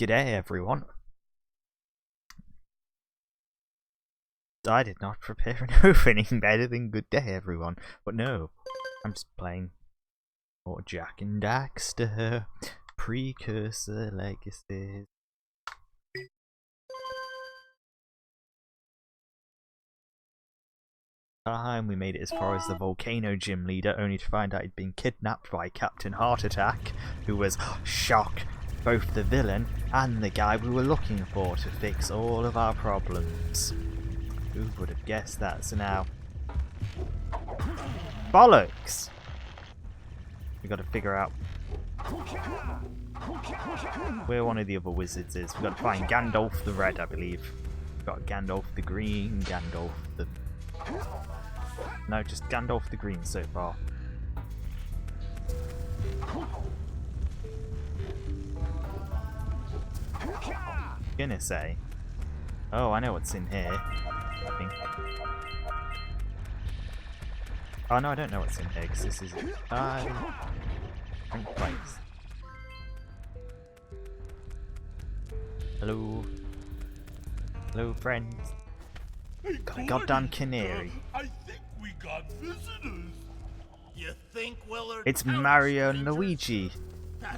G'day everyone. I did not prepare an opening better than good day everyone, but no, I'm just playing more Jak and Daxter, Precursor Legacies. Time we made it as far as the volcano gym leader, only to find out he'd been kidnapped by Captain Heart Attack, who was shock both the villain and the guy we were looking for to fix all of our problems. Who would have guessed that? So now, bollocks! We got to figure out where one of the other wizards is. We got to find Gandalf the Red, I believe. We've got Gandalf the Green, Gandalf the... No, just Gandalf the Green so far. Gonna say, oh, I know what's in here. I think. Oh no, I don't know what's in here because this is a different place. Hello, hello, friends. Hey, Got a goddamn canary. I think we got visitors. You think, Willard? It's Mario and Luigi.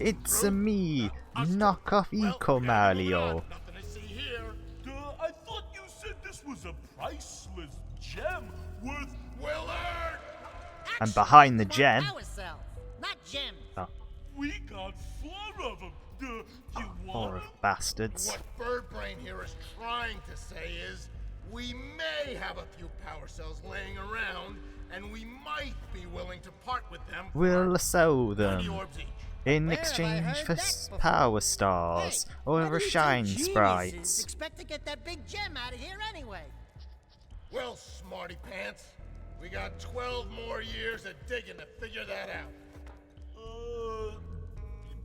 It's a me, knockoff Eco Mario. Nothing to see here. I thought you said this was a priceless gem worth Willard. And behind the gem. Power cells, not gems. Oh, We got 4 of them. You poor want 'em? bastards. What Birdbrain here is trying to say is, we may have a few power cells laying around, and we might be willing to part with them for We'll sell 20 them orbs each. in Where have I exchange heard for that before? power stars or How do you shine two geniuses sprites. expect to get that big gem out of here anyway? Well, smarty pants, we got 12 more years of digging to figure that out.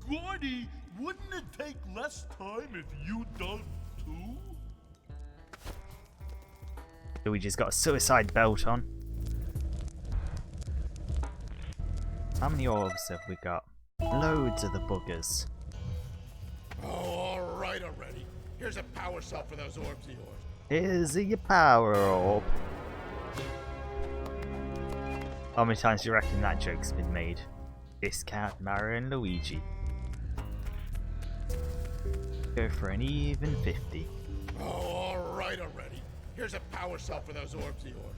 Gordy, wouldn't it take less time if you dug too? Luigi's got a suicide belt on. How many orbs have we got? Loads of the buggers. Oh, all right already. Here's a power cell for those orbs of yours. Here's your power orb. How many times do you reckon that joke's been made? Discount Mario and Luigi. Go for an even 50. Oh, all right already. Here's a power cell for those orbs of yours.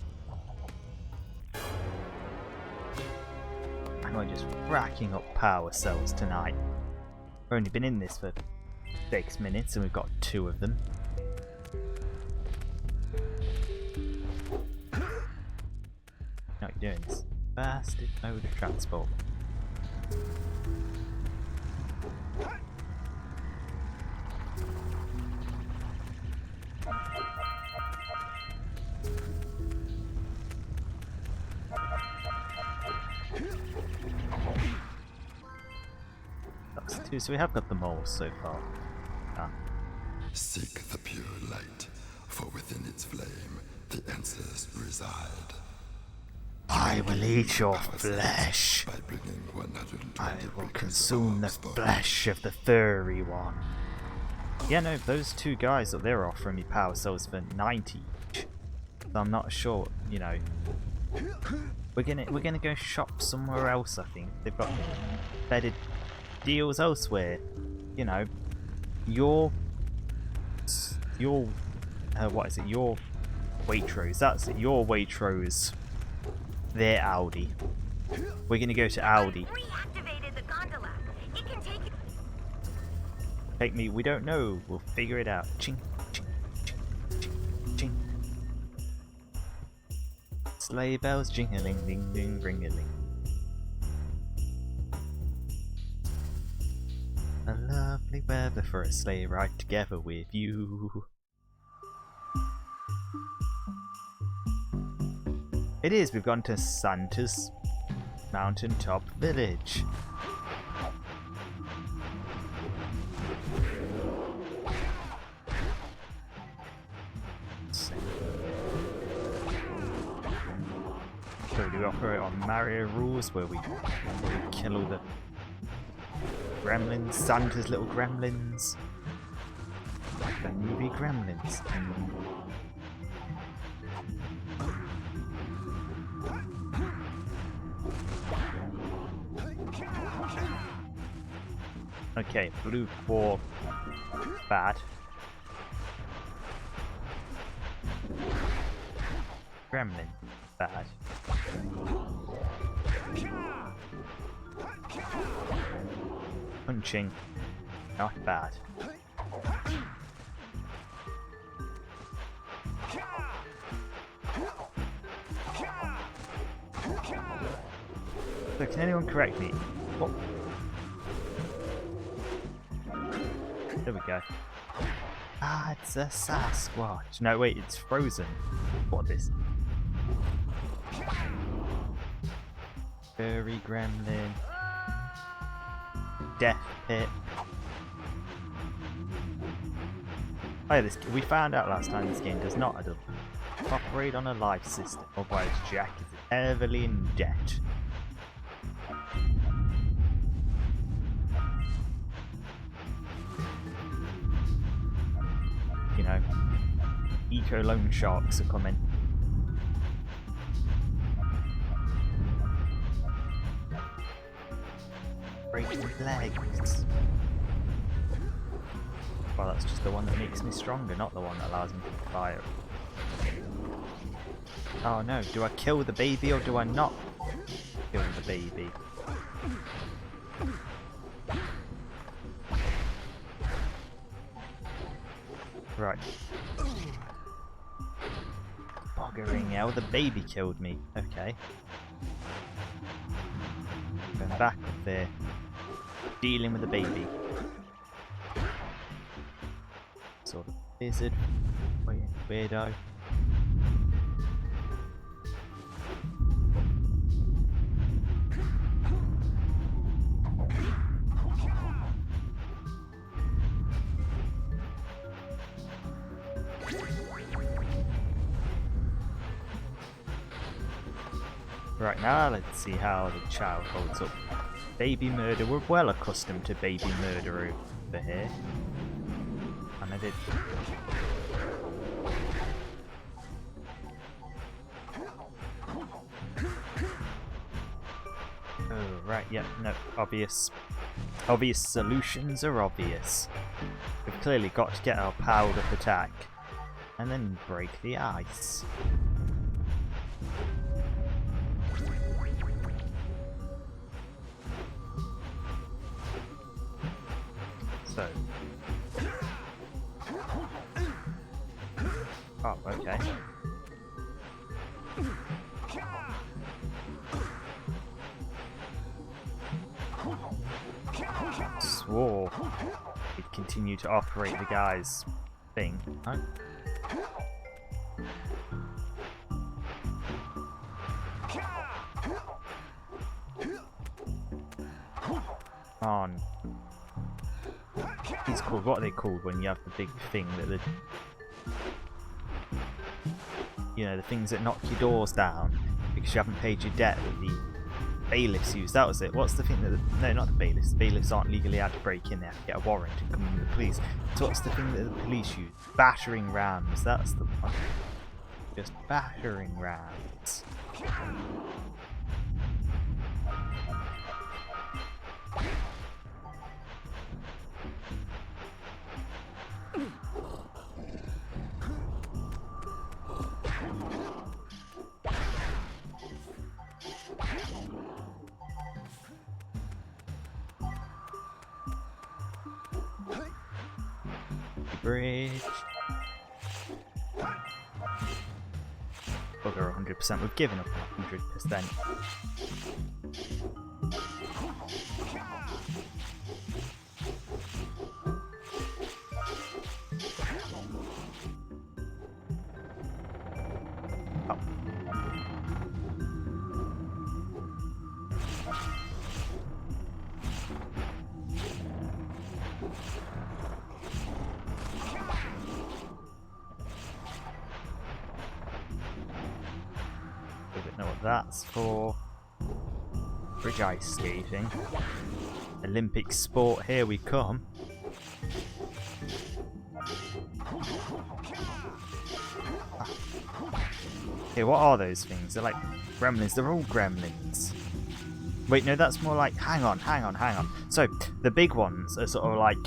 And we're just racking up power cells tonight. We've only been in this for 6 minutes and we've got 2 of them. What are you doing? This bastard mode of transport. That's 2, so we have got them all so far. Ah. Seek the pure light, for within its flame the answers reside. I will eat your flesh. By bringing 120 I will breakers consume the of orbs flesh of the furry one. Yeah, no, those 2 guys that they're offering me power cells for 90 each. So I'm not sure, you know. We're gonna go shop somewhere else. I think they've got better deals elsewhere. You know, your what is it? Your Waitrose. That's it. Your Waitrose. Their Audi. We're gonna go to Audi. Reactivated the gondola. It can take you. Take me. We don't know. We'll figure it out. Ching, ching, ching, ching, ching. Sleigh bells jingling, ding, ding, ring-a-ling. A lovely weather for a sleigh ride together with you. It is. We've gone to Santa's mountaintop village. So do we operate on Mario rules where we kill all the gremlins, Santa's little gremlins? Maybe gremlins. Okay, blue quark, bad. Gremlin, bad. Punching, not bad. So can anyone correct me? What? There we go. Ah, it's a Sasquatch. No, wait, it's frozen. What is? Furry gremlin. Death pit. Oh yeah, we found out last time this game does not operate on a life system, otherwise Jak is heavily in debt. You know, eco loan sharks are coming. Breaking legs. Well, that's just the one that makes me stronger, not the one that allows me to fire. Oh no, do I kill the baby or do I not kill the baby? Right. Buggering hell, the baby killed me. Okay. Going back up there. Dealing with the baby. Sort of lizard. Weirdo. Right, now let's see how the child holds up. Baby murder, we're well accustomed to baby murder over here. And I did. Oh, right, yeah, no, obvious. Obvious solutions are obvious. We've clearly got to get our powered up attack. And then break the ice. So. Oh, okay. Swore he'd continue to operate the guy's thing. Huh? On. He's called. What are they called when you have the big thing that the, you know, the things that knock your doors down because you haven't paid your debt that the bailiffs use? That was it. What's the thing that no, not the bailiffs. The bailiffs aren't legally allowed to break in. They have to get a warrant and come in with the police. So what's the thing that the police use? Battering rams. That's the one. Just battering rams. Bridge. Bugger 100%. We've given up 100%. Oh. That's for bridge ice skating. Olympic sport, here we come. Okay, what are those things? They're like gremlins. They're all gremlins. Wait, no, that's more like... Hang on. So, the big ones are sort of like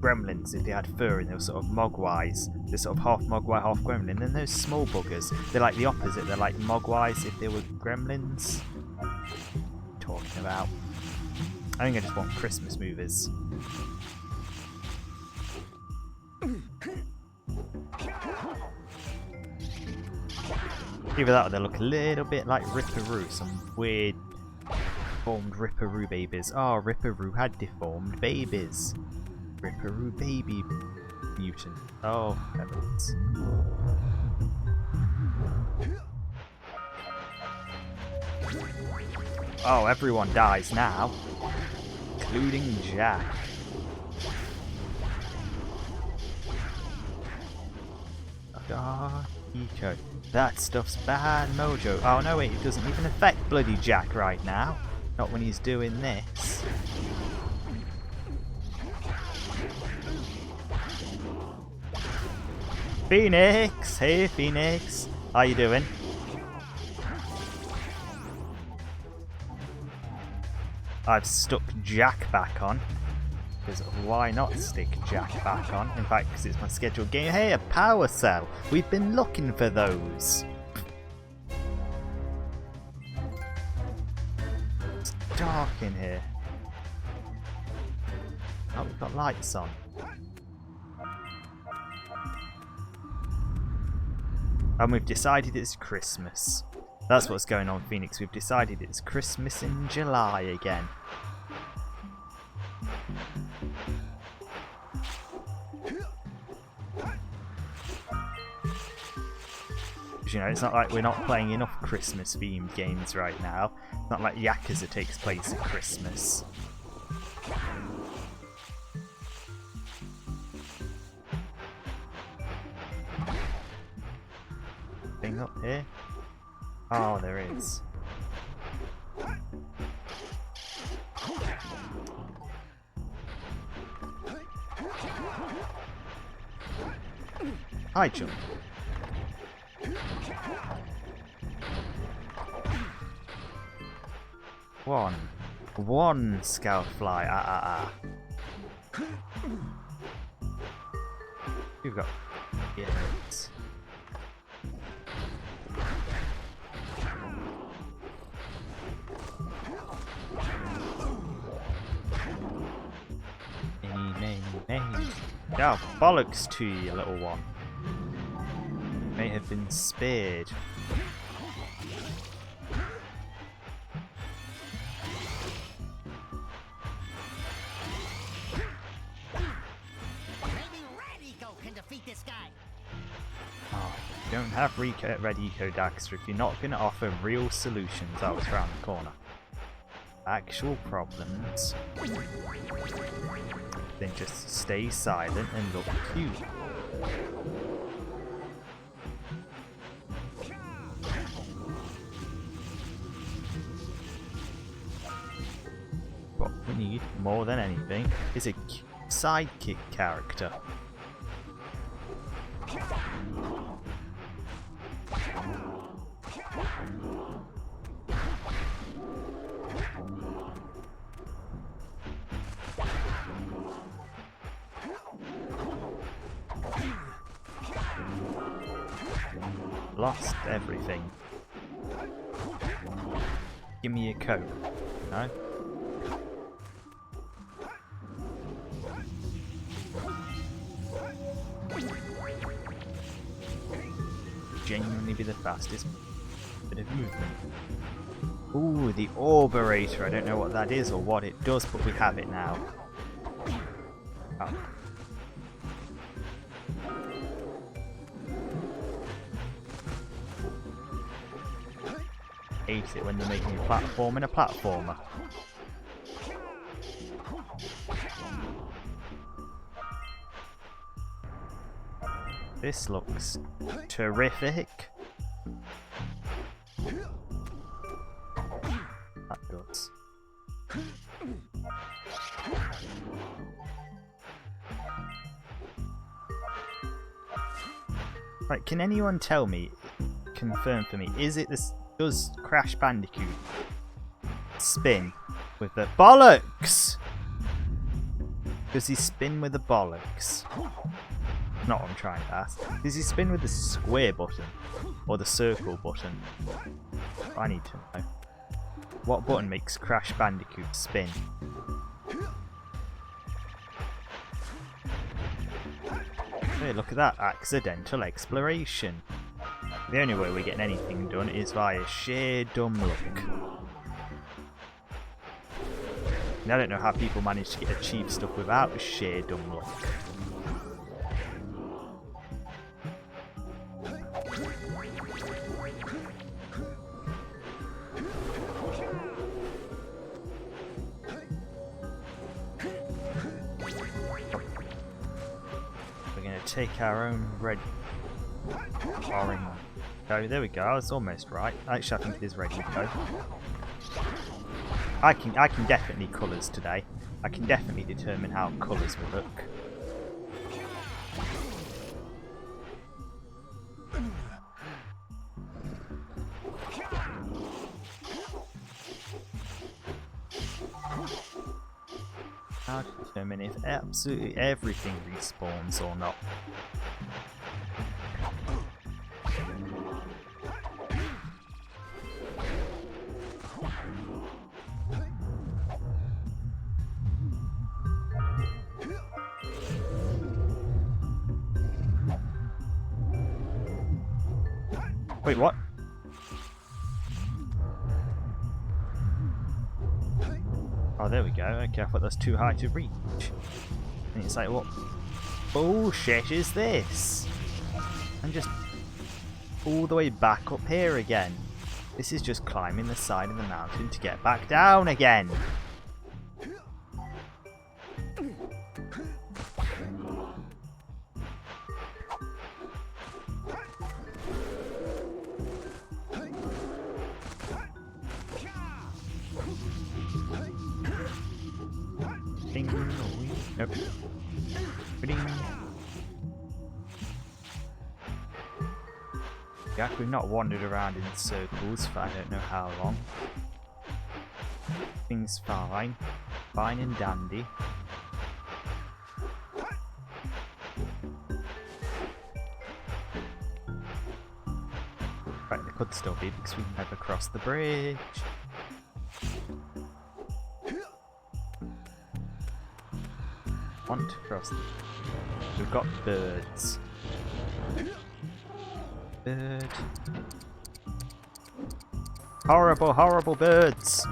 gremlins if they had fur and they were sort of mogwais. They're sort of half mogwai, half gremlin. And then those small buggers, they're like the opposite. They're like mogwais if they were gremlins. Talking about. I think I just want Christmas movies. Either that or they look a little bit like Ripperoo, some weird deformed Ripperoo babies. Oh, Ripperoo had deformed babies. Ripperoo baby mutant. Oh, heavens. Oh, everyone dies now. Including Jak. Eco. That stuff's bad mojo. Oh no, wait, it doesn't even affect bloody Jak right now. Not when he's doing this. Phoenix! Hey, Phoenix! How you doing? I've stuck Jak back on. Because why not stick Jak back on? In fact, because it's my scheduled game. Hey, a power cell! We've been looking for those! It's dark in here. Oh, we've got lights on. And we've decided it's Christmas. That's what's going on, Phoenix. We've decided it's Christmas in July again. You know, it's not like we're not playing enough Christmas-themed games right now. It's not like Yakuza takes place at Christmas. Thing up here? Oh, there is. High jump. One scout fly. You've got it. Yeah, bollocks to you, little one. May have been spared. Oh, you don't have Red Eco Daxter if you're not going to offer real solutions out around the corner. Actual problems. Then just stay silent and look cute. What we need more than anything is a sidekick character. Lost everything. Give me a coat. No? Genuinely be the fastest bit of movement. Ooh, the Orberator. I don't know what that is or what it does, but we have it now. Oh. Hate it when they're making a platform in a platformer. This looks terrific. That does. Right, can anyone tell me, confirm for me. Is it this? Does Crash Bandicoot spin with the bollocks? Does he spin with the bollocks? Not what I'm trying to ask. Does he spin with the square button or the circle button? I need to know. What button makes Crash Bandicoot spin? Hey, look at that. Accidental exploration. The only way we're getting anything done is via sheer dumb luck. And I don't know how people manage to achieve stuff without sheer dumb luck. We're going to take our own red orange. Oh, there we go. I was almost right. Actually, I think it is red go. I can definitely colours today. I can definitely determine how colours will look. How to determine if absolutely everything respawns or not. Wait, what? Oh, there we go. Okay, I thought that's too high to reach. And it's like, what bullshit is this? I'm just all the way back up here again. This is just climbing the side of the mountain to get back down again. Nope. Yeah, we've not wandered around in circles for I don't know how long. Things fine. Fine and dandy. Right, they could still be because we can never cross the bridge. Want to cross them. We've got birds. Bird. Horrible, horrible birds!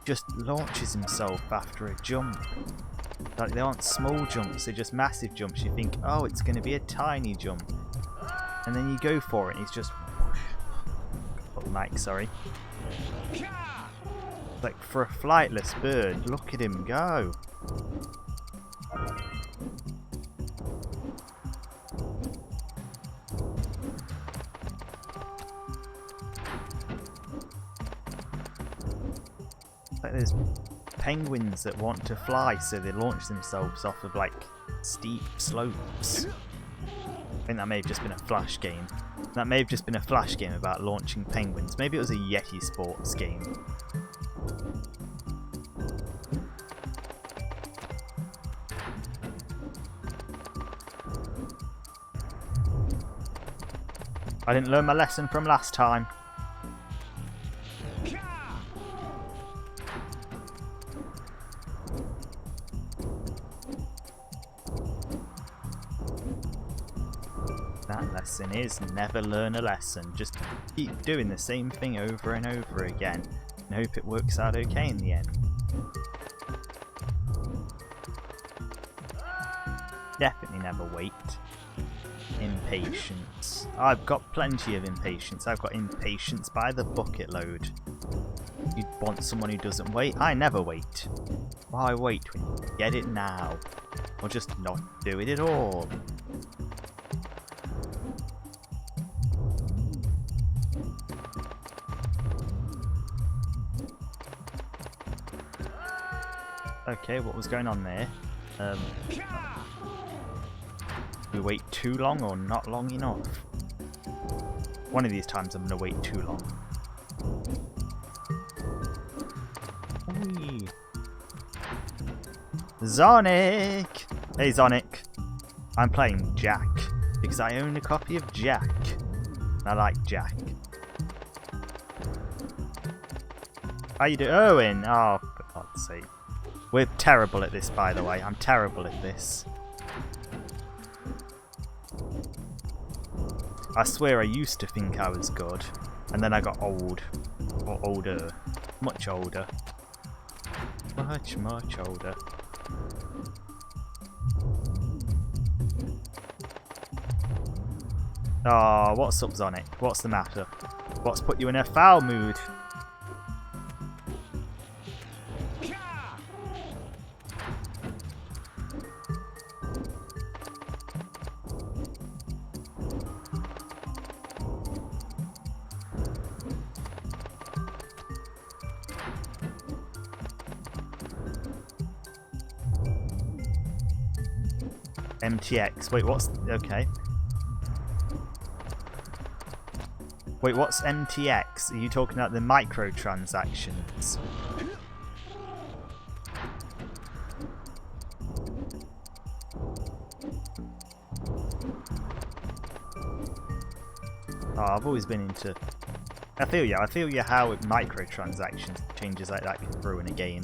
Just launches himself after a jump. Like, they aren't small jumps, they're just massive jumps. You think, oh, it's going to be a tiny jump. And then you go for it and he's just... Oh, Mike, sorry. Like, for a flightless bird, look at him go. Like, there's penguins that want to fly, so they launch themselves off of, like, steep slopes. I think that may have just been a Flash game. That may have just been a Flash game about launching penguins. Maybe it was a Yeti Sports game. I didn't learn my lesson from last time. That lesson is never learn a lesson. Just keep doing the same thing over and over again and hope it works out okay in the end. Definitely never wait. Impatience. I've got plenty of impatience. I've got impatience by the bucket load. You want someone who doesn't wait? I never wait. Why wait when you get it now? Or just not do it at all? Okay, what was going on there? We wait too long or not long enough? One of these times I'm gonna wait too long. Whee. Sonic! Hey Sonic! I'm playing Jak because I own a copy of Jak. I like Jak. How you doing? Owen! Oh, for God's sake. We're terrible at this, by the way. I'm terrible at this. I swear I used to think I was good, and then I got old. Or older. Much older. Much, much older. Oh, what's up, Sonic? What's the matter? What's put you in a foul mood? MTX. Wait, what's... Okay. Wait, what's MTX? Are you talking about the microtransactions? Oh, I've always been into... I feel you how microtransactions, changes like that can ruin a game.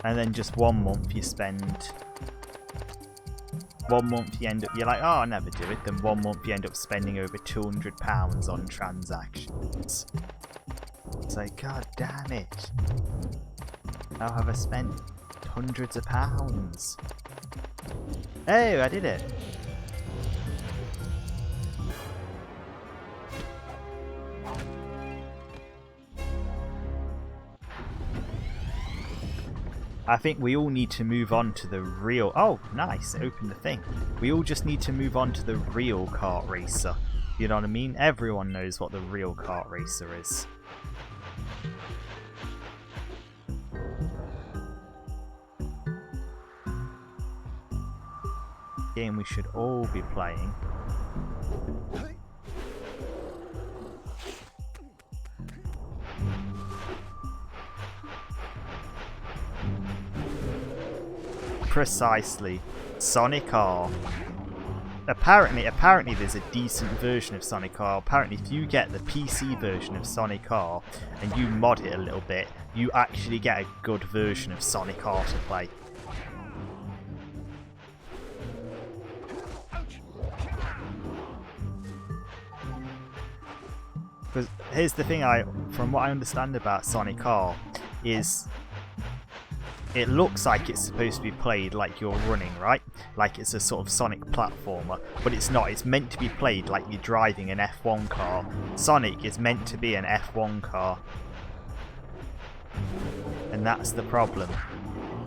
And then just 1 month you spend... 1 month you end up... You're like, oh, I'll never do it. Then 1 month you end up spending over £200 on transactions. It's like, God damn it. How have I spent hundreds of pounds? Hey, I did it. I think we all need to move on to the real... Oh, nice. It opened the thing. We all just need to move on to the real kart racer. You know what I mean? Everyone knows what the real kart racer is. Game we should all be playing. Precisely. Sonic R. Apparently there's a decent version of Sonic R. Apparently if you get the PC version of Sonic R and you mod it a little bit, you actually get a good version of Sonic R to play. Because here's the thing, from what I understand about Sonic R, is it looks like it's supposed to be played like you're running, right? Like it's a sort of Sonic platformer, but it's not. It's meant to be played like you're driving an F1 car. Sonic is meant to be an F1 car. And that's the problem.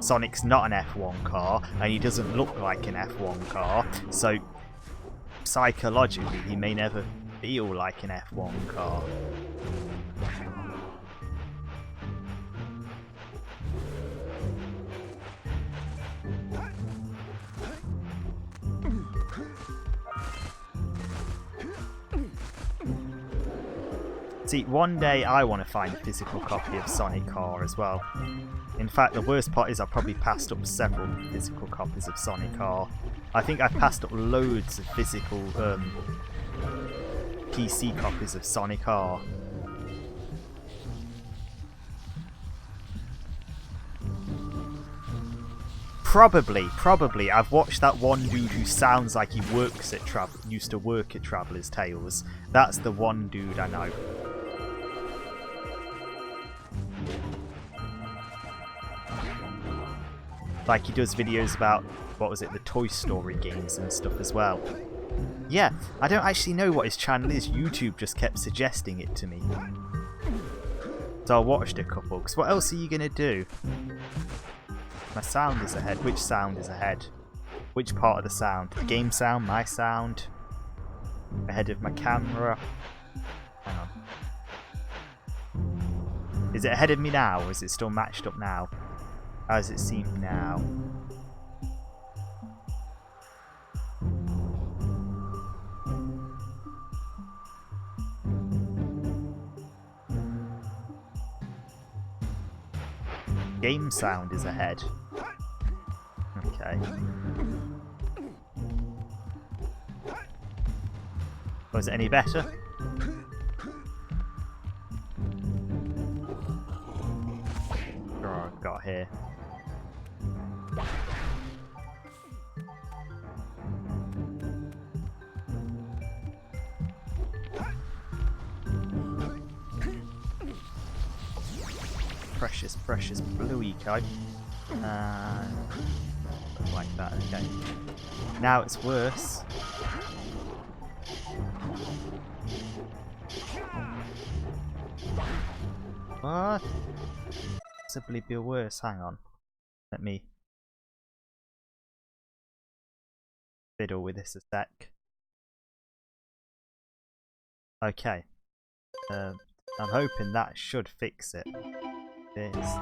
Sonic's not an F1 car, and he doesn't look like an F1 car, so psychologically he may never feel like an F1 car. See, one day I want to find a physical copy of Sonic R as well. In fact, the worst part is I've probably passed up several physical copies of Sonic R. I think I've passed up loads of physical PC copies of Sonic R. Probably. I've watched that one dude who sounds like he works at used to work at Traveller's Tales. That's the one dude I know. Like he does videos about, what was it, the Toy Story games and stuff as well. Yeah, I don't actually know what his channel is. YouTube just kept suggesting it to me. So I watched a couple, because what else are you going to do? My sound is ahead. Which sound is ahead? Which part of the sound? The game sound? My sound? Ahead of my camera. Hang on. Is it ahead of me now, or is it still matched up now? How does it seem now? Game sound is ahead. Okay. Was it any better? Oh, I've got here. Precious, precious bluey kite. Like that, okay. Now it's worse. What? Possibly be worse, hang on. Let me fiddle with this a sec. Okay. I'm hoping that should fix it. It is.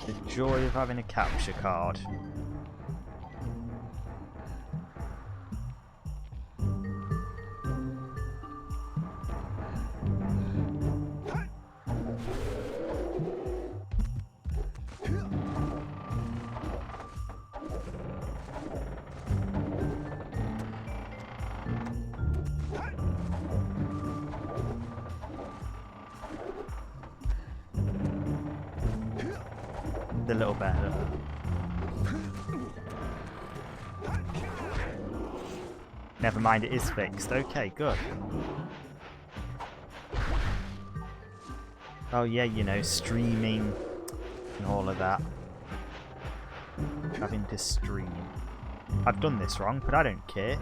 The joy of having a capture card. A little better. Never mind, it is fixed. Okay, good. Oh yeah, you know, streaming and all of that. Having to stream. I've done this wrong, but I don't care.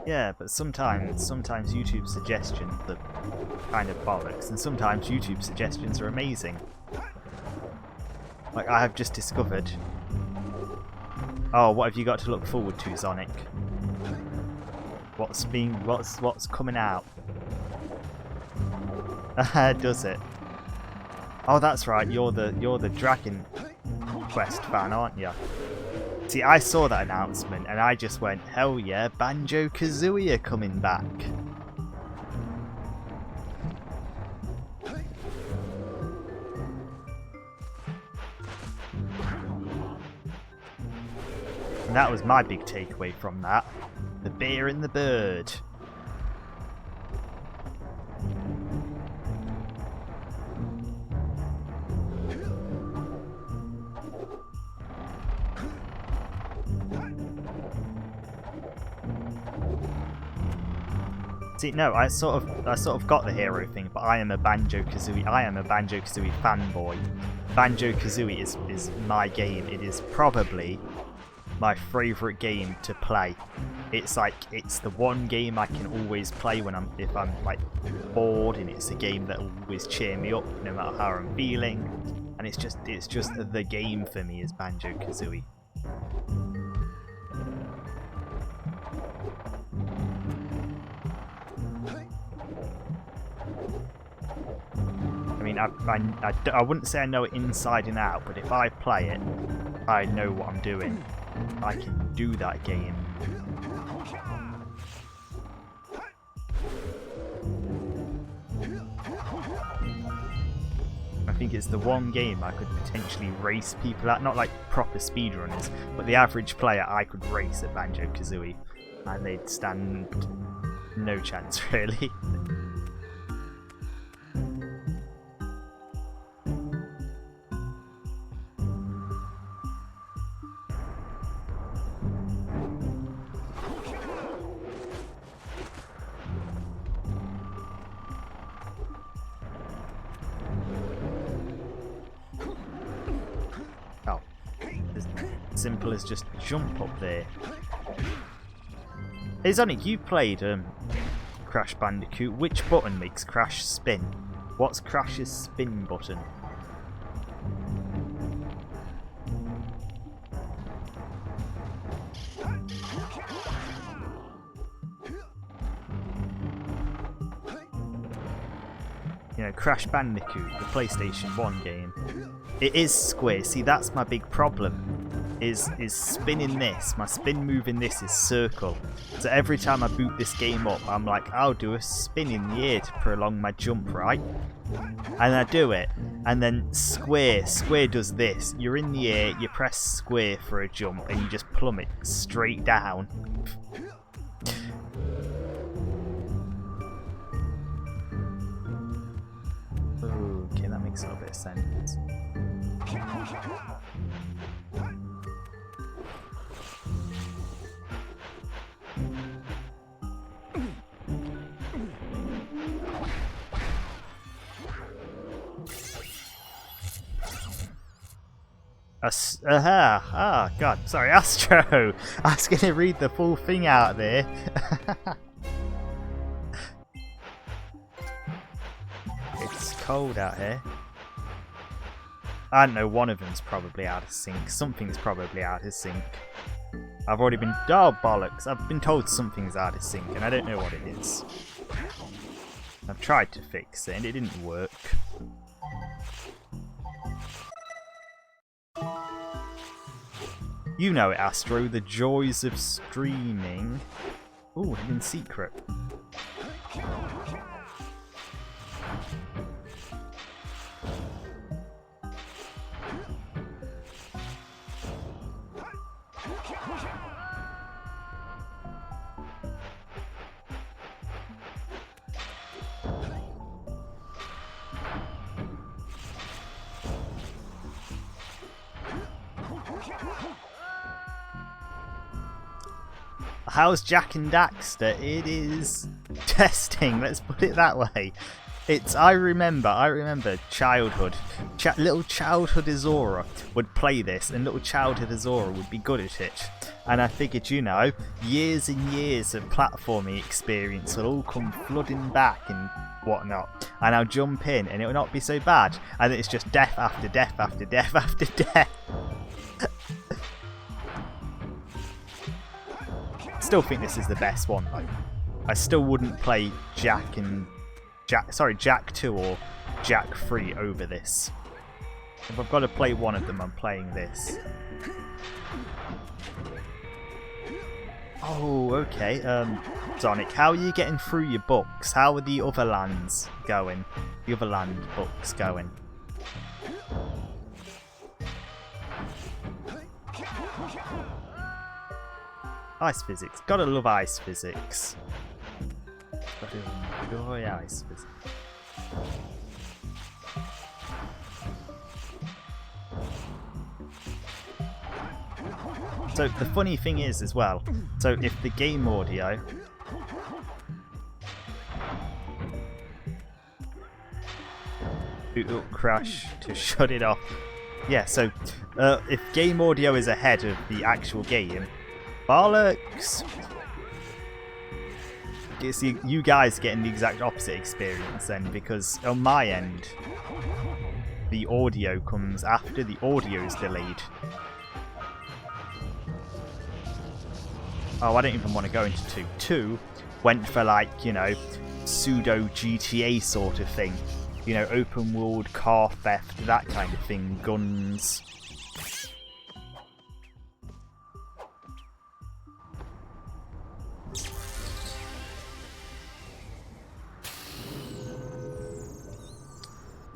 Yeah, but sometimes YouTube suggestions are kind of bollocks, and sometimes YouTube suggestions are amazing. Like I have just discovered. Oh, what have you got to look forward to, Sonic? What's coming out? Does it? Oh, that's right. You're the Dragon Quest fan, aren't you? See, I saw that announcement and I just went, hell yeah, Banjo-Kazooie are coming back. And that was my big takeaway from that. The bear and the bird. See, no, I sort of got the hero thing, but I am a Banjo-Kazooie fanboy. Banjo-Kazooie is my game. It is probably my favourite game to play. It's like it's the one game I can always play if I'm like bored, and it's a game that will always cheer me up no matter how I'm feeling. And it's just the game for me is Banjo-Kazooie. I mean, I wouldn't say I know it inside and out, but if I play it, I know what I'm doing. I can do that game. I think it's the one game I could potentially race people at, not like proper speedrunners, but the average player I could race at Banjo-Kazooie, and they'd stand no chance really. Simple as just jump up there. Hey Sonic, you've played Crash Bandicoot. Which button makes Crash spin? What's Crash's spin button? You know, Crash Bandicoot, the PlayStation 1 game. It is square. See, that's my big problem. Is spinning this. My spin move in this is circle. So every time I boot this game up, I'm like, I'll do a spin in the air to prolong my jump, right? And I do it. And then square. Square does this. You're in the air, you press square for a jump, and you just plummet straight down. Okay, that makes a little bit of sense. God, sorry, Astro. I was going to read the full thing out there. It's cold out here. I don't know, one of them's probably out of sync. Something's probably out of sync. I've already been... Oh, bollocks. I've been told something's out of sync, and I don't know what it is. I've tried to fix it, and it didn't work. You know it, Astro, the joys of streaming. Ooh, hidden secret. How's Jak and Daxter? It is testing, let's put it that way. I remember childhood. Little childhood Azura would play this, and little childhood Azura would be good at it. And I figured, you know, years and years of platforming experience will all come flooding back and whatnot. And I'll jump in, and it will not be so bad. And it's just death after death after death after death. Still think this is the best one though. I still wouldn't play Jak 2 or Jak 3 over this. If I've got to play one of them, I'm playing this. Oh, okay. Sonic, how are you getting through your books? How are the other lands going? The other land books going? Ice physics. Gotta love ice physics. Gotta enjoy ice physics. So the funny thing is as well, so if the game audio boot up crash to shut it off. Yeah, so if game audio is ahead of the actual game, bollocks! See, you guys getting the exact opposite experience then, because on my end, the audio comes after the audio is delayed. Oh, I don't even want to go into 2. 2 went for, like, you know, pseudo GTA sort of thing. You know, open world, car theft, that kind of thing, guns.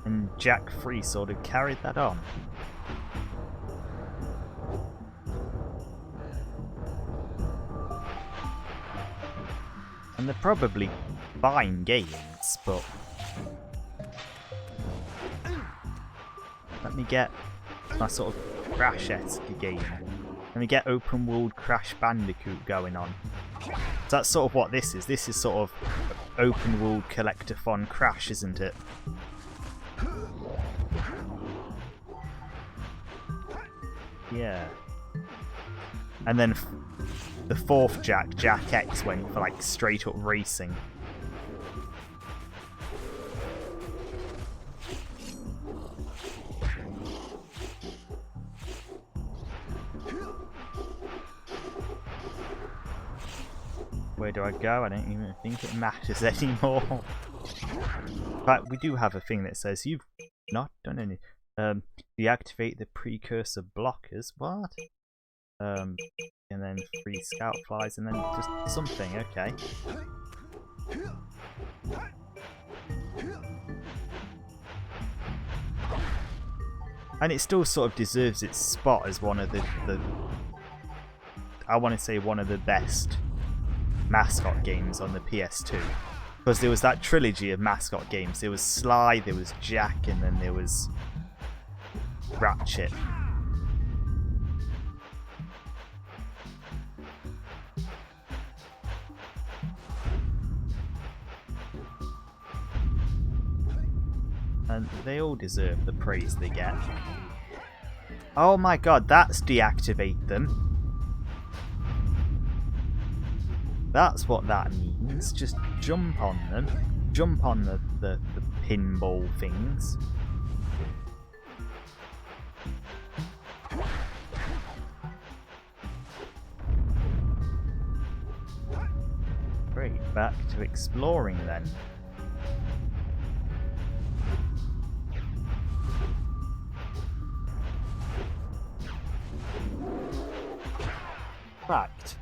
And Jak 3 sort of carried that on. And they're probably fine games, but let me get my sort of Crash-esque game. Let me get open world Crash Bandicoot going on. So that's sort of what this is. This is sort of open world collectathon Crash, isn't it? Yeah. And then the fourth Jak, Jak X, went for like straight up racing. Where do I go? I don't even think it matters anymore. But we do have a thing that says you've not done any. Deactivate the precursor blockers. What? And then 3 scout flies, and then just something. Okay. And it still sort of deserves its spot as one of the I want to say one of the best mascot games on the PS2. Because there was that trilogy of mascot games. There was Sly, there was Jak, and then there was Ratchet. And they all deserve the praise they get. Oh my god, that's deactivate them. That's what that means. Just jump on them. Jump on the pinball things. Great, back to exploring then. Fact.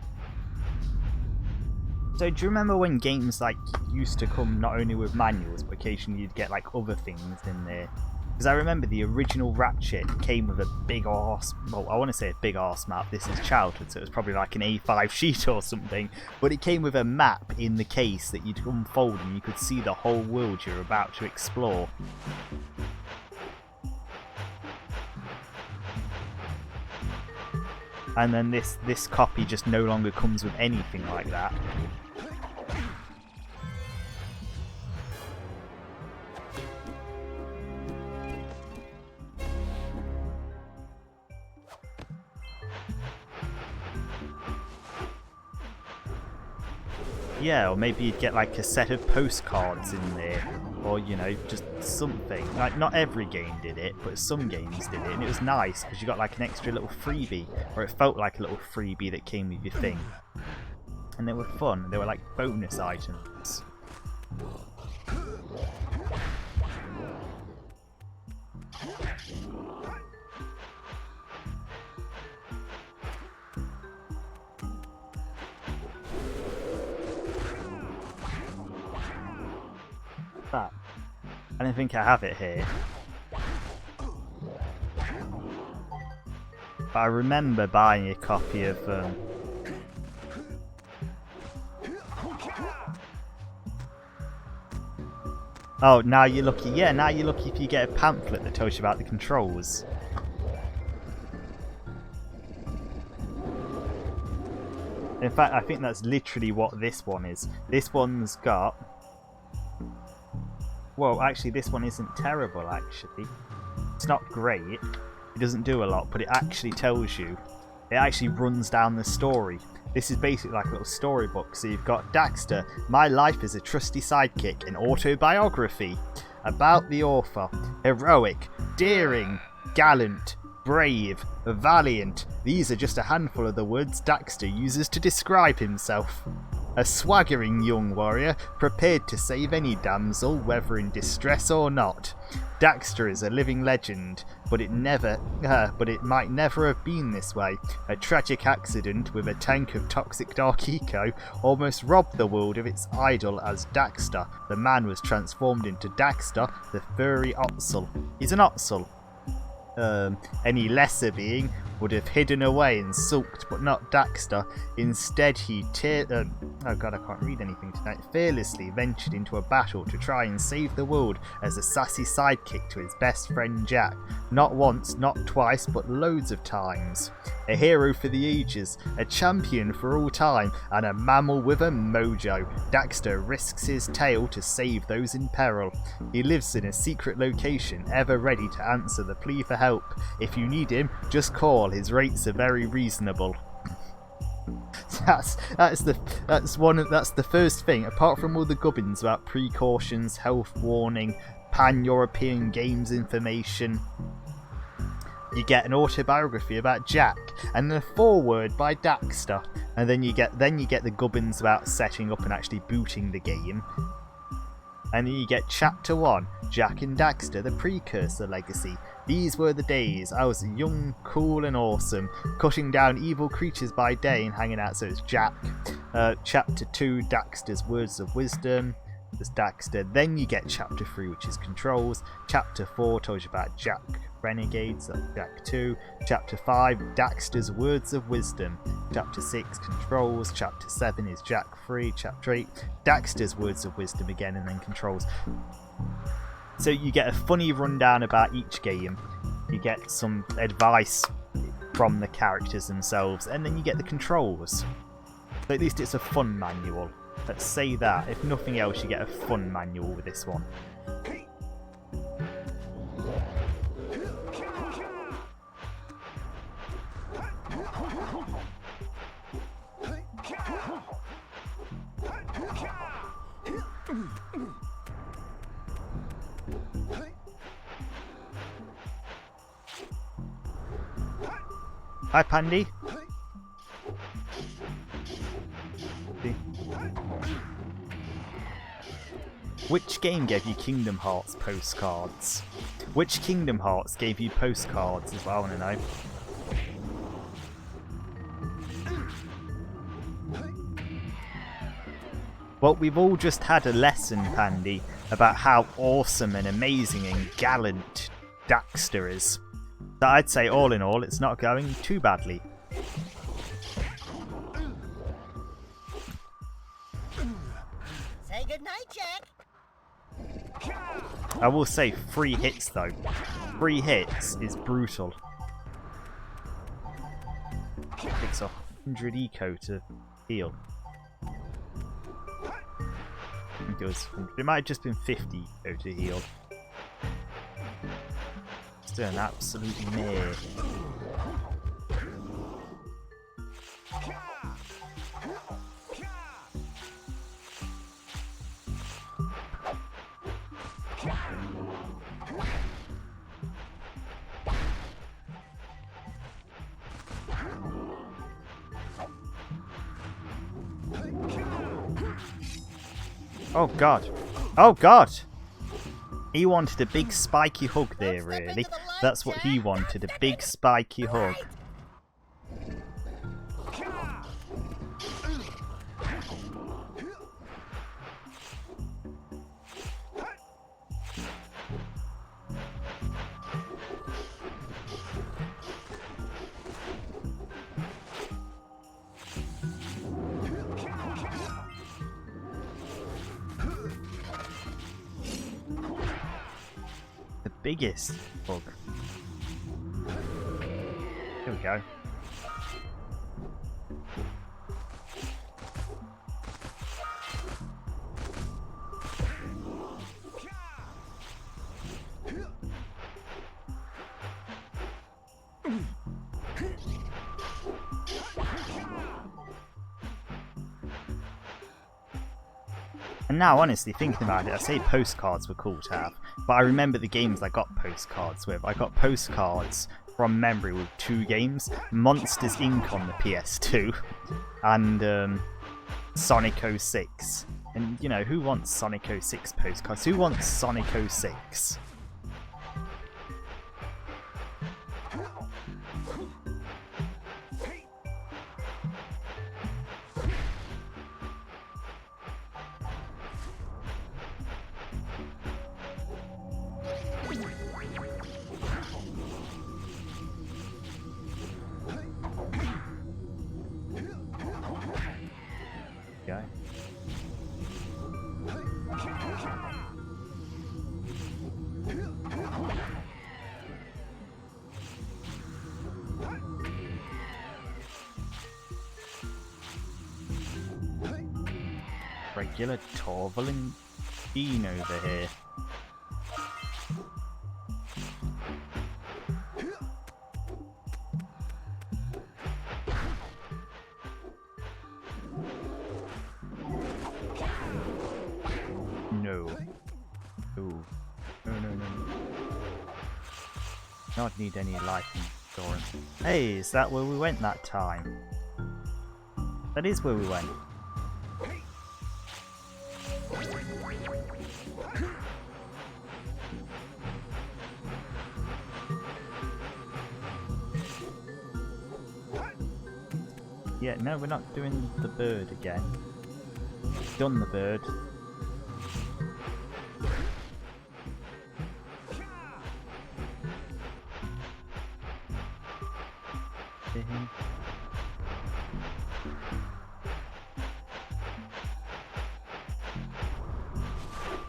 So do you remember when games like used to come not only with manuals, but occasionally you'd get like other things in there? Because I remember the original Ratchet came with a big arse, well I want to say a big arse map, this is childhood so it was probably like an A5 sheet or something, but it came with a map in the case that you'd unfold and you could see the whole world you're about to explore. And then this copy just no longer comes with anything like that. Yeah, or maybe you'd get like a set of postcards in there, or you know, just something. Like not every game did it, but some games did it, and it was nice because you got like an extra little freebie, or it felt like a little freebie that came with your thing. And they were fun, they were like bonus items. That. I don't think I have it here. But I remember buying a copy of Oh, now you're lucky. Yeah, now you're lucky if you get a pamphlet that tells you about the controls. In fact, I think that's literally what this one is. This one's got... Well, actually, this one isn't terrible, actually. It's not great. It doesn't do a lot, but it actually tells you. It actually runs down the story. This is basically like a little storybook. So you've got Daxter, My Life as a Trusty Sidekick, an autobiography about the author. Heroic, daring, gallant, brave, valiant. These are just a handful of the words Daxter uses to describe himself. A swaggering young warrior, prepared to save any damsel, whether in distress or not. Daxter is a living legend, but it might never have been this way. A tragic accident with a tank of toxic dark eco almost robbed the world of its idol as Daxter. The man was transformed into Daxter, the furry Otzel. He's an Otzel. Any lesser being would have hidden away and sulked, but not Daxter. Instead, he oh god, I can't read anything tonight. Fearlessly ventured into a battle to try and save the world as a sassy sidekick to his best friend Jak. Not once, not twice, but loads of times. A hero for the ages, a champion for all time, and a mammal with a mojo. Daxter risks his tail to save those in peril. He lives in a secret location, ever ready to answer the plea for help. If you need him, just call. His rates are very reasonable. That's the first thing. Apart from all the gubbins about precautions, health warning, pan-European games information, you get an autobiography about Jak, and then a foreword by Daxter, and then you get the gubbins about setting up and actually booting the game. And then you get Chapter 1, Jak and Daxter, the Precursor Legacy. These were the days. I was young, cool and awesome, cutting down evil creatures by day and hanging out, so it's Jak. Chapter 2, Daxter's Words of Wisdom. There's Daxter. Then you get Chapter 3, which is Controls. Chapter 4 tells you about Jak Renegades, that's Jak 2. Chapter 5, Daxter's Words of Wisdom. Chapter 6, Controls. Chapter 7 is Jak 3. Chapter 8, Daxter's Words of Wisdom again, and then Controls. So you get a funny rundown about each game. You get some advice from the characters themselves, and then you get the controls. So at least it's a fun manual. Let's say that. If nothing else, you get a fun manual with this one. Hi, Pandy. Which game gave you Kingdom Hearts postcards? Which Kingdom Hearts gave you postcards is what I want to know. Well, we've all just had a lesson, Pandy, about how awesome and amazing and gallant Daxter is. So I'd say all in all, it's not going too badly. Say goodnight, Jak. I will say 3 hits though. 3 hits is brutal. It takes 100 eco to heal. I think it might have just been 50 eco to heal. Still an absolute mare. Oh god. Oh god! He wanted a big spiky hug there, really. That's what he wanted, a big spiky hug. Biggest bug. Here we go. And now, honestly, thinking about it, I say postcards were cool to have, but I remember the games I got postcards with. I got postcards from memory with 2 games, Monsters Inc. on the PS2, and Sonic 06. And, you know, who wants Sonic 06 postcards? Who wants Sonic 06? Okay. Regular Torval and Dean over here. Not need any life insurance. Hey, is that where we went that time? That is where we went. Yeah, no, we're not doing the bird again. Done the bird.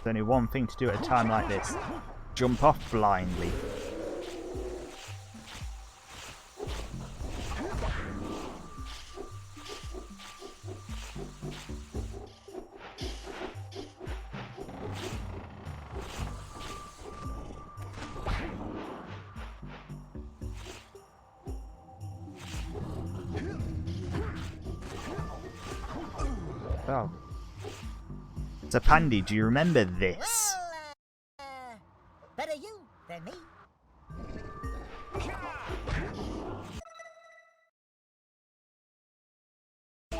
There's only one thing to do at a time like this. Jump off blindly. Oh. So Pandy, do you remember this? Well, better you than me. I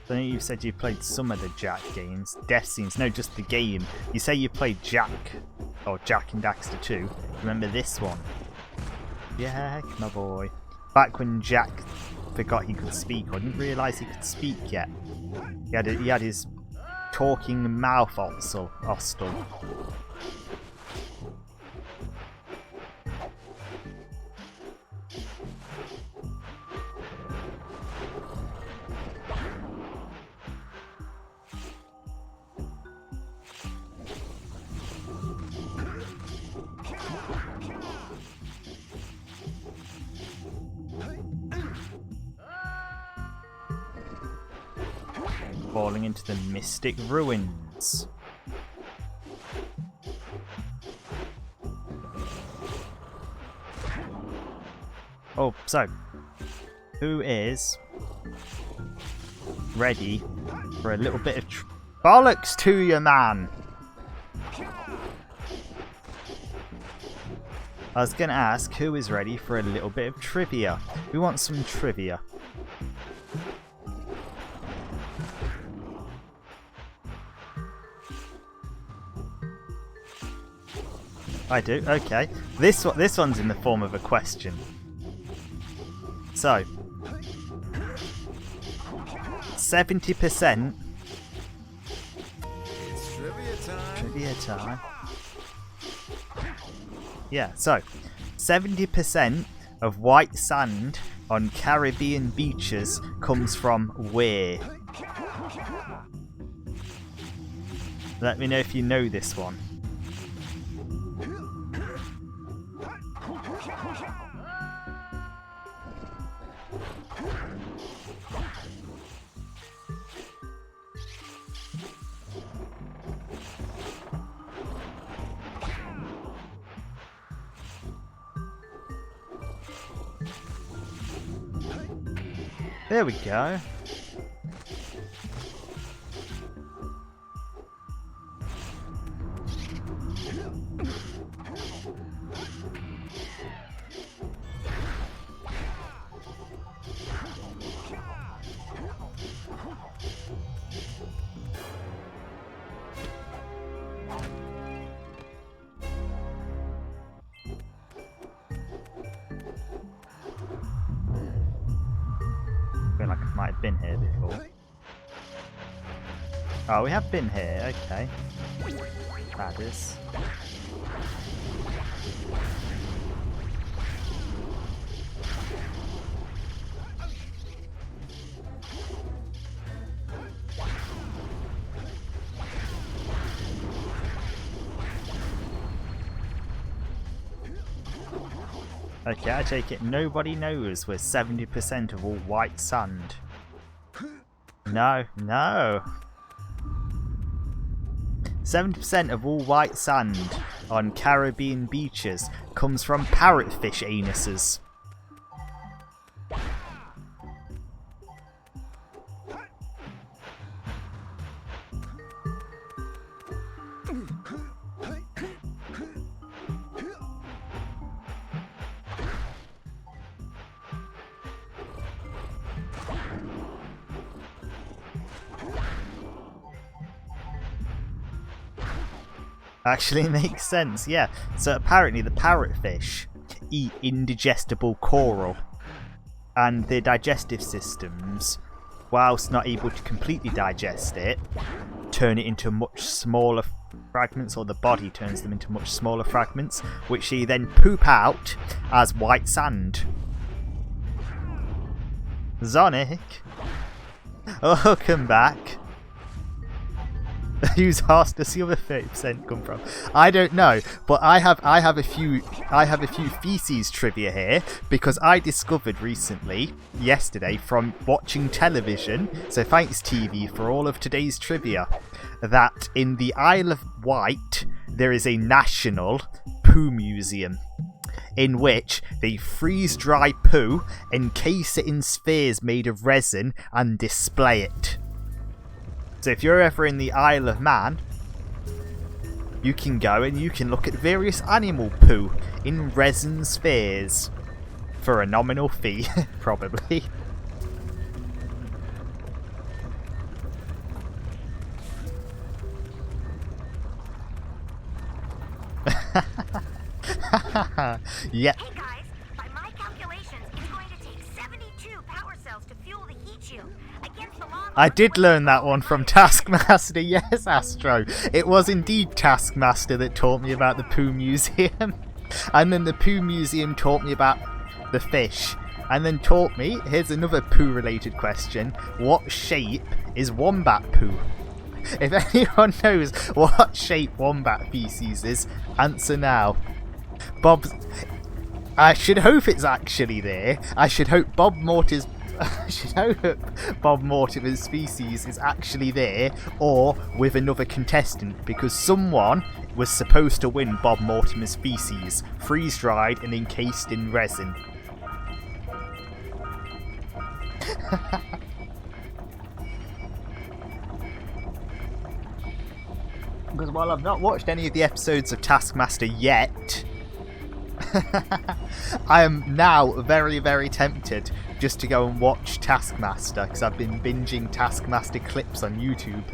think you said you played some of the Jak games. Death Scenes, no, just the game. You say you played Jak, or Jak and Daxter 2. Remember this one? Yeah, my boy. Back when Jak forgot he could speak, or didn't realise he could speak yet. He had his talking mouth hostel. Falling into the mystic ruins. Oh, so who is ready for a little bit of bollocks to you, man? I was gonna ask who is ready for a little bit of trivia. We want some trivia. I do, okay. This one's in the form of a question. So, 70%. It's trivia time. Trivia time. Yeah, so 70% of white sand on Caribbean beaches comes from where? Let me know if you know this one. There we go. I feel like I might have been here before. Oh, we have been here, okay. That is. Okay, I take it nobody knows we're 70% of all white sand. No, no. 70% of all white sand on Caribbean beaches comes from parrotfish anuses. Actually makes sense, yeah. So apparently the parrotfish eat indigestible coral, and their digestive systems, whilst not able to completely digest it, turn it into much smaller fragments, or the body turns them into much smaller fragments, which they then poop out as white sand. Sonic, welcome back. Whose horse does the other 30% come from? I don't know, but I have a few feces trivia here, because I discovered yesterday from watching television, so thanks TV for all of today's trivia, that in the Isle of Wight there is a national poo museum in which they freeze dry poo, encase it in spheres made of resin, and display it. So if you're ever in the Isle of Man, you can go and you can look at various animal poo in resin spheres for a nominal fee, probably. Yeah. Hey guys, by my calculations, it's going to take 72 power cells to fuel the heat shield. Against the law, I did learn that one from Taskmaster, yes, Astro. It was indeed Taskmaster that taught me about the Poo Museum. And then the Poo Museum taught me about the fish. And then taught me, here's another poo-related question, what shape is wombat poo? If anyone knows what shape wombat feces is, answer now. I should hope it's actually there. I should hope Bob Mortimer's species is actually there, or with another contestant, because someone was supposed to win Bob Mortimer's species, freeze-dried and encased in resin. Because while I've not watched any of the episodes of Taskmaster yet, I am now very, very tempted just to go and watch Taskmaster, because I've been binging Taskmaster clips on YouTube,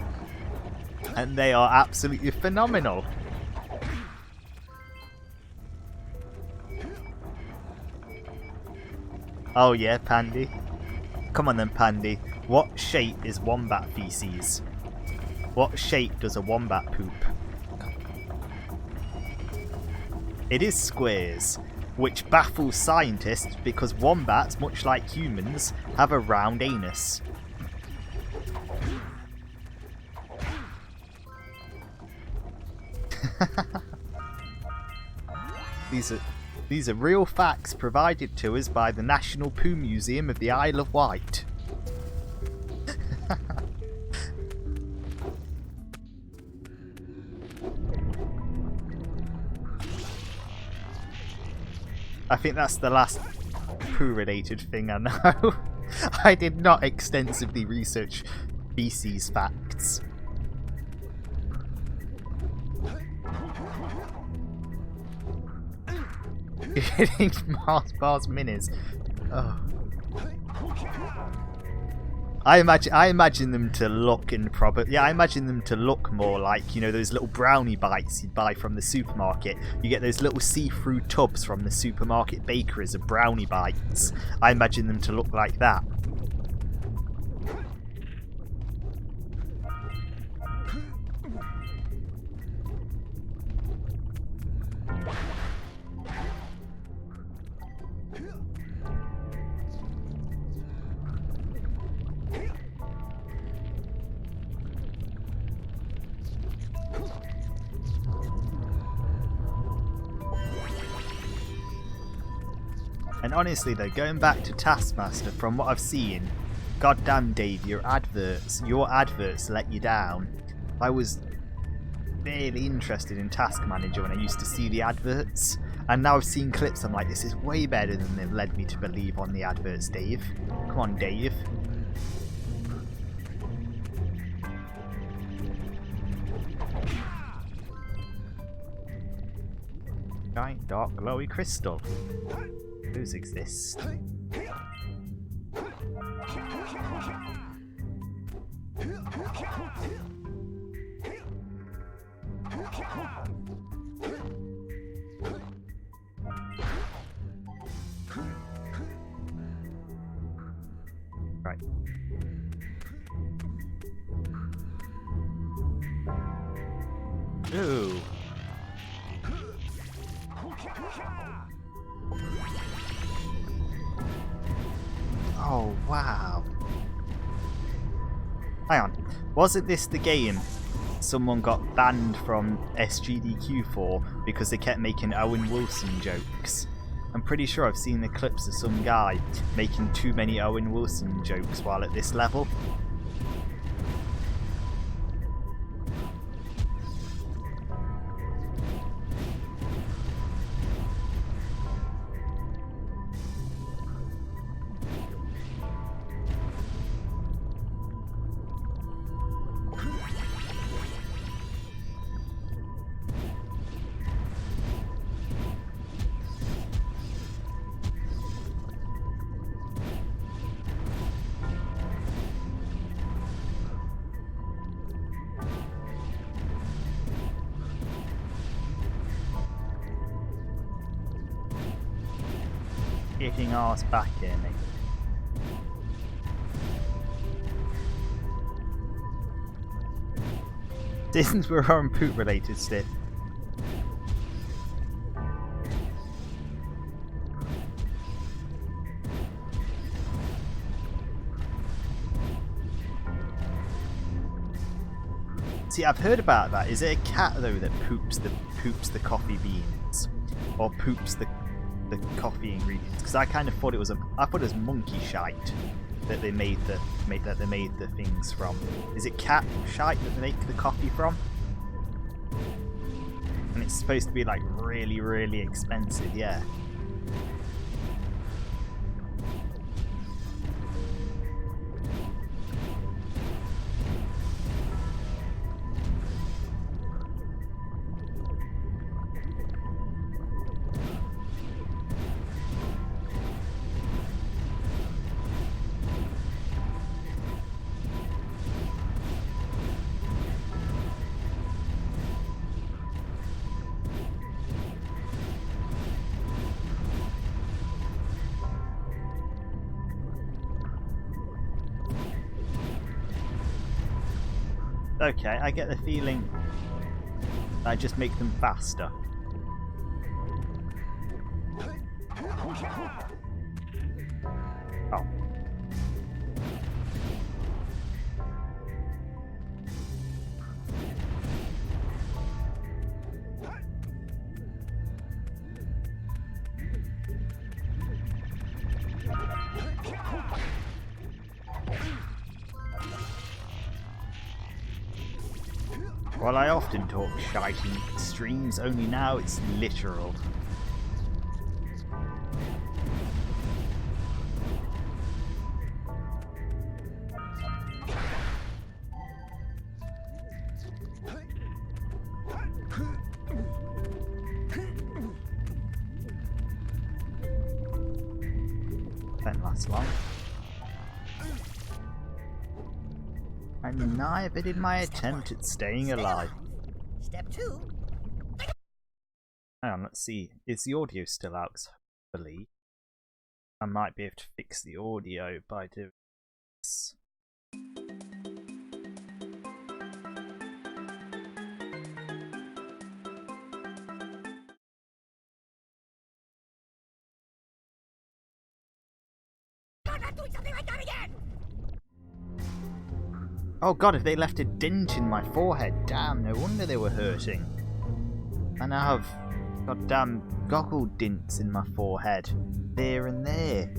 and they are absolutely phenomenal. Oh yeah, Pandy. Come on then, Pandy. What shape is wombat feces? What shape does a wombat poop? It is squares, which baffles scientists because wombats, much like humans, have a round anus. These are real facts provided to us by the National Poo Museum of the Isle of Wight. I think that's the last poo-related thing I know. I did not extensively research feces facts. Hitting Mars minis. Oh. I imagine them to look I imagine them to look more like, you know, those little brownie bites you buy from the supermarket. You get those little see-through tubs from the supermarket bakeries of brownie bites. I imagine them to look like that. And honestly though, going back to Taskmaster, from what I've seen, goddamn Dave, your adverts let you down. I was fairly interested in Task Manager when I used to see the adverts, and now I've seen clips, I'm like, this is way better than they've led me to believe on the adverts, Dave. Come on, Dave. Giant dark glowy crystal. Those exist. Ooh. Oh, wow. Hang on. Wasn't this the game someone got banned from SGDQ for because they kept making Owen Wilson jokes? I'm pretty sure I've seen the clips of some guy making too many Owen Wilson jokes while at this level. Getting arse back here, mate. Since we're on poop related stuff. See, I've heard about that. Is it a cat though that poops the coffee beans, or poops the coffee ingredients? Because I kind of thought it was monkey shite that they made the things from. Is it cat shite that they make the coffee from? And it's supposed to be like really, really expensive, yeah. Okay, I get the feeling I just make them faster. Oh. While I often talk shite in streams, only now it's literal. Don't last long. I'm naived in my attempt at staying alive. Step 2. Hang on, let's see. Is the audio still out? 'Cause hopefully I might be able to fix the audio by doing this. I'm not doing something like that again! Oh god, if they left a dent in my forehead, damn, no wonder they were hurting. And I have goddamn goggle dints in my forehead, there and there.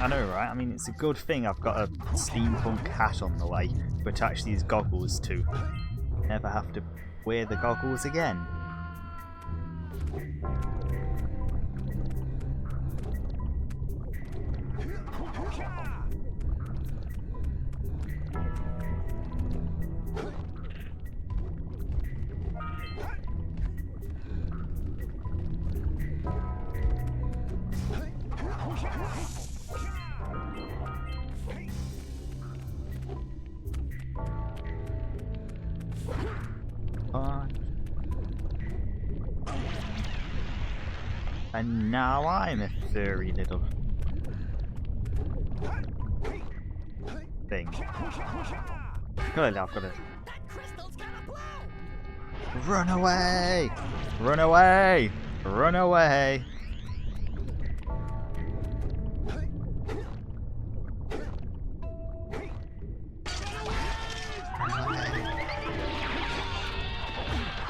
I know, right? I mean, it's a good thing I've got a steampunk hat on the way to attach these goggles to. Never have to wear the goggles again. And now I'm a furry little thing. Good, I've got to That crystal's gonna blow! run away! Run away! Run away!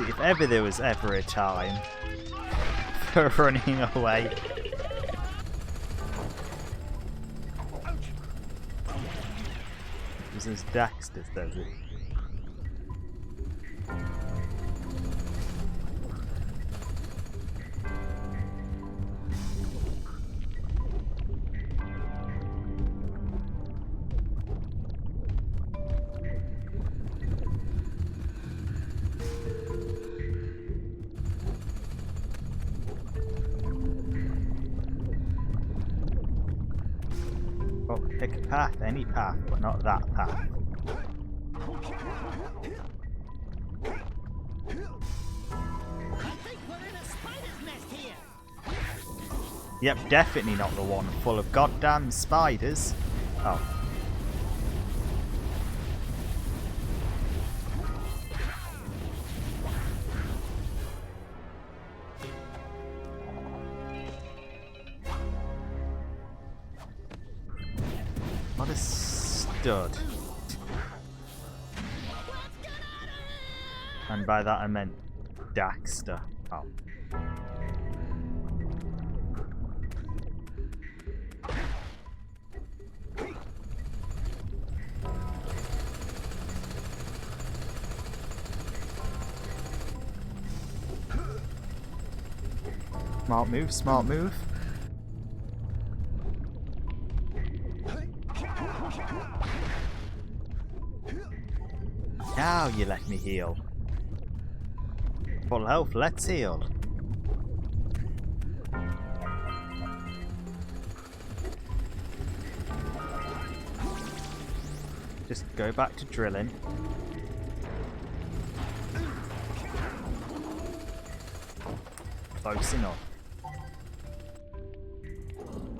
If ever there was ever a time for running away. This is Daxter, does it? Oh, pick a path, any path, but not that path. I think we're in a spider's nest here! Yep, definitely not the one full of goddamn spiders. Oh. What a stud. And by that I meant Daxter. Oh. Smart move, smart move. Now you let me heal. Full health, let's heal. Just go back to drilling. Close enough.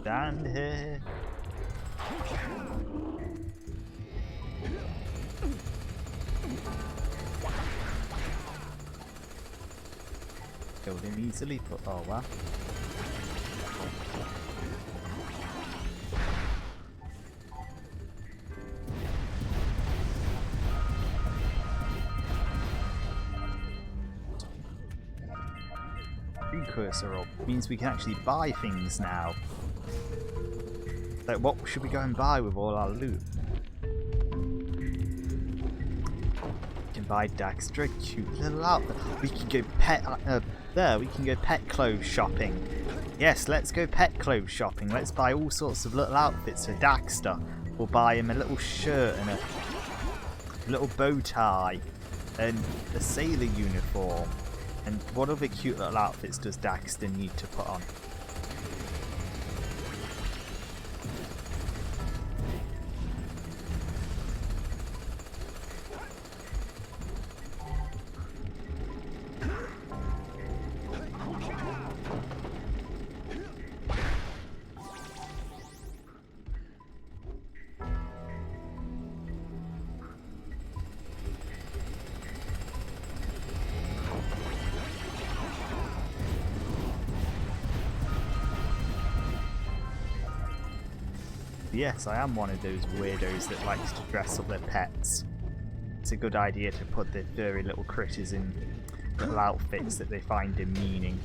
Stand here. Killed him easily, but oh well. Precursor up means we can actually buy things now. Like, what should we go and buy with all our loot? We can buy Daxter a cute little outfit. We can go we can go pet clothes shopping. Yes, let's go pet clothes shopping. Let's buy all sorts of little outfits for Daxter. We'll buy him a little shirt and a little bow tie and a sailor uniform. And what other cute little outfits does Daxter need to put on? Yes, I am one of those weirdos that likes to dress up their pets. It's a good idea to put the furry little critters in little outfits that they find demeaning.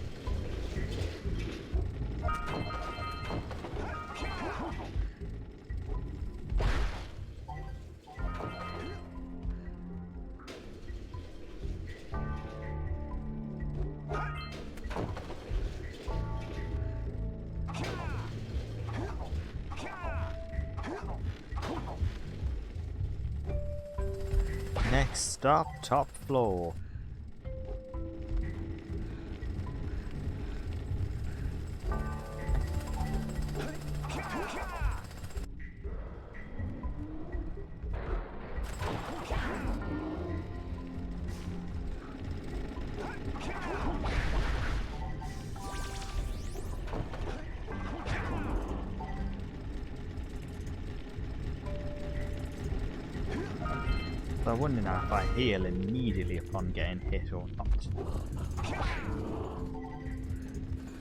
Next stop, top floor. So I'm wondering now if I heal immediately upon getting hit or not.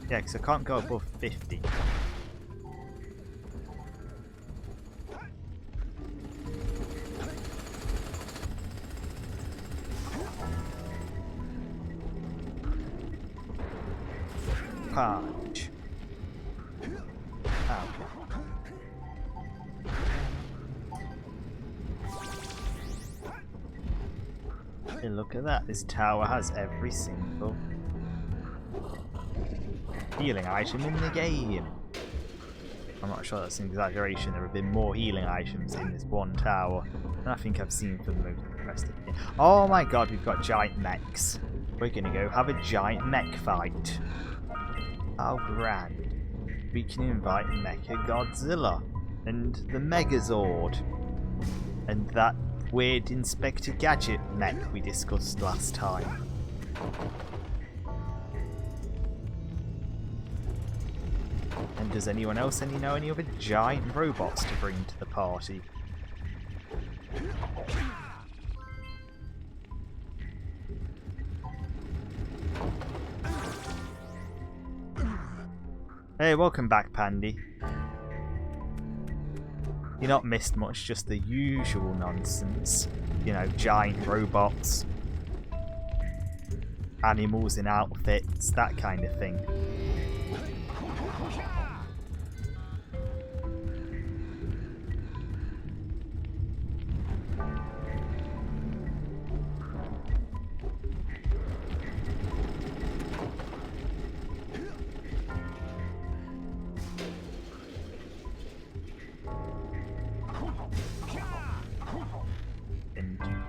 Yeah, because I can't go above 50. Punch. Ow. Hey, look at that. This tower has every single healing item in the game. I'm not sure that's an exaggeration. There have been more healing items in this one tower than I think I've seen for most of the rest of the game. Oh my god, we've got giant mechs. We're gonna go have a giant mech fight. How grand. We can invite Mecha Godzilla and the Megazord and that weird Inspector Gadget mech we discussed last time. And does anyone else know any other giant robots to bring to the party? Hey, welcome back, Pandy. You're not missed much, just the usual nonsense. You know, giant robots, animals in outfits, that kind of thing.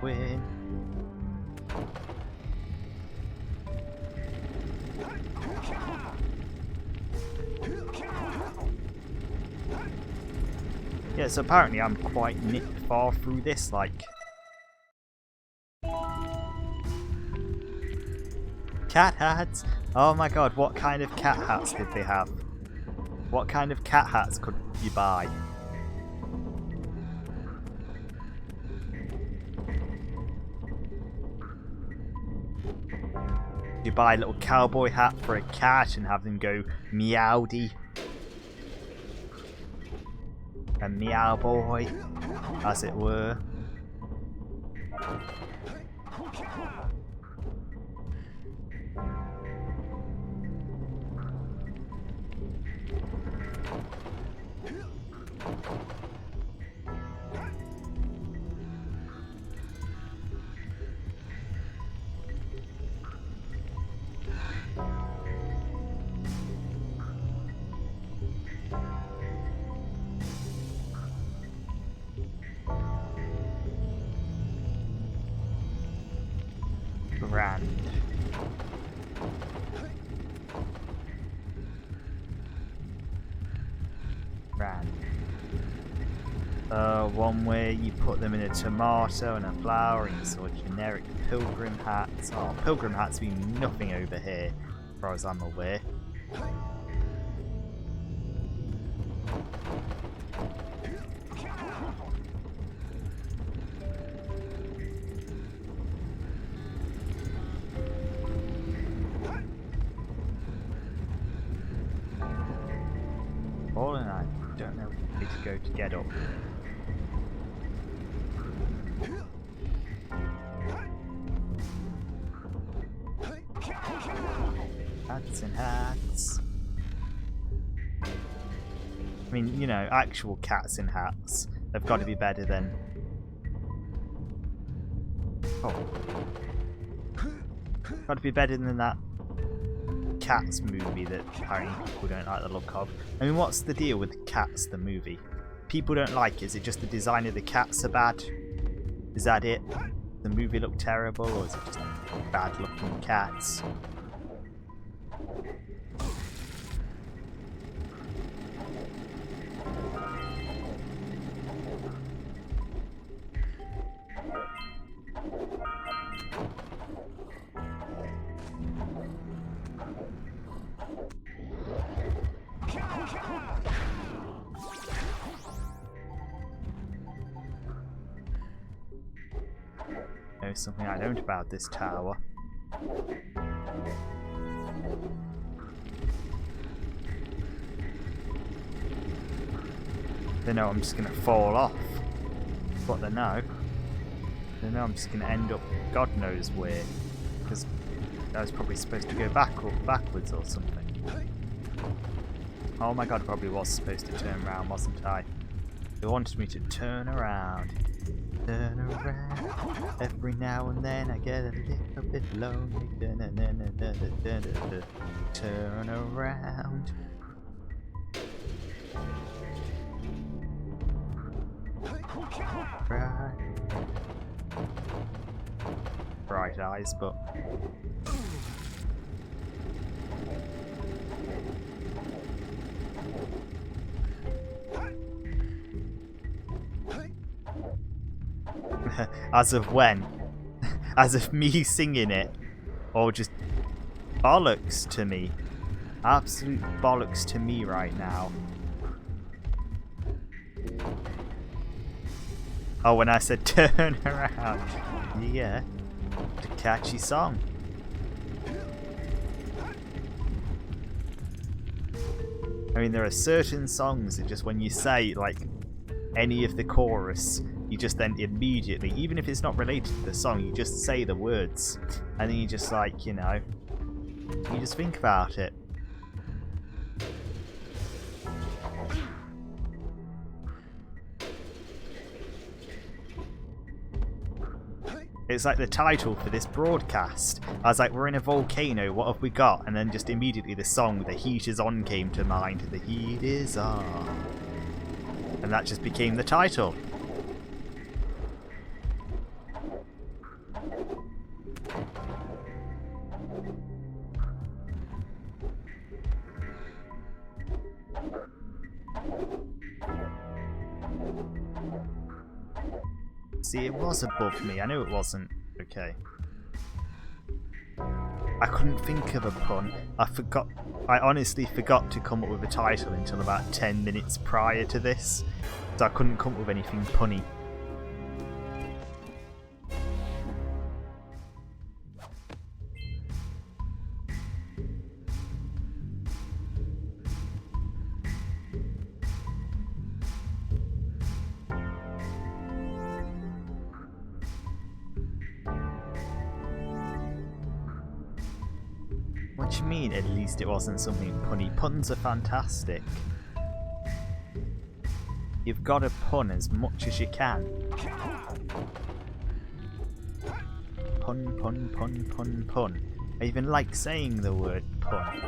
Win. Yeah, so apparently I'm quite far through this, like. Cat hats! Oh my god, what kind of cat hats did they have? What kind of cat hats could you buy? You buy a little cowboy hat for a cat and have them go meowdy. A meow boy, as it were. Grand. One where you put them in a tomato and a flower and sort of generic pilgrim hats. Oh, pilgrim hats mean nothing over here, as far as I'm aware. All in, I don't know where to go to get up. Hats and hats. I mean, you know, actual cats in hats. They've got to be better than... Oh. Got to be better than that Cats movie that apparently people don't like the look of. I mean, what's the deal with Cats, the movie? People don't like it. Is it just the design of the cats are bad? Is that it? The movie looked terrible, or is it just bad looking cats? something I don't about this tower. They know I'm just gonna fall off. That's what they know. They know I'm just gonna end up God knows where. Because I was probably supposed to go backwards or something. Oh my god, I probably was supposed to turn around, wasn't I? They wanted me to turn around. Turn around. Every now and then I get a little bit lonely. Turn around. Bright eyes, but as of when? As of me singing it? Or just bollocks to me? Absolute bollocks to me right now. Oh, when I said turn around. Yeah. It's a catchy song. I mean, there are certain songs that just when you say, like, any of the chorus, you just then immediately, even if it's not related to the song, you just say the words. And then you just, like, you know, you just think about it. It's like the title for this broadcast. I was like, we're in a volcano, what have we got? And then just immediately the song, The Heat Is On, came to mind. The heat is on. And that just became the title. See, it was above me. I knew it wasn't. Okay. I couldn't think of a pun. I honestly forgot to come up with a title until about 10 minutes prior to this. So I couldn't come up with anything punny. What do you mean, at least it wasn't something punny? Puns are fantastic. You've got to pun as much as you can. Pun, pun, pun, pun, pun. I even like saying the word pun.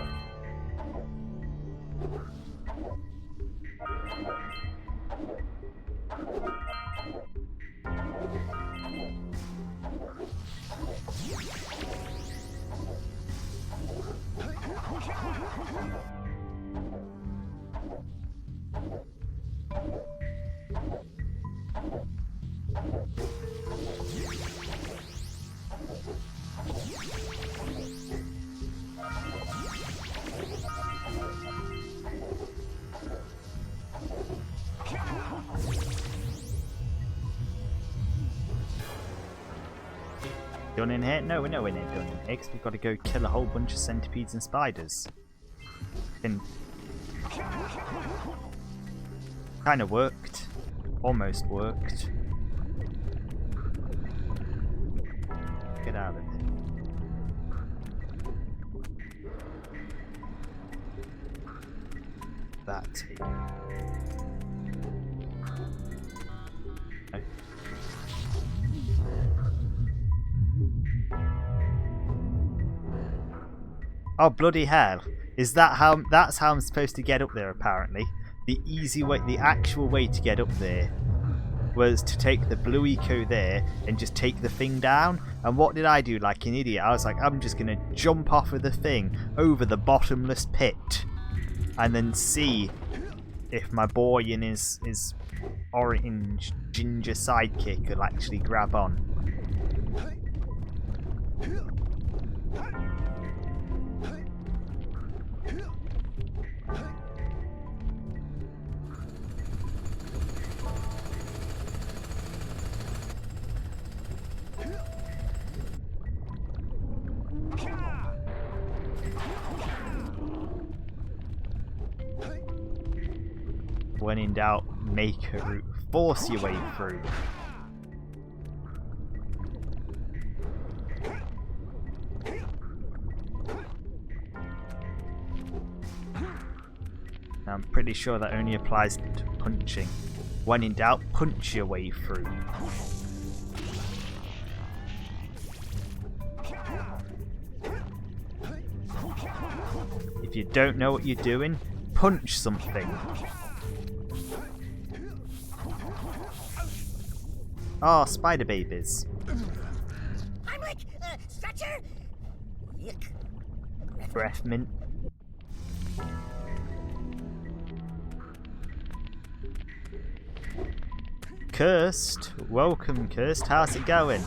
Done in here? No, we're nowhere near done in here because we've got to go kill a whole bunch of centipedes and spiders. And kind of worked. Almost worked. Get out of here. That take. Oh bloody hell. Is that how that's how I'm supposed to get up there apparently? The easy way, the actual way to get up there was to take the blue eco there and just take the thing down. And what did I do like an idiot? I was like, I'm just gonna jump off of the thing over the bottomless pit and then see if my boy and his orange ginger sidekick could actually grab on. When in doubt, make a route. Force your way through. I'm pretty sure that only applies to punching. When in doubt, punch your way through. If you don't know what you're doing, punch something. Oh, spider babies. Heimlich, stretcher. Yuck. Breath mint. Cursed. Welcome, Cursed. How's it going?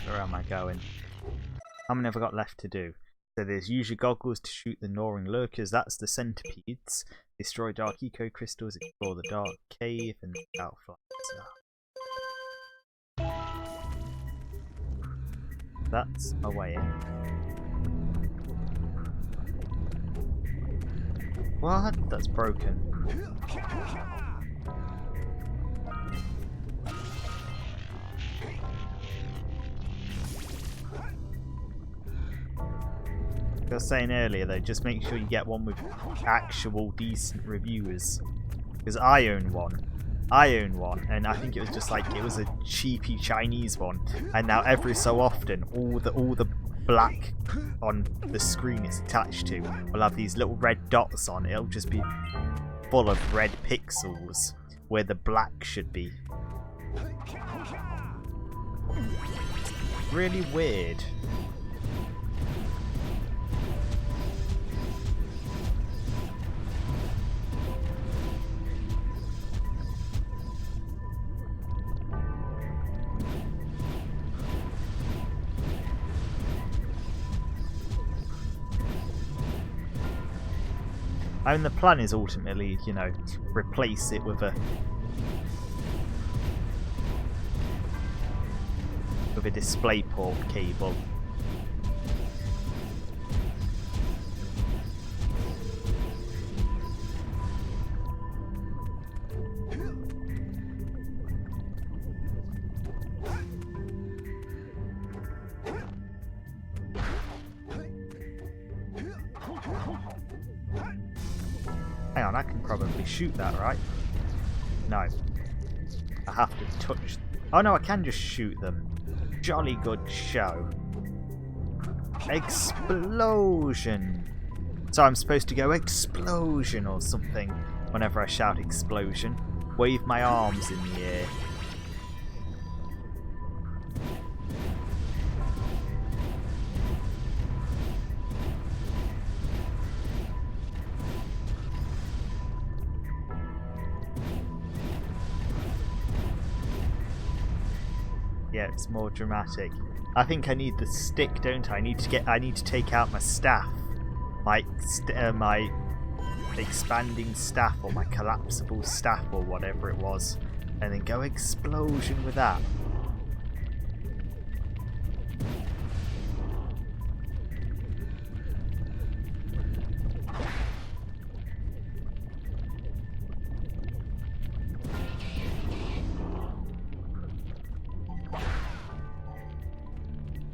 Where am I going? How many have I got left to do? So there's use your goggles to shoot the gnawing lurkers, that's the centipedes. Destroy dark eco crystals, explore the dark cave, and outfly. That's my way in. What? That's broken. Like I was saying earlier though, just make sure you get one with actual decent reviewers. Because I own one, and I think it was just like, it was a cheapy Chinese one, and now every so often all the black on the screen it's attached to will have these little red dots on. It'll just be full of red pixels where the black should be. Really weird. I mean, the plan is ultimately, you know, replace it with a DisplayPort cable. Hang on, I can probably shoot that, right? No. I have to touch... Oh no, I can just shoot them. Jolly good show. Explosion! So I'm supposed to go explosion or something whenever I shout explosion. Wave my arms in the air. Yeah, it's more dramatic. I think I need the stick, don't I? I need to take out my staff, my expanding staff or my collapsible staff or whatever it was, and then go explosion with that.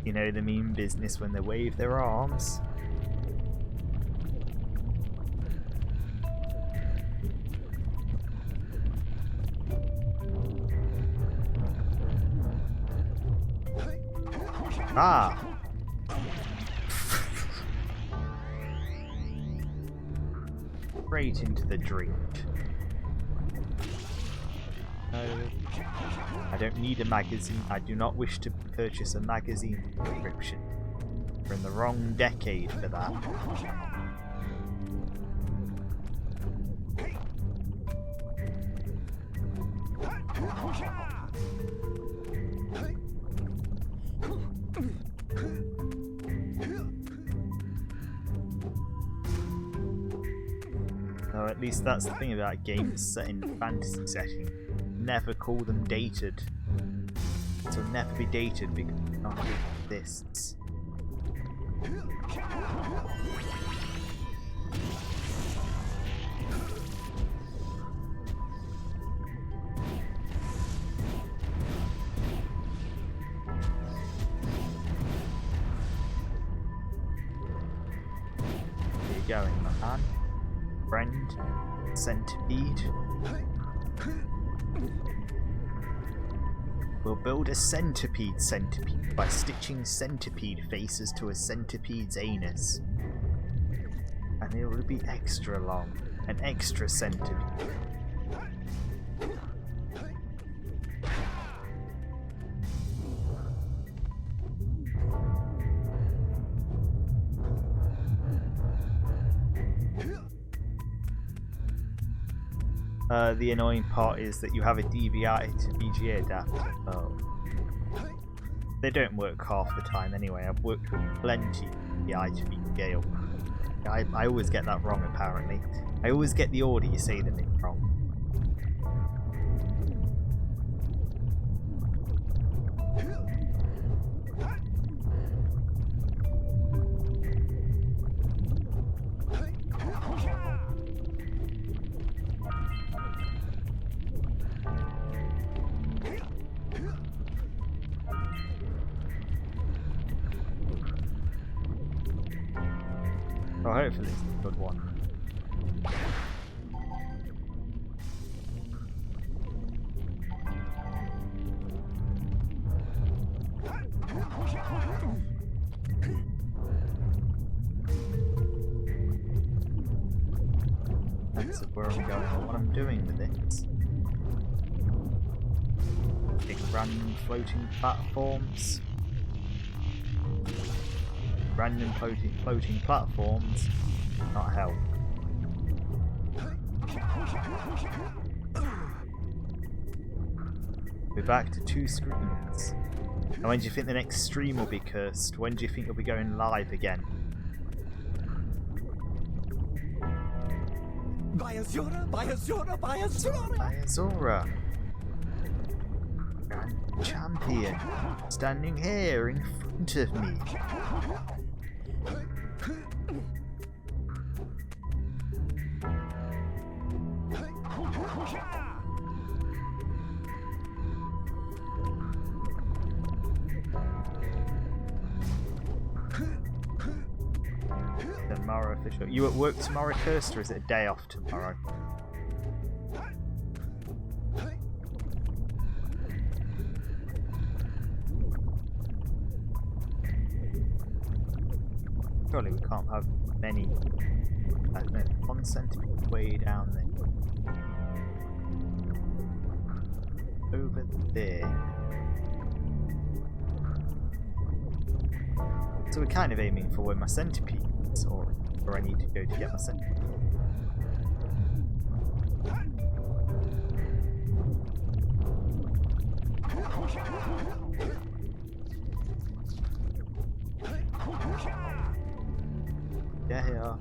You know the meme business when they wave their arms. Ah! Straight into the drink. No. I don't need a magazine. I do not wish to purchase a magazine subscription. We're in the wrong decade for that. So at least that's the thing about games set in fantasy setting. Never call them dated. It will never be dated because it not exists. Here you go, my man. Friend. Centipede. We'll build a centipede by stitching centipede faces to a centipede's anus. And it will be extra long. An extra centipede. The annoying part is that you have a DVI to VGA adapter. Oh. They don't work half the time anyway. I've worked with plenty of DVI to VGA. I always get that wrong apparently. I always get the order you say them in wrong. Well, hopefully it's a good one. That's where I'm going and what I'm doing with it. Big random floating platforms. Random floating platforms, not help. We're back to 2 screens. And when do you think the next stream will be cursed? When do you think you'll be going live again? By Azura, by Azura, by Azura! By Azura. Grand champion, standing here in front of me. Tomorrow official. You at work tomorrow, Kirst, or is it a day off tomorrow? Surely we can't have many. I don't know, 1 centimetre way down there. Over there. So we're kind of aiming for where my centipede is, or where I need to go to get my centipede. Yeah, here.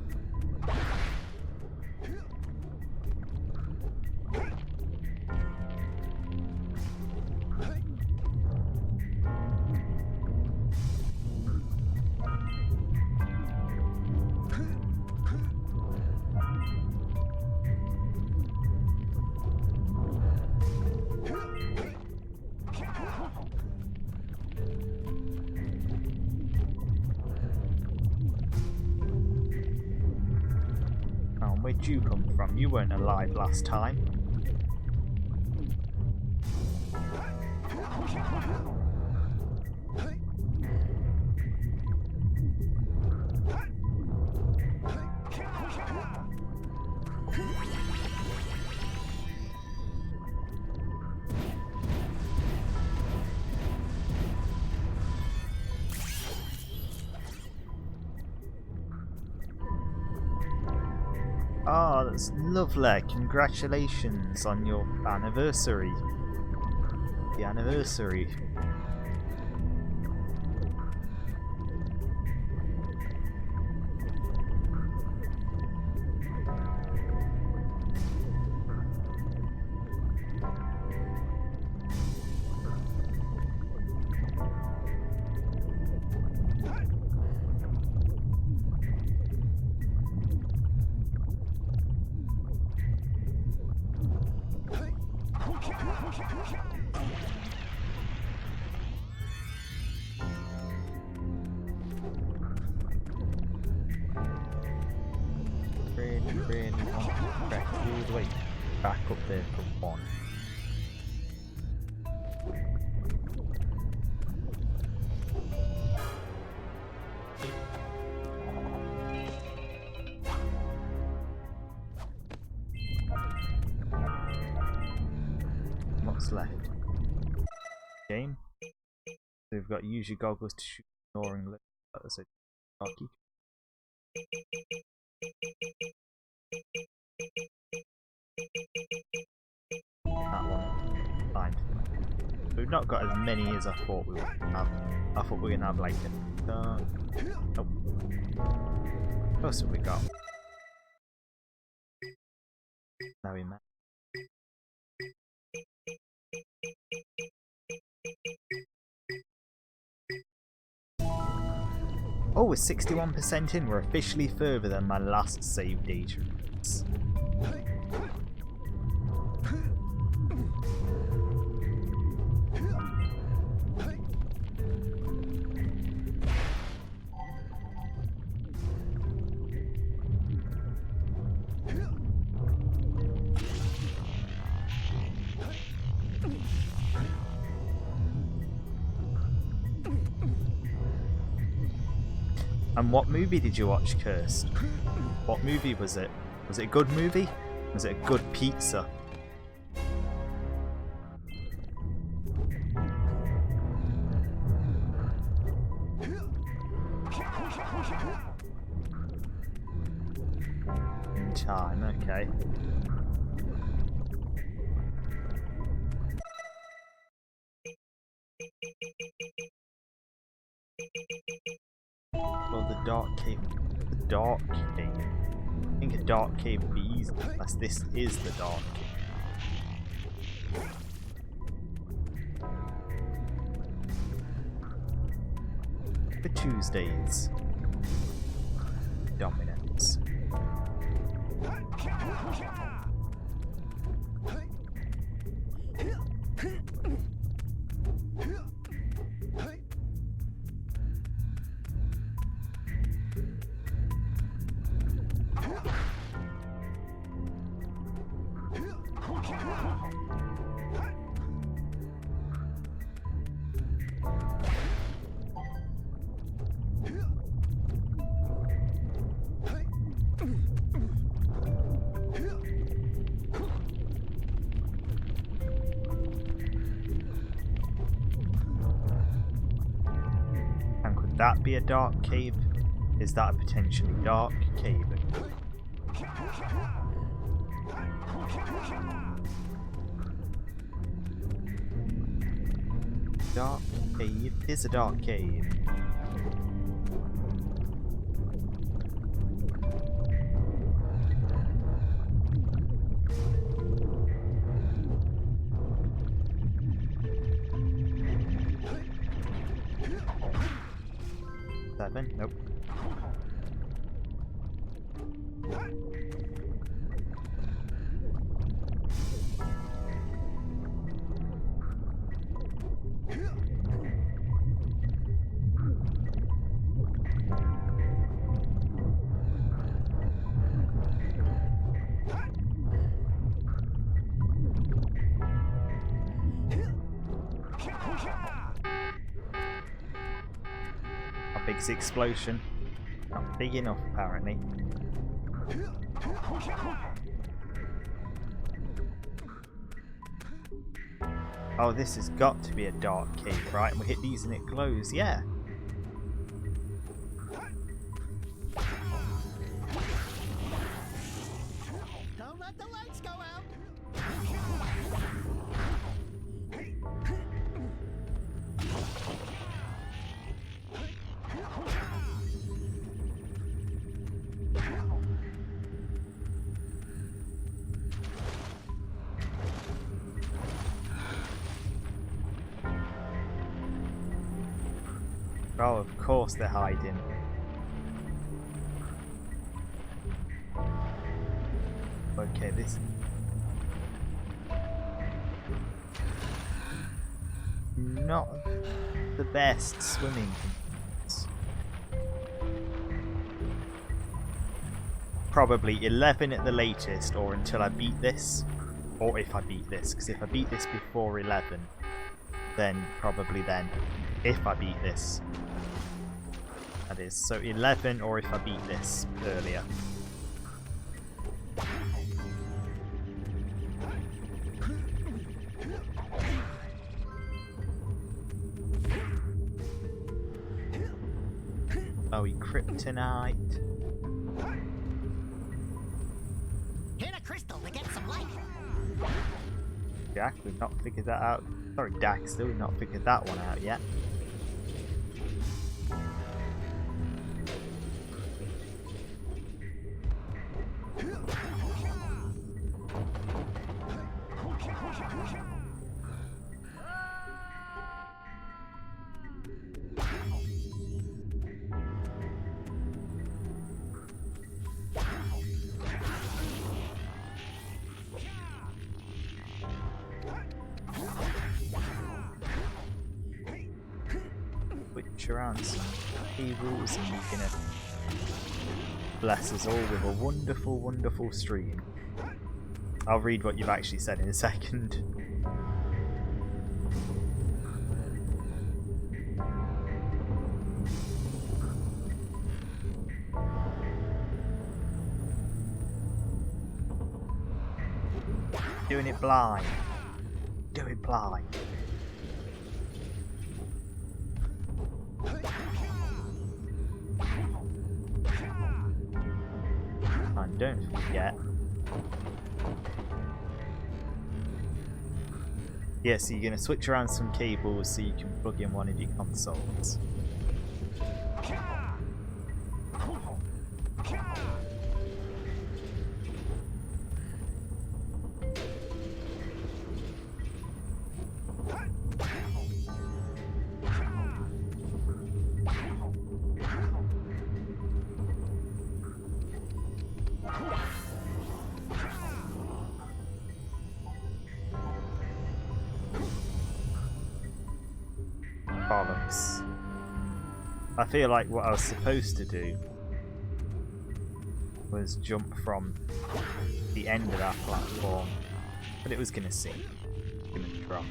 Where'd you come from? You weren't alive last time. Oh, that's lovely. Congratulations on your anniversary. The anniversary. really want to trek all the way back up there for one. What's left? Game. So we've got use your goggles to shoot ignoring look. That's a darky. That one. Fine. We've not got as many as I thought we would have. I thought we were gonna have like a nope. What else have we got? Now we met. Oh, we're 61% in. We're officially further than my last save data. And what movie did you watch, Kirst? What movie was it? Was it a good movie? Was it a good pizza? In time, okay. Well, the dark cave. The dark cave. I think a dark cave would be easy, unless this is the dark cave. For Tuesdays. Dominance. And could that be a dark cave? Is that a potentially dark cave? Dark cave is a dark cave. Seven? Nope. How big's the explosion? Not big enough, apparently. Oh, this has got to be a dark cave, right? And we hit these and it glows, yeah. Don't let the lights go out. Oh, of course they're hiding. Okay, this... not the best swimming conditions. probably 11 at the latest, or until I beat this. Or if I beat this, because if I beat this before 11, then probably then. If I beat this. That is, so 11 or if I beat this earlier. Oh, kryptonite. Hit a crystal to get some light. Jak, we've not figured that out. Sorry, Daxter, we've not figured that one out yet. Around some cables and you're gonna bless us all with a wonderful, wonderful stream. I'll read what you've actually said in a second. Doing it blind. Do it blind. And don't forget. Yeah, so you're going to switch around some cables so you can plug in one of your consoles. Bollocks. I feel like what I was supposed to do was jump from the end of that platform, but it was going to sink. It was going to drop.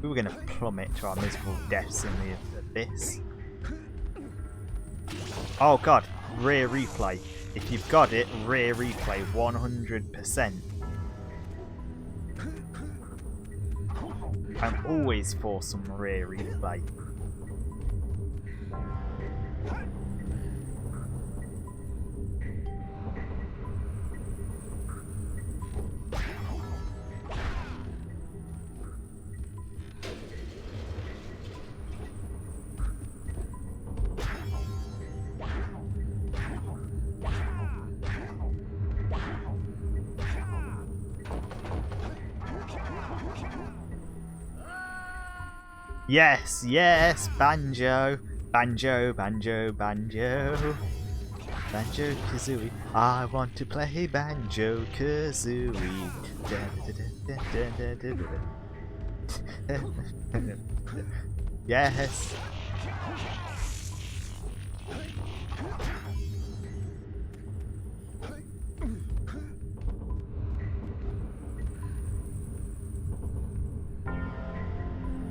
We were going to plummet to our miserable deaths in the abyss. Oh god, rear replay. If you've got it, rear replay 100%. I'm always for some rear replay. Yes, yes, banjo, banjo, banjo, banjo, banjo kazooie. I want to play banjo kazooie. Yes.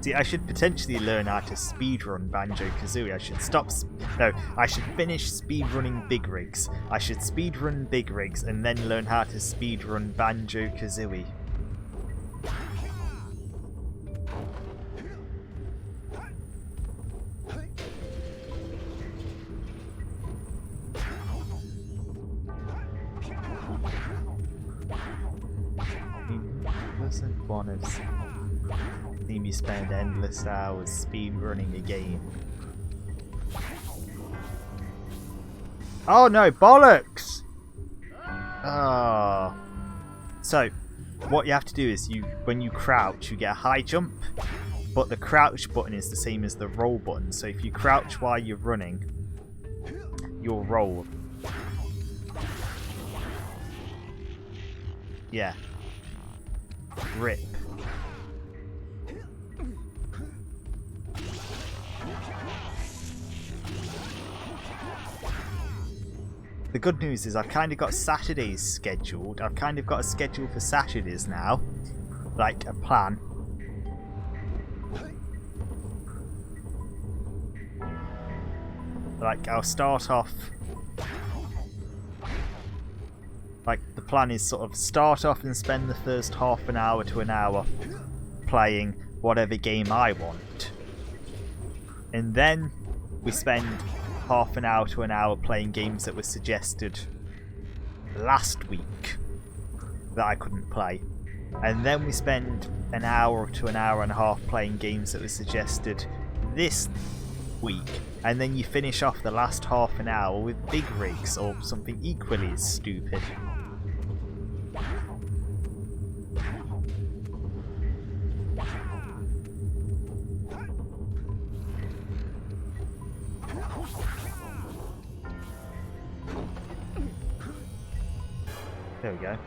See, I should potentially learn how to speedrun Banjo-Kazooie. I should I should finish speedrunning Big Rigs. I should speedrun Big Rigs and then learn how to speedrun Banjo-Kazooie. Wasn't one of seen me spend endless hours speedrunning a game. Oh no, bollocks! Ah. So, what you have to do is when you crouch, you get a high jump, but the crouch button is the same as the roll button. So if you crouch while you're running, you'll roll. Yeah. Rip. the good news is I've kind of got Saturdays scheduled. I've kind of got a schedule for Saturdays now. Like a plan. Like I'll start off... Like the plan is sort of start off and spend the first half an hour to an hour playing whatever game I want. And then we spend half an hour to an hour playing games that were suggested last week that I couldn't play. And then we spend an hour to an hour and a half playing games that were suggested this week. And then you finish off the last half an hour with big rigs or something equally as stupid. There we go.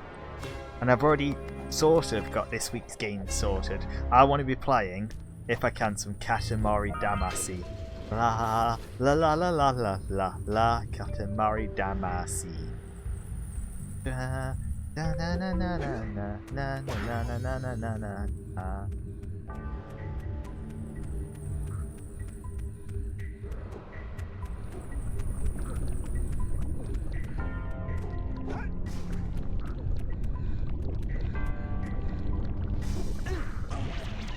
And I've already sort of got this week's game sorted. I want to be playing, if I can, some Katamari Damacy. La la la la la la la la Katamari Damacy. Da na na na na na na na na na na na na.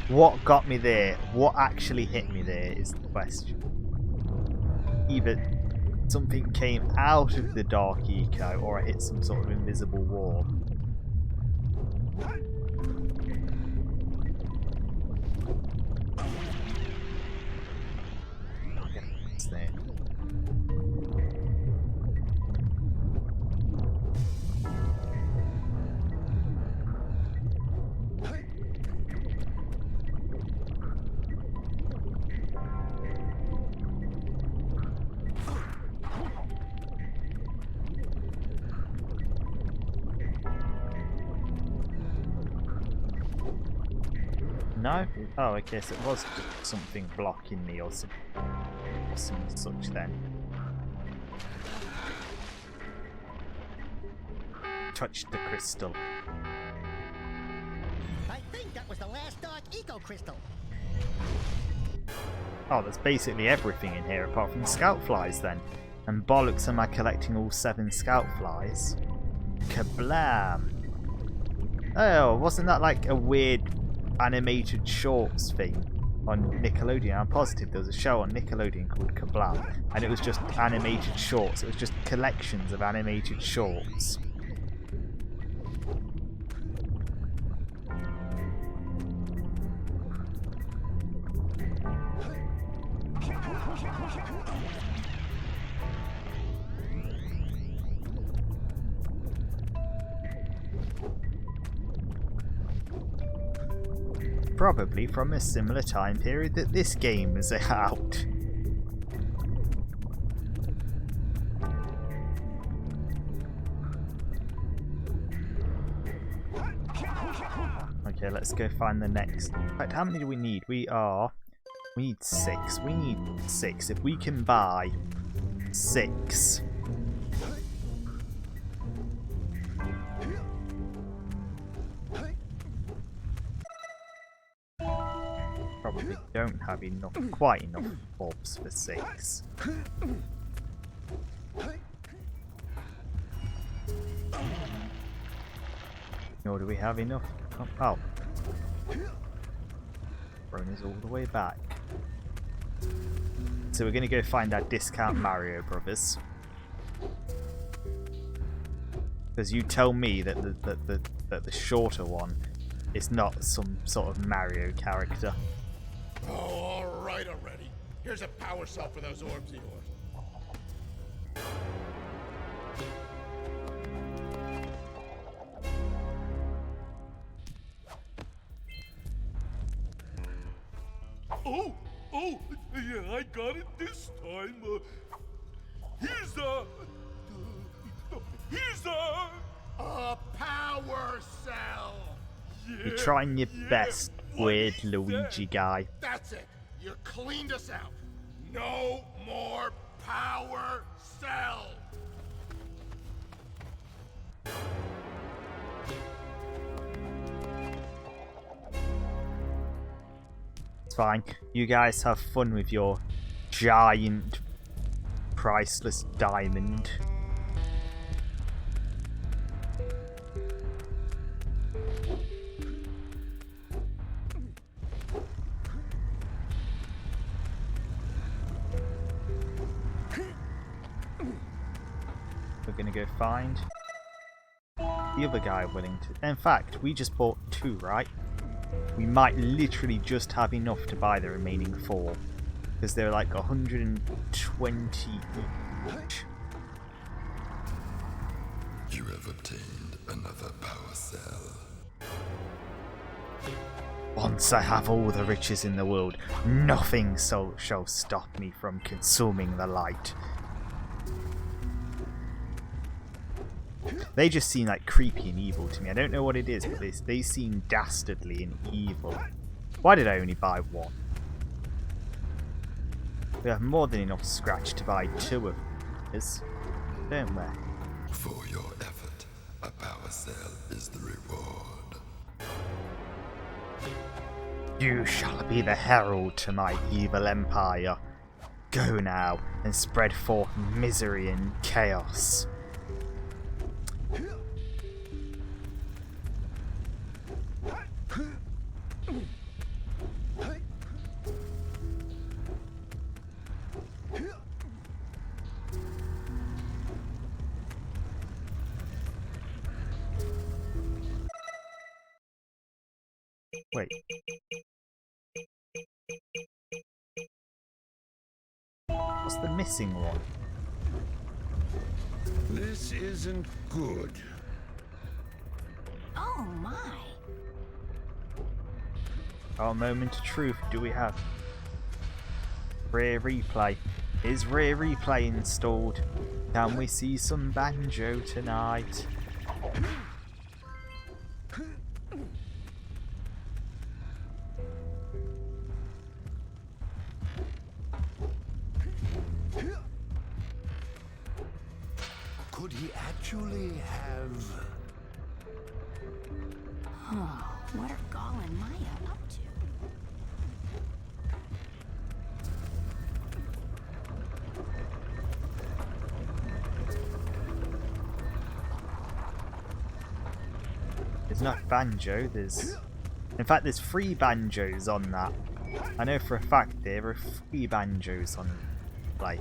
What got me there? What actually hit me there is the question. Either something came out of the dark eco or I hit some sort of invisible wall. What's there? No? Oh, I guess it was something blocking me or some such then. Touched the crystal. I think that was the last dark eco crystal. Oh, that's basically everything in here apart from scout flies then. And bollocks am I collecting all 7 scout flies. Kablam! Oh, wasn't that like a weird animated shorts thing on Nickelodeon? I'm positive there was a show on Nickelodeon called Kablam, and it was just animated shorts. It was just collections of animated shorts. Probably from a similar time period that this game was out. Okay, let's go find the next. In fact, how many do we need? We need 6. We need 6. If we can buy 6. Probably don't have enough, quite enough orbs for 6. Nor do we have enough. Oh. Thrown us all the way back. So we're going to go find our discount Mario Brothers. Because you tell me that the shorter one is not some sort of Mario character. Oh, all right already. Here's a power cell for those orbs of yours. Oh, yeah, I got it this time. Here's A power cell! yeah, You're trying your yeah, best, what weird he Luigi said. guy. That's it. You cleaned us out. No more power cell. fine. You guys have fun with your giant, priceless diamond. We're gonna go find the other guy willing to... In fact, we just bought 2, right? We might literally just have enough to buy the remaining 4. Because they're like 120 each. You have obtained another power cell. Once I have all the riches in the world, nothing shall stop me from consuming the light. They just seem like creepy and evil to me. I don't know what it is, but they seem dastardly and evil. Why did I only buy 1? We have more than enough scratch to buy 2 of this, don't we? For your effort, a power cell is the reward. You shall be the herald to my evil empire. Go now and spread forth misery and chaos. Wait. What's the missing one? This isn't good. Oh my. Our moment of truth, do we have? Rear replay. Is rear replay installed? Can we see some banjo tonight? Could he actually have... Oh, what are Gall and Maya up to? There's not banjo, there's... In fact, there's 3 banjos on that. I know for a fact there are 3 banjos on, like...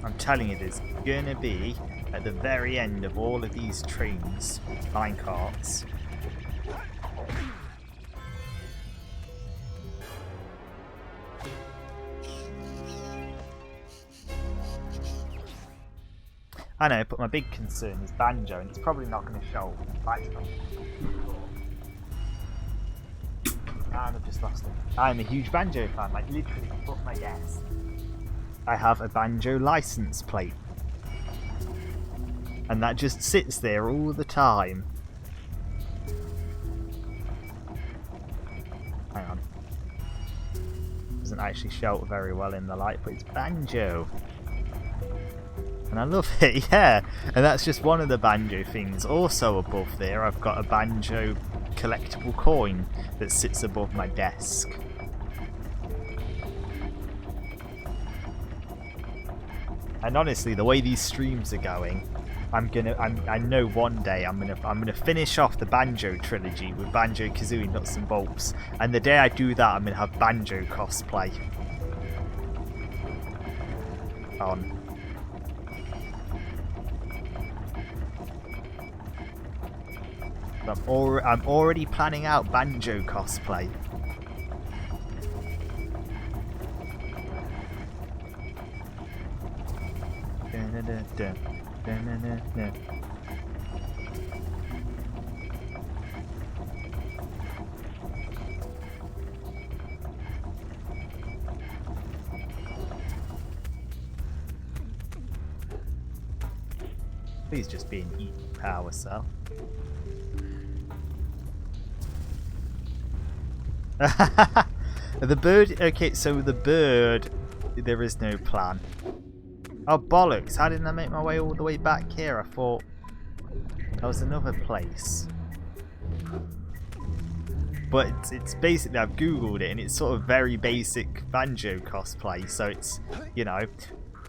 I'm telling you, there's gonna be, at the very end of all of these trains, minecarts. I know, but my big concern is banjo, and it's probably not going to show. And I've just lost it. I'm a huge banjo fan, like literally above my desk. I have a banjo license plate. And that just sits there all the time. Hang on. Doesn't actually show very well in the light, but it's banjo. And I love it, yeah. And that's just one of the banjo things. Also above there, I've got a banjo collectible coin that sits above my desk. And honestly, the way these streams are going, I know one day I'm gonna finish off the Banjo trilogy with Banjo-Kazooie Nuts and Bolts, and the day I do that, I'm gonna have Banjo cosplay on. I'm already planning out Banjo cosplay. Please just be an eating power cell. The bird, okay, so the bird, there is no plan. Oh bollocks, how didn't I make my way all the way back here? I thought that was another place. But it's basically, I've googled it and it's sort of very basic banjo cosplay. So it's, you know,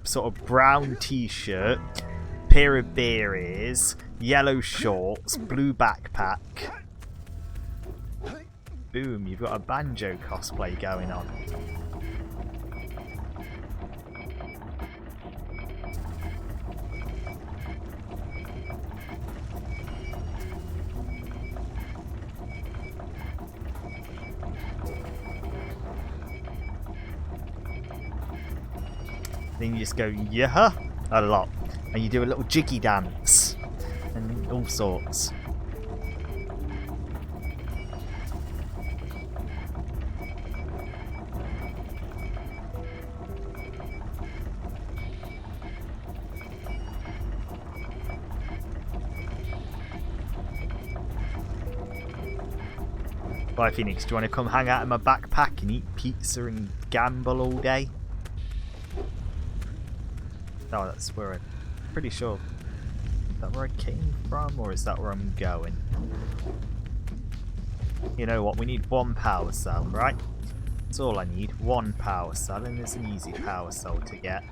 sort of brown t-shirt, pair of bear ears, yellow shorts, blue backpack. Boom, you've got a banjo cosplay going on. Then you just go, yeah, a lot. And you do a little jiggy dance. And all sorts. Bye, Phoenix. Do you want to come hang out in my backpack and eat pizza and gamble all day? Oh, that's where I'm pretty sure. Is that where I came from, or is that where I'm going? You know what? We need one power cell, right? That's all I need. One power cell, and it's an easy power cell to get.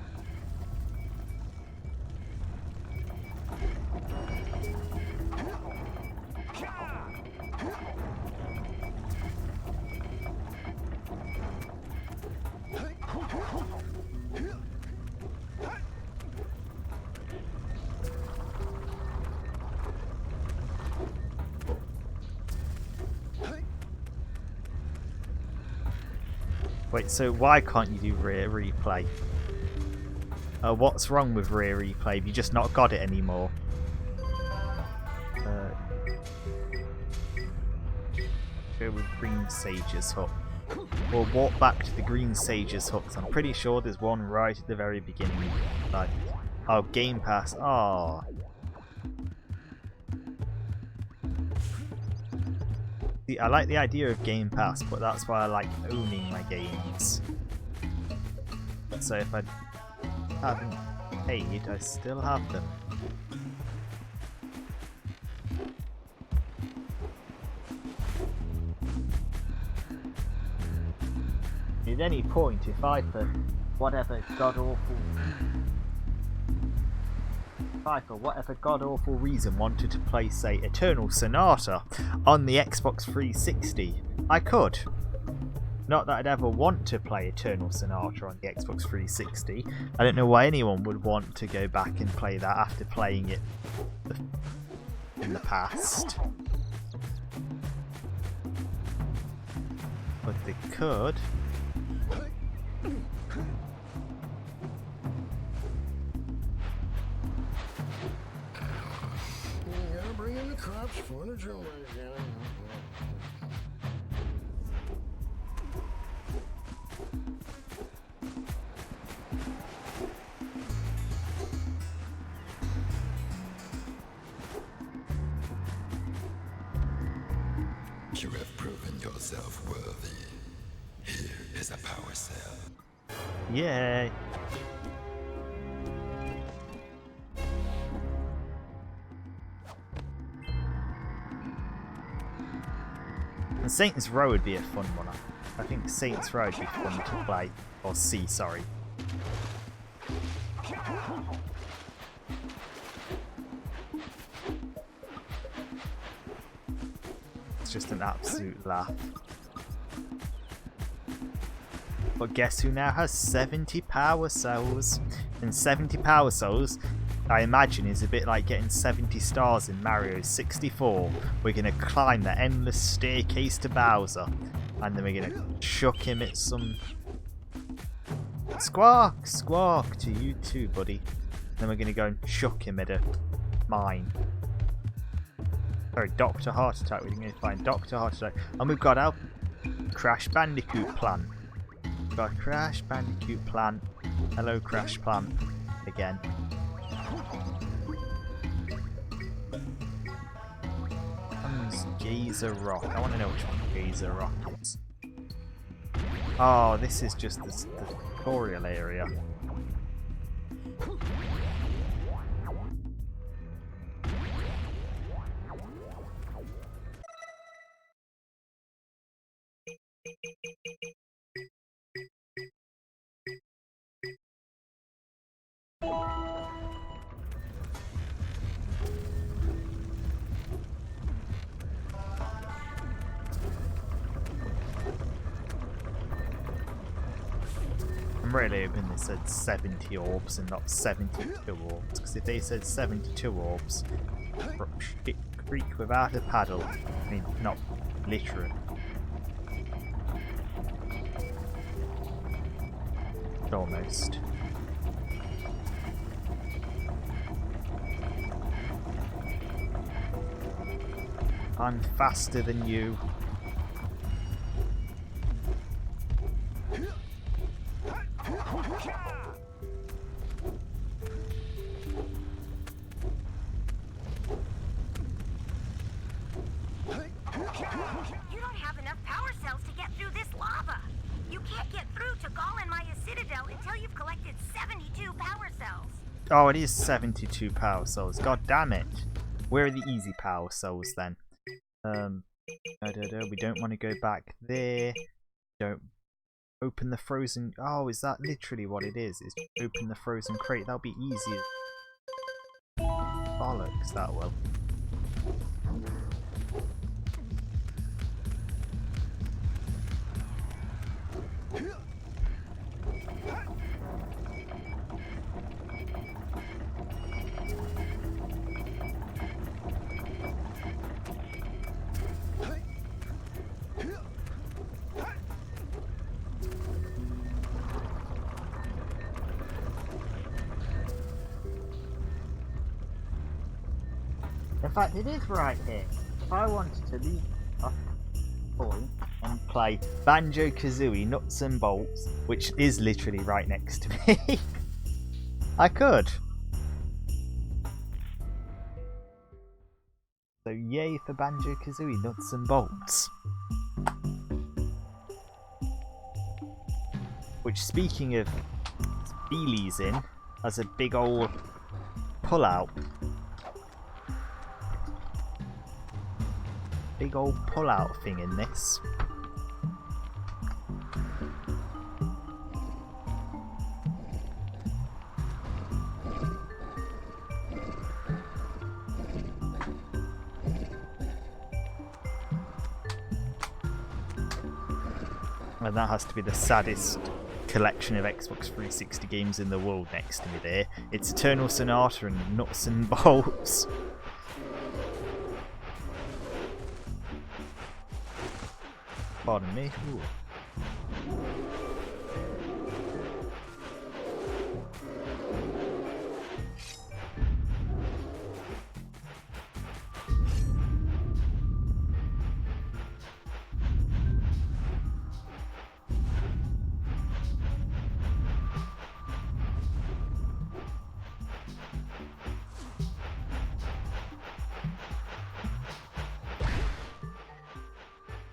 Wait, so why can't you do rear replay? What's wrong with rear replay? Have you just not got it anymore? Go with Green Sage's hut. We'll walk back to the Green Sage's hut. I'm pretty sure there's one right at the very beginning. Like, oh, Game Pass. Oh. See, I like the idea of Game Pass, but that's why I like owning my games. So if I haven't paid, I still have them. At any point, if I, for whatever god-awful reason wanted to play, say, Eternal Sonata on the Xbox 360, I could. Not that I'd ever want to play Eternal Sonata on the Xbox 360. I don't know why anyone would want to go back and play that after playing it in the past. But they could. You gotta bring in the crops for the drill again. You have proven yourself worthy. Here is a power cell. Yay! And Saints Row would be a fun one. I think Saints Row would be fun to play. Or see, sorry. It's just an absolute laugh. But guess who now has 70 power cells? And 70 power cells, I imagine, is a bit like getting 70 stars in Mario 64. We're going to climb the endless staircase to Bowser. And then we're going to chuck him at some... Squawk! Squawk to you too, buddy. Then we're going to go and chuck him at a mine. Sorry, Dr. Heart Attack. We're going to find Dr. Heart Attack. And we've got our Crash Bandicoot plant. We've got Crash Bandicoot plant. Hello, Crash plant. Again. Gazer Rock. I want to know which one Gazer Rock is. Oh, this is just the tutorial area. really hoping they said 70 orbs and not 72 orbs, because if they said 72 orbs, shit creek without a paddle. I mean, not literally. Almost. I'm faster than you. You don't have enough power cells to get through this lava. You can't get through to Gall Maya Citadel until you've collected 72 power cells. Oh, it is 72 power cells. God damn it. Where are the easy power cells then? We don't want to go back there. Don't open the frozen. Oh, is that literally what it is? Is open the frozen crate? That'll be easier. Bollocks, that will. In fact, it is right here. If I wanted to leave a point And play Banjo-Kazooie Nuts and Bolts, which is literally right next to me. I could. So yay for Banjo-Kazooie Nuts and Bolts. Which, speaking of Feelies in, has a big old pull-out. Big old pull-out thing in this. And that has to be the saddest collection of Xbox 360 games in the world next to me there. It's Eternal Sonata and Nuts and Bolts. Pardon me. Ooh.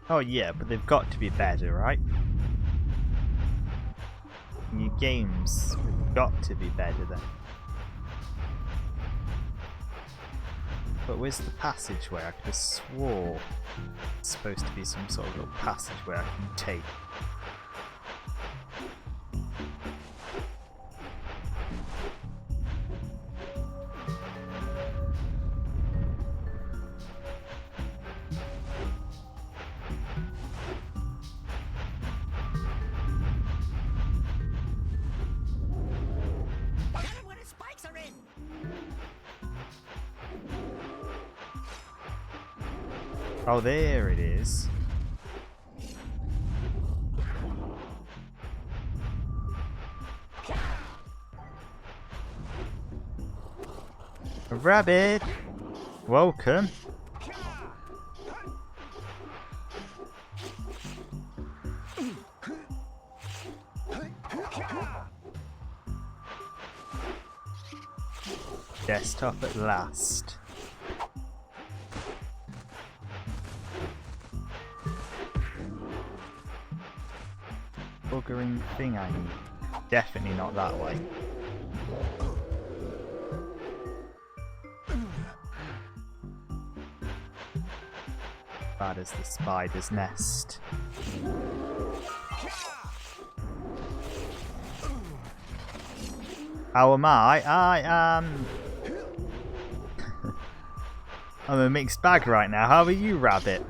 Oh yeah, but they've got to be better, right? New games have got to be better then. But where's the passageway? I could have swore it's supposed to be some sort of little passageway I can take. Oh, there it is. A rabbit! Welcome. Desktop at last. Buggering thing I need. Definitely not that way. Bad as the spider's nest. How am I? I am... I'm a mixed bag right now. How are you, Rabbit?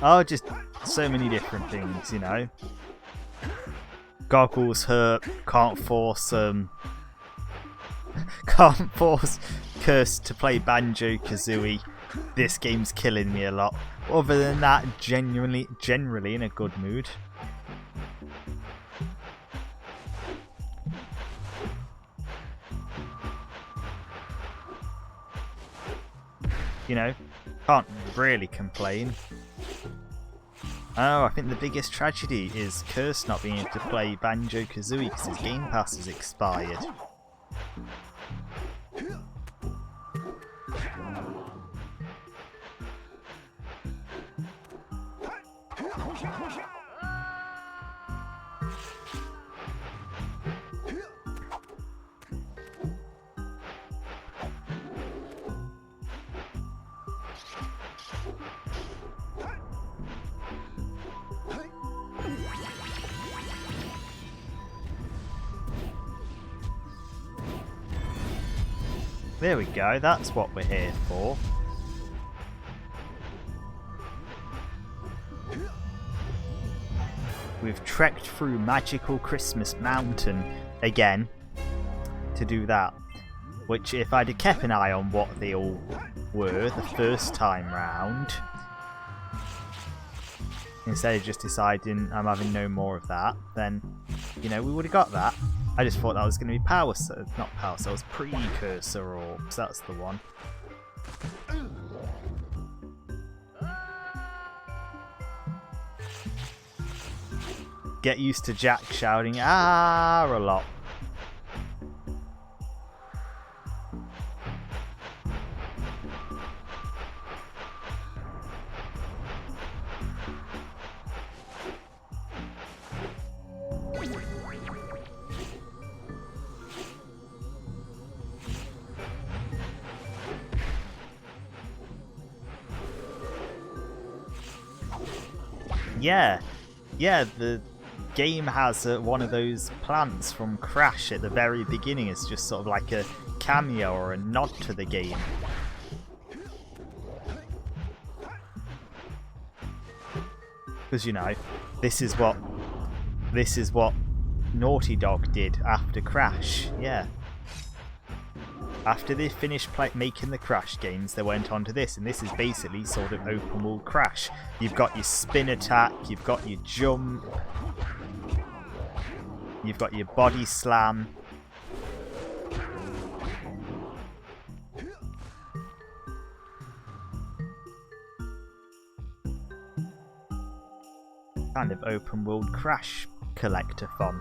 Oh, just so many different things, you know. Goggles hurt. Can't force Curse to play Banjo-Kazooie. This game's killing me a lot. Other than that, generally in a good mood. You know, can't really complain. Oh, I think the biggest tragedy is Curse not being able to play Banjo-Kazooie because his Game Pass has expired. There we go, that's what we're here for. We've trekked through Magical Christmas Mountain again to do that. Which, if I'd have kept an eye on what they all were the first time round, instead of just deciding I'm having no more of that, then, you know, we would have got that. I just thought that was going to be Power Cells, not Power Cells, Precursor Orbs, that's the one. Get used to Jak shouting "ah" a lot. Yeah, the game has one of those plants from Crash at the very beginning. It's just sort of like a cameo or a nod to the game. Because, you know, this is what Naughty Dog did after Crash. Yeah. After they finished making the Crash games, they went on to this, and this is basically sort of open world Crash. You've got your spin attack, you've got your jump, you've got your body slam. Kind of open world Crash collectathon.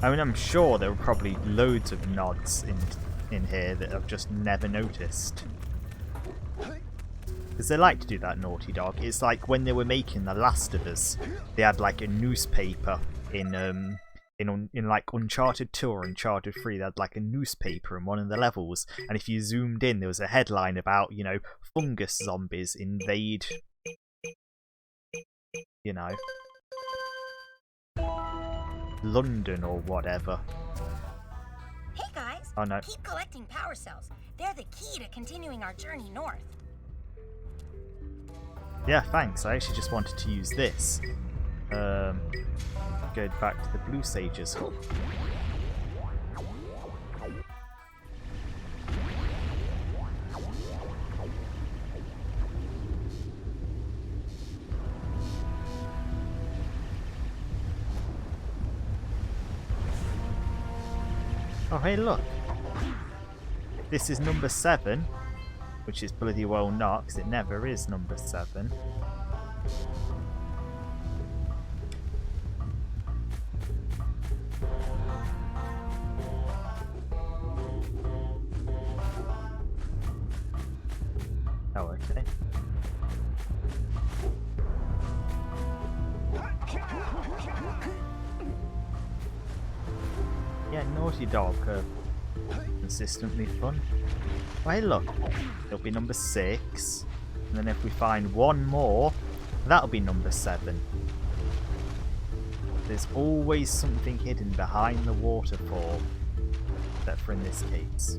I mean, I'm sure there were probably loads of nods in here that I've just never noticed. Because they like to do that, Naughty Dog. It's like when they were making The Last of Us, they had like a newspaper in like Uncharted 2 or Uncharted 3, they had like a newspaper in one of the levels, and if you zoomed in, there was a headline about, you know, fungus zombies invade, you know, London or whatever. Hey guys, oh, no. Keep collecting power cells. They're the key to continuing our journey north. Yeah, thanks. I actually just wanted to use this. Go back to the Blue Sage's hub. Oh, hey, look. This is number 7, which is bloody well not, because it never is number 7. Oh, okay. Yeah, Naughty Dog, consistently fun. Oh, hey, look, it'll be number 6, and then if we find one more, that'll be number 7. There's always something hidden behind the waterfall, except for in this case.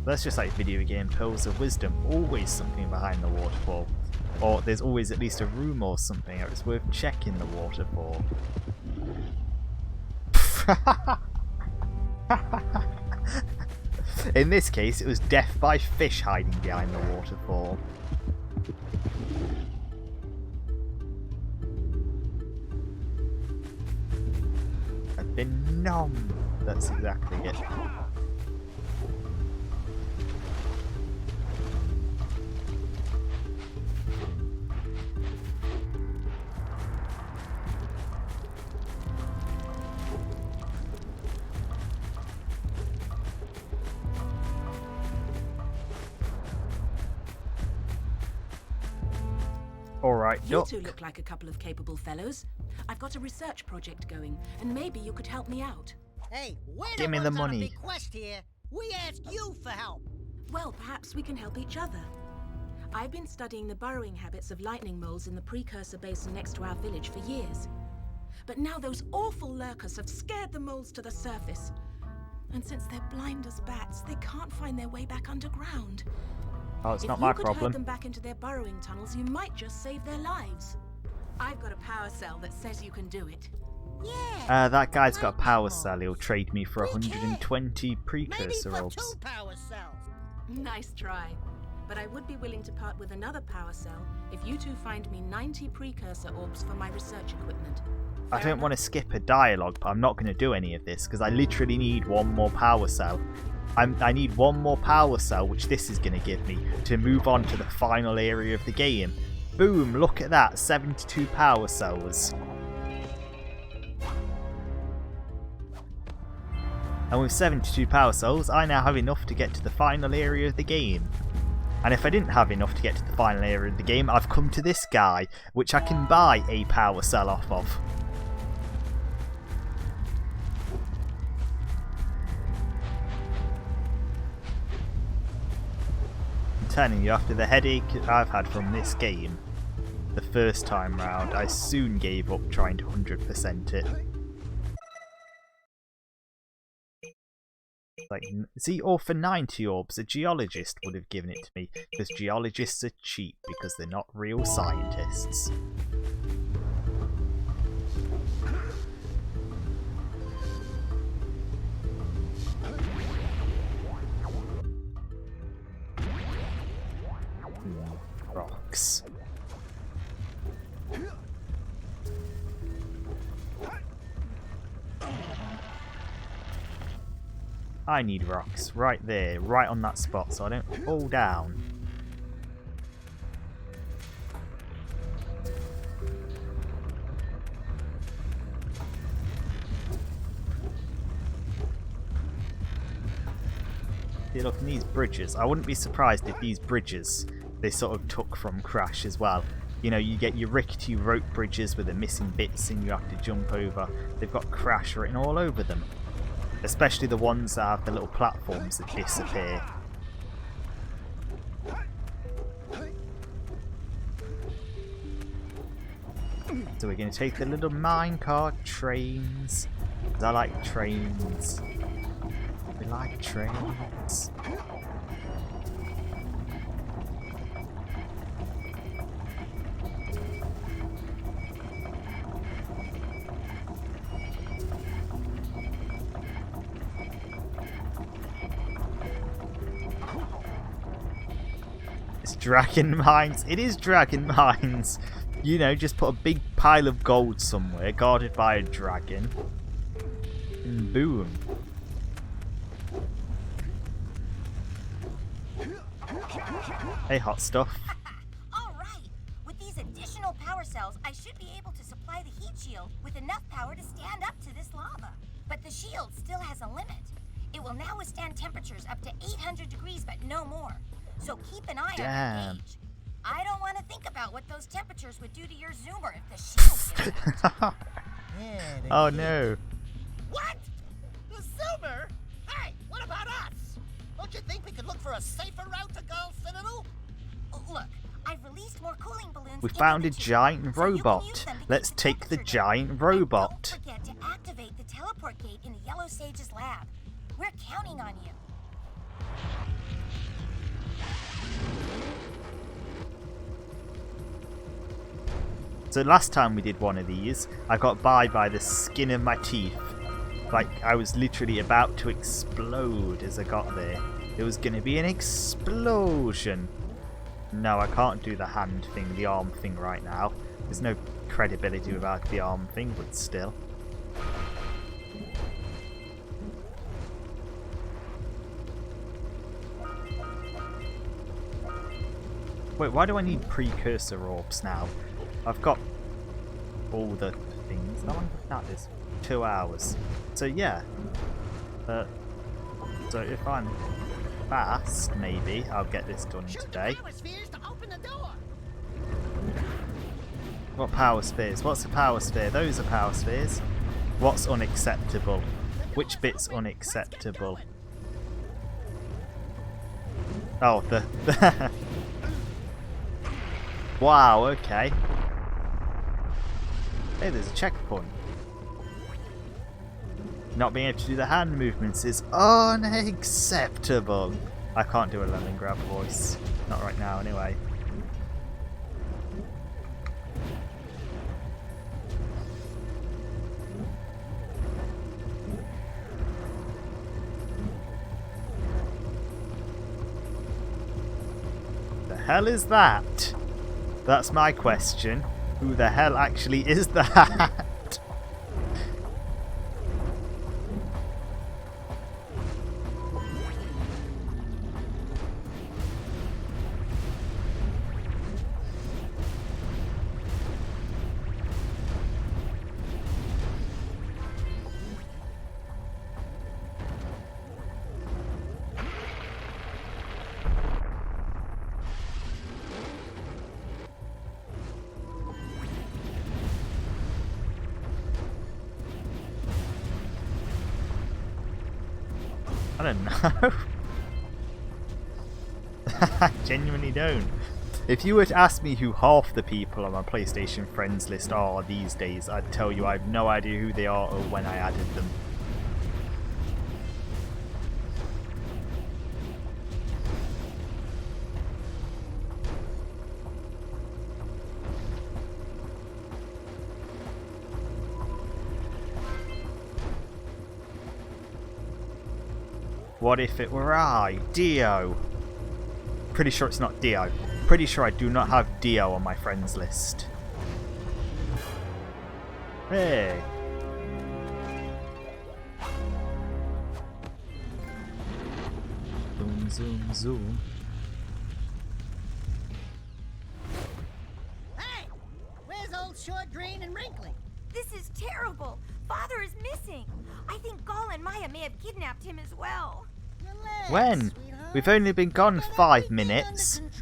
That's just like video game pearls of wisdom. Always something behind the waterfall. Or there's always at least a room or something, or it's worth checking the waterfall. In this case, it was death by fish hiding behind the waterfall. I've been numb. That's exactly it. Alright, You look. two look like a couple of capable fellows. I've got a research project going, and maybe you could help me out. Hey, we're Give me the ones on a money. big quest here. We ask you for help. Well, perhaps we can help each other. I've been studying the burrowing habits of lightning moles in the precursor basin next to our village for years. But now those awful lurkers have scared the moles to the surface. And since they're blind as bats, they can't find their way back underground. Oh, it's If not you my could problem. herd them back into their burrowing tunnels, you might just save their lives. I've got a power cell that says you can do it. Yeah. That guy's got a power Lightning cell. He'll trade me for We can. 120 Maybe precursor for orbs. 2 power cells. Nice try. But I would be willing to part with another power cell if you two find me 90 precursor orbs for my research equipment. I don't want to skip a dialogue, but I'm not going to do any of this because I literally need one more power cell. I need one more power cell, which this is going to give me, to move on to the final area of the game. Boom, look at that, 72 power cells. And with 72 power cells, I now have enough to get to the final area of the game. And if I didn't have enough to get to the final area of the game, I've come to this guy, which I can buy a power cell off of. I'm telling you, after the headache I've had from this game, the first time round, I soon gave up trying to 100% it. Like, see, or for 90 orbs, a geologist would have given it to me, because geologists are cheap because they're not real scientists. Rocks. I need rocks right there, right on that spot, so I don't fall down. See, look, in these bridges, I wouldn't be surprised if these bridges, they sort of took from Crash as well. You know, you get your rickety rope bridges with the missing bits and you have to jump over. They've got Crash written all over them. Especially the ones that have the little platforms that disappear. So we're going to take the little minecart trains. 'Cause I like trains. We like trains. It's Dragon Mines. It is Dragon Mines. You know, just put a big pile of gold somewhere, guarded by a dragon. And boom. Hey, hot stuff. All right. With these additional power cells, I should be able to supply the heat shield with enough power to stand up to this lava. But the shield still has a limit. It will now withstand temperatures up to 800 degrees, but no more. So keep an eye on the gauge. I don't want to think about what those temperatures would do to your zoomer if the shield gets it. Oh no. What? The Silver? Hey, what about us? Don't you think we could look for a safer route to Gull Citadel? Look, I've released more cooling balloons We found a giant robot. Let's take the giant robot. Don't forget to activate the teleport gate in the Yellow Sage's lab. We're counting on you. So last time we did one of these, I got by the skin of my teeth. Like, I was literally about to explode as I got there. There was going to be an explosion. No, I can't do the hand thing, the arm thing right now. There's no credibility without the arm thing, but still. Wait, why do I need precursor orbs now? I've got all the things. How long that is? 2 hours. So yeah. So if I'm fast, maybe I'll get this done today. What power spheres? What's a power sphere? Those are power spheres. What's unacceptable? Which bit's unacceptable? Oh, the wow, okay. Hey, there's a checkpoint. Not being able to do the hand movements is unacceptable. I can't do a Leningrad voice. Not right now, anyway. The hell is that? That's my question. Who the hell actually is that? I don't know. I genuinely don't. If you were to ask me who half the people on my PlayStation friends list are these days, I'd tell you I have no idea who they are or when I added them. What if it were I, Dio? Pretty sure it's not Dio. Pretty sure I do not have Dio on my friends list. Hey. Zoom, zoom, zoom. Hey! Where's old Short, Green, and Wrinkly? This is terrible. Father is missing. I think Gall and Maya may have kidnapped him as well. Relax, When? sweetheart. We've only been gone 5 minutes. Under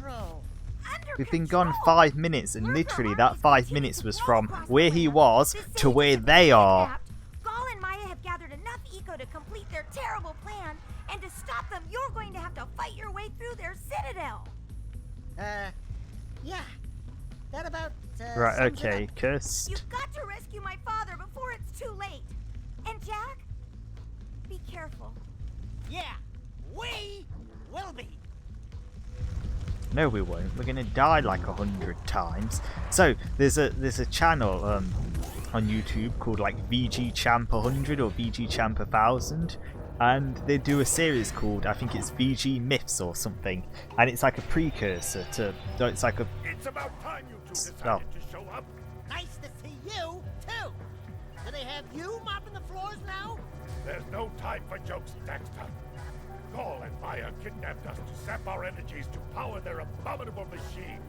We've been gone control. 5 minutes, and literally that 5 minutes was from where he was The to where Sages have they been are. kidnapped. Gall and Maya have gathered enough eco to complete their terrible plan, and to stop them, you're going to have to fight your way through their citadel. Yeah. That about, Right, sums it okay, up. cursed. You've got to rescue my father before it's too late. And Jack, be careful. Yeah, we will be. No, we won't. We're gonna die like 100 times. So there's a channel on YouTube called like VG Champ 100 or VG Champ 1000, and they do a series called, I think it's VG Myths or something, and it's like a precursor to. It's like a. It's about time you two decided Oh. to show up. Nice to see you, too. Do they have you mopping the floors now? There's no time for jokes, Daxter. Gall and Maya kidnapped us to sap our energies to power their abominable machine.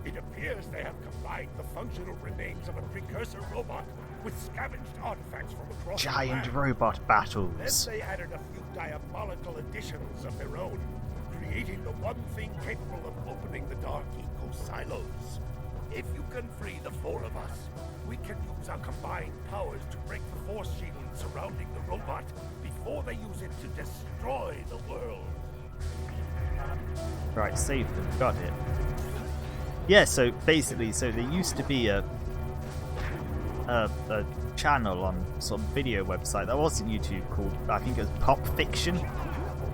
It appears they have combined the functional remains of a precursor robot with scavenged artifacts from across the Giant land. robot Then battles. they added a few diabolical additions of their own, creating the one thing capable of opening the Dark Eco silos. If you can free the 4 of us, we can use our combined powers to break the force shield surrounding the robot before they use it to destroy the world. Right, save them. Got it. Yeah, so basically, so there used to be a channel on some video website that wasn't YouTube called, I think it was Pop Fiction,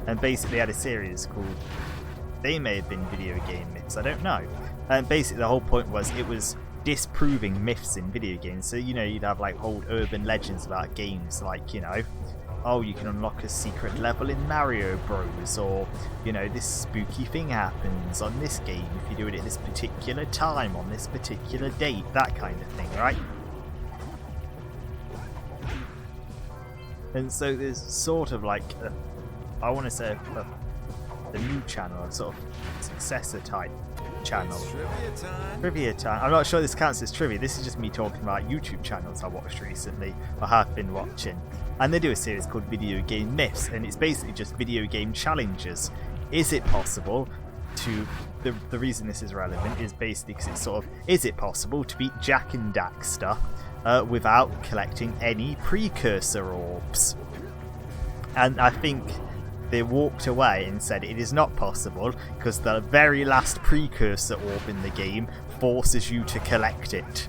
and basically had a series called, they may have been video game myths, I don't know. And basically the whole point was it was disproving myths in video games. So, you know, you'd have like old urban legends about games, like, you know, oh, you can unlock a secret level in Mario Bros, or, you know, this spooky thing happens on this game if you do it at this particular time on this particular date, that kind of thing, right? And so there's sort of like I want to say a new channel, a sort of successor type channel. Trivia time. I'm not sure this counts as trivia. This is just me talking about YouTube channels I watched recently, or have been watching. And they do a series called Video Game Myths, and it's basically just video game challenges. Is it possible to... The reason this is relevant is basically because it's sort of... Is it possible to beat Jak and Daxter without collecting any precursor orbs? And I think they walked away and said it is not possible because the very last precursor orb in the game forces you to collect it.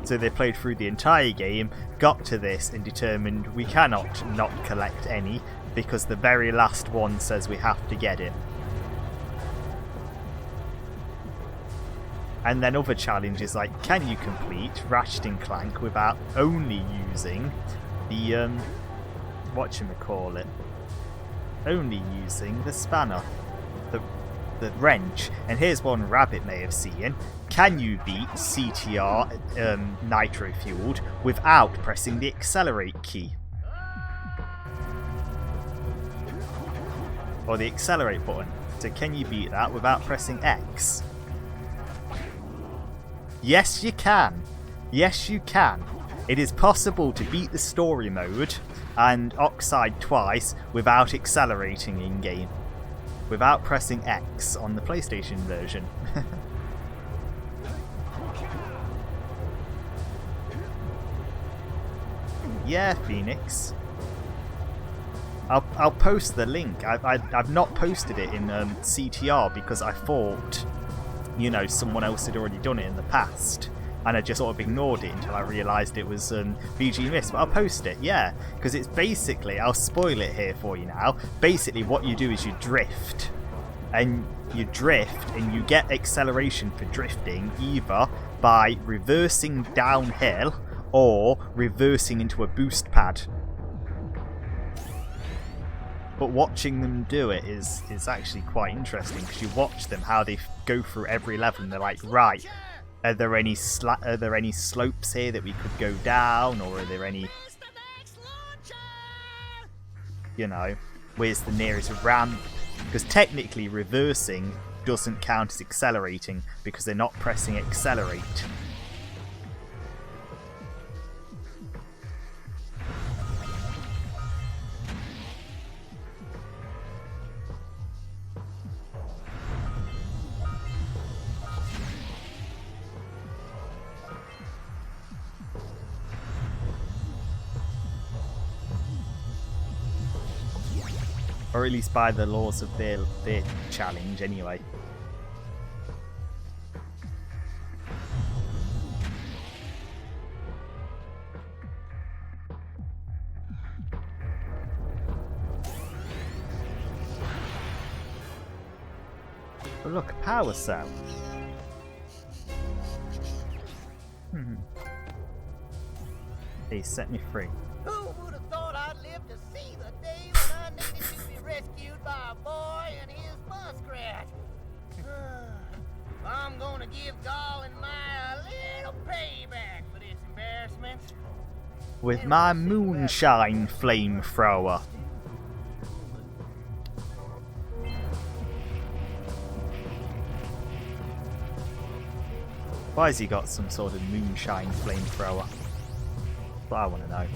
So they played through the entire game, got to this and determined we cannot not collect any because the very last one says we have to get it. And then other challenges like, can you complete Ratchet and Clank without only using the whatchamacallit, only using the spanner, the wrench. And here's one Rabbit may have seen. Can you beat CTR nitro fueled without pressing the accelerate key? Or the accelerate button. So can you beat that without pressing X? Yes you can. Yes you can. It is possible to beat the story mode and Oxide twice without accelerating in game. Without pressing X on the PlayStation version. Yeah, Phoenix. I'll post the link. I've not posted it in CTR because I thought, you know, someone else had already done it in the past. And I just sort of ignored it until I realised it was VG Miss. But I'll post it, yeah. Because it's basically, I'll spoil it here for you now. Basically what you do is you drift. And you drift and you get acceleration for drifting either by reversing downhill or reversing into a boost pad. But watching them do it is actually quite interesting because you watch them how they go through every level and they're like, right, are there any slopes here that we could go down, or are there any, you know, where's the nearest ramp? Because technically reversing doesn't count as accelerating because they're not pressing accelerate. Or at least by the laws of their challenge, anyway. But look, a power cell. They set me free. Who would have thought I'd live to see the day when I needed to be rescued by a boy and his muskrat? I'm gonna give Gall and Maya a little payback for this embarrassment. With my moonshine flamethrower. Why has he got some sort of moonshine flamethrower? But I want to know.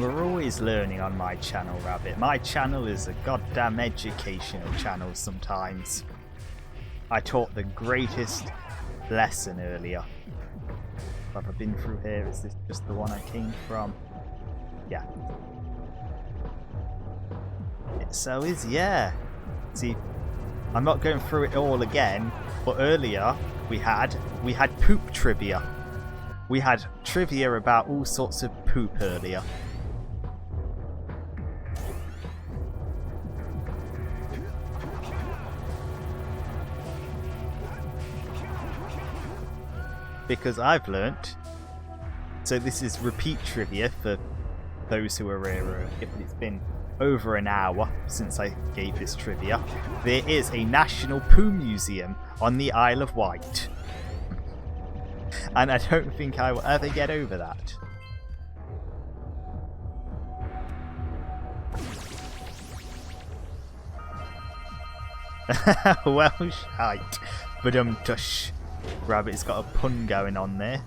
we're always learning on my channel, Rabbit. My channel is a goddamn educational channel sometimes. I taught the greatest lesson earlier. Have I been through here? Is this just the one I came from? Yeah. So yeah. See, I'm not going through it all again, but earlier we had poop trivia. We had trivia about all sorts of poop earlier. Because I've learnt, so this is repeat trivia for those who are rare. It's been over an hour since I gave this trivia. There is a national poo museum on the Isle of Wight. And I don't think I will ever get over that. Well, shite. But tush. Rabbit's got a pun going on there.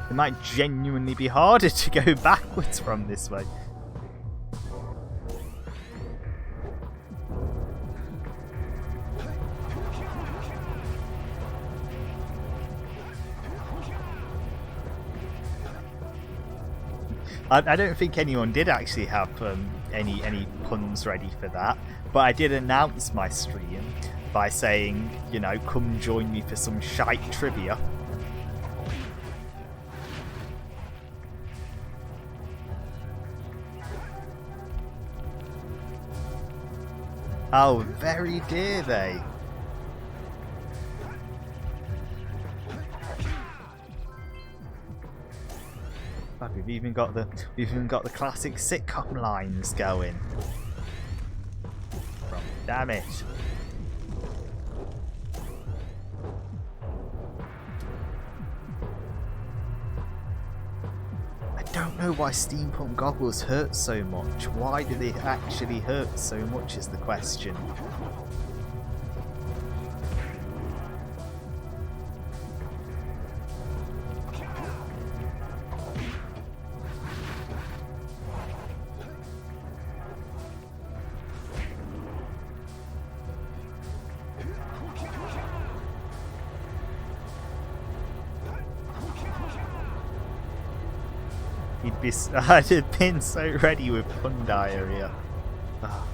It might genuinely be harder to go backwards from this way. I don't think anyone did actually have any puns ready for that, but I did announce my stream by saying, you know, come join me for some shite trivia. Oh, very dare they. We've even got the classic sitcom lines going. Damn it. I don't know why steampunk goggles hurt so much. Why do they actually hurt so much is the question. I'd have been so ready with pun diarrhea. Oh.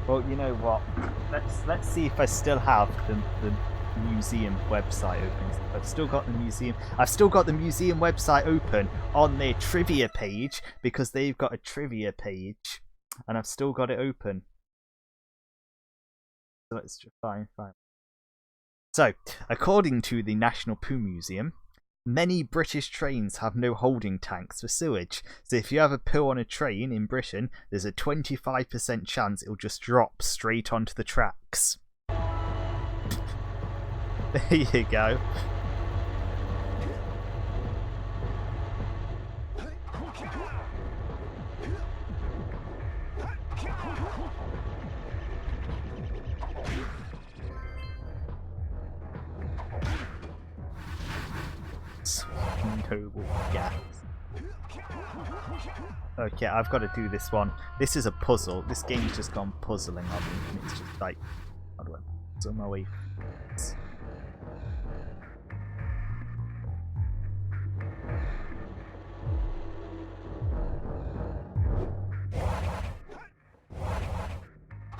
Well, you know what? Let's see if I still have the museum website open. I've still got the museum website open on their trivia page because they've got a trivia page, and I've still got it open. So let's just fine. So, according to the National Poo Museum, many British trains have no holding tanks for sewage. So if you have a poo on a train in Britain, there's a 25% chance it'll just drop straight onto the tracks. There you go. Noble gas. Okay, I've got to do this one. This is a puzzle. This game's just gone puzzling on me, and it's just like, how do I puzzle my way through this?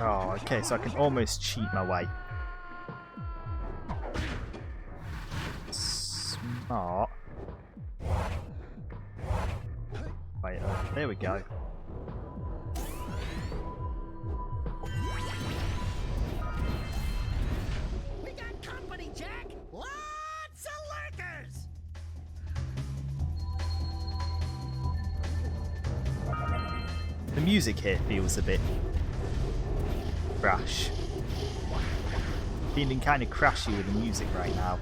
Oh, okay, so I can almost cheat my way. Smart. Wait, there we go. We got company, Jack! Lots of lurkers! The music here feels a bit crash. Feeling kind of crashy with the music right now.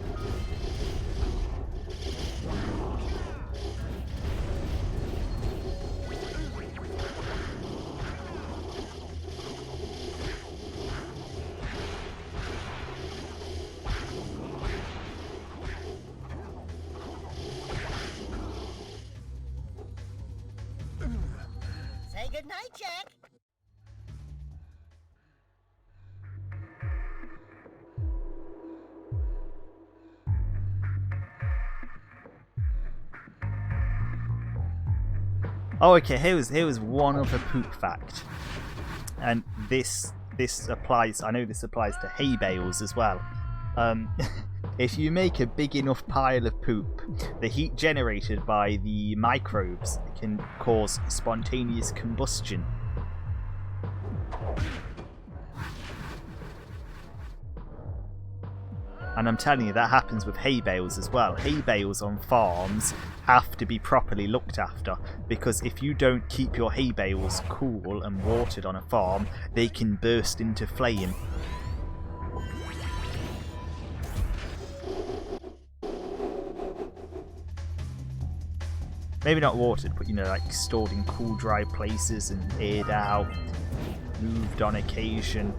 Night, Jack. Oh, okay. Here was one other poop fact, and this applies. I know this applies to hay bales as well. If you make a big enough pile of poop, the heat generated by the microbes can cause spontaneous combustion. And I'm telling you, that happens with hay bales as well. Hay bales on farms have to be properly looked after, because if you don't keep your hay bales cool and watered on a farm, they can burst into flame. Maybe not watered, but like stored in cool, dry places and aired out, moved on occasion.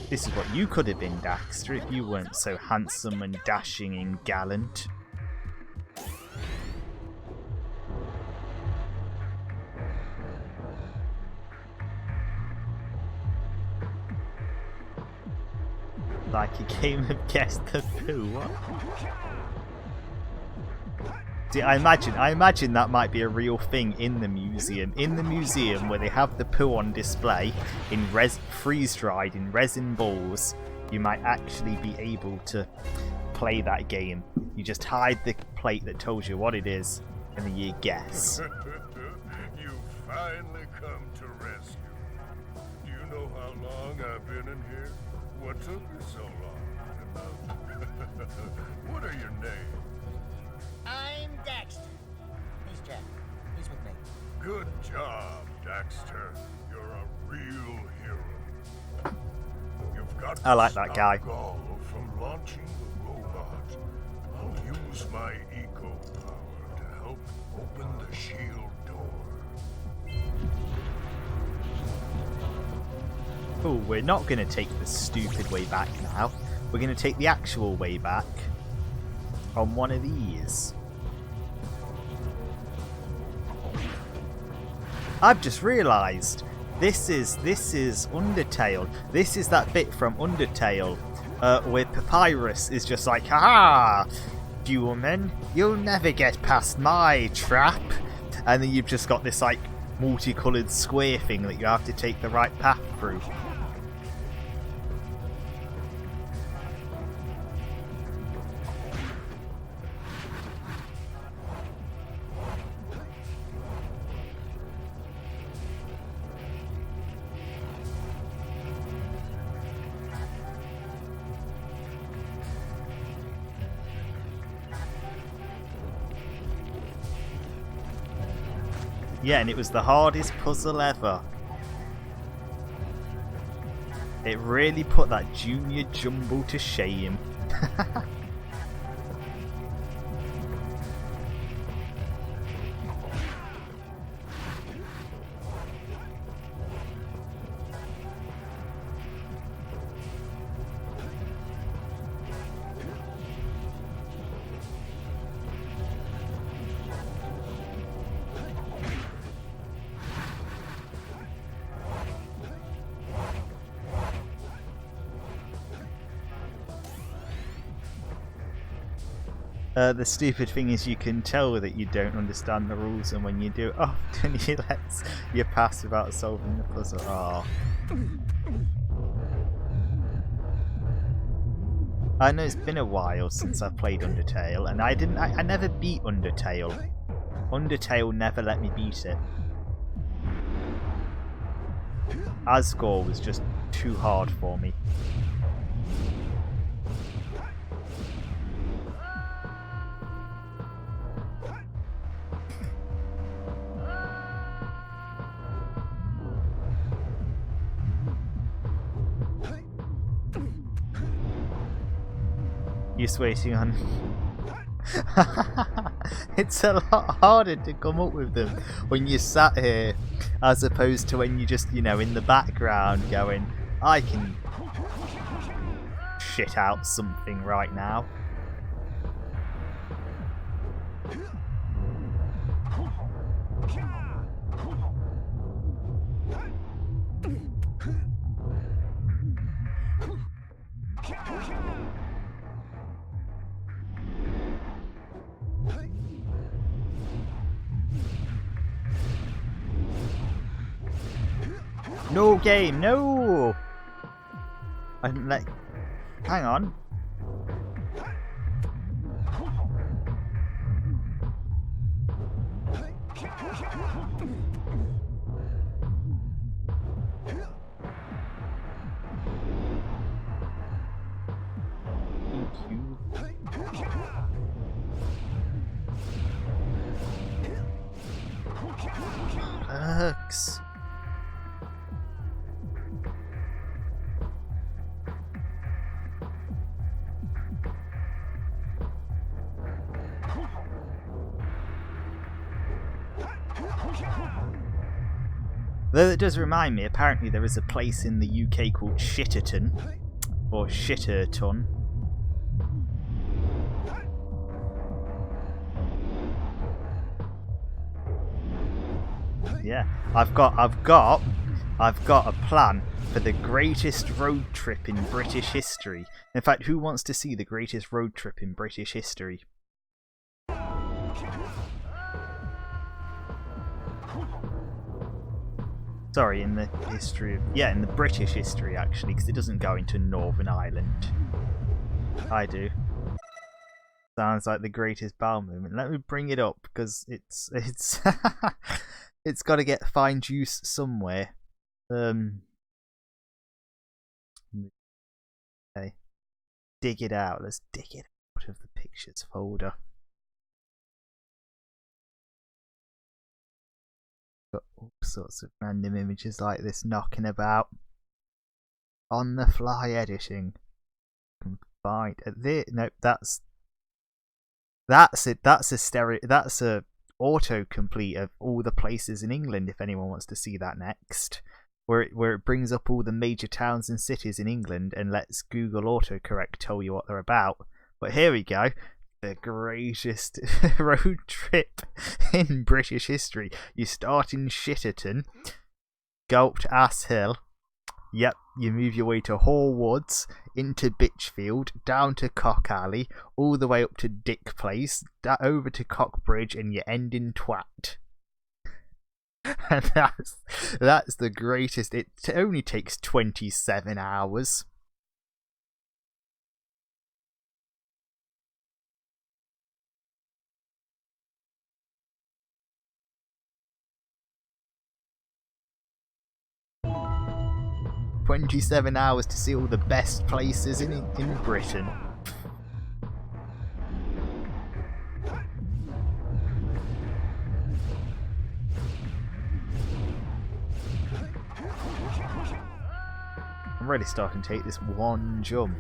This is what you could have been, Daxter, if you weren't so handsome and dashing and gallant. Like a game of Guess the Poo, what? See, I imagine that might be a real thing in the museum. In the museum where they have the poo on display in freeze-dried in resin balls, you might actually be able to play that game. You just hide the plate that tells you what it is, and then you guess. You finally come to rescue. Do you know how long I've been in here? What took you so long? What are your names? I'm Daxter. He's Jack. He's with me. Good job, Daxter. You're a real hero. You've got I like that guy. Gall from launching the robot. I'll use my eco power to help open the shield door. Oh, we're not going to take the stupid way back now. We're going to take the actual way back on one of these. I've just realised this is Undertale. This is that bit from Undertale where Papyrus is just like, "Ha! Human, you'll never get past my trap." And then you've just got this like multicoloured square thing that you have to take the right path through. Yeah, and it was the hardest puzzle ever. It really put that junior jumble to shame. The stupid thing is you can tell that you don't understand the rules, and when you do, often you lets you pass without solving the puzzle. Oh. I know it's been a while since I've played Undertale, and I never beat Undertale. Undertale never let me beat it. Asgore was just too hard for me. just waiting on... It's a lot harder to come up with them when you're sat here as opposed to when you're just, you know, in the background going, I can shit out something right now. No game, no! I'm like, hang on. Perks. Though it does remind me, apparently there is a place in the UK called Shitterton, or Shitterton. Yeah, I've got a plan for the greatest road trip in British history. In fact, who wants to see the greatest road trip in British history? Sorry, in the history of... Yeah, in the British history, actually, because it doesn't go into Northern Ireland. I do. Sounds like the greatest bowel movement. Let me bring it up, because it's it's got to get fine juice somewhere. Okay. Dig it out. Let's dig it out of the pictures folder. Got all sorts of random images like this knocking about. On the fly editing. Combined. Nope, that's it. That's a autocomplete of all the places in England. If anyone wants to see that next, where it brings up all the major towns and cities in England and lets Google autocorrect tell you what they're about. But here we go. The greatest road trip in British history. You start in Shitterton, go up to Ass Hill. Yep, you move your way to Hall Woods, into Bitchfield, down to Cock Alley, all the way up to Dick Place, over to Cockbridge, and you end in Twat. And that's the greatest. It only takes 27 hours. "27 hours to see all the best places in Britain." I'm really starting to take this one jump.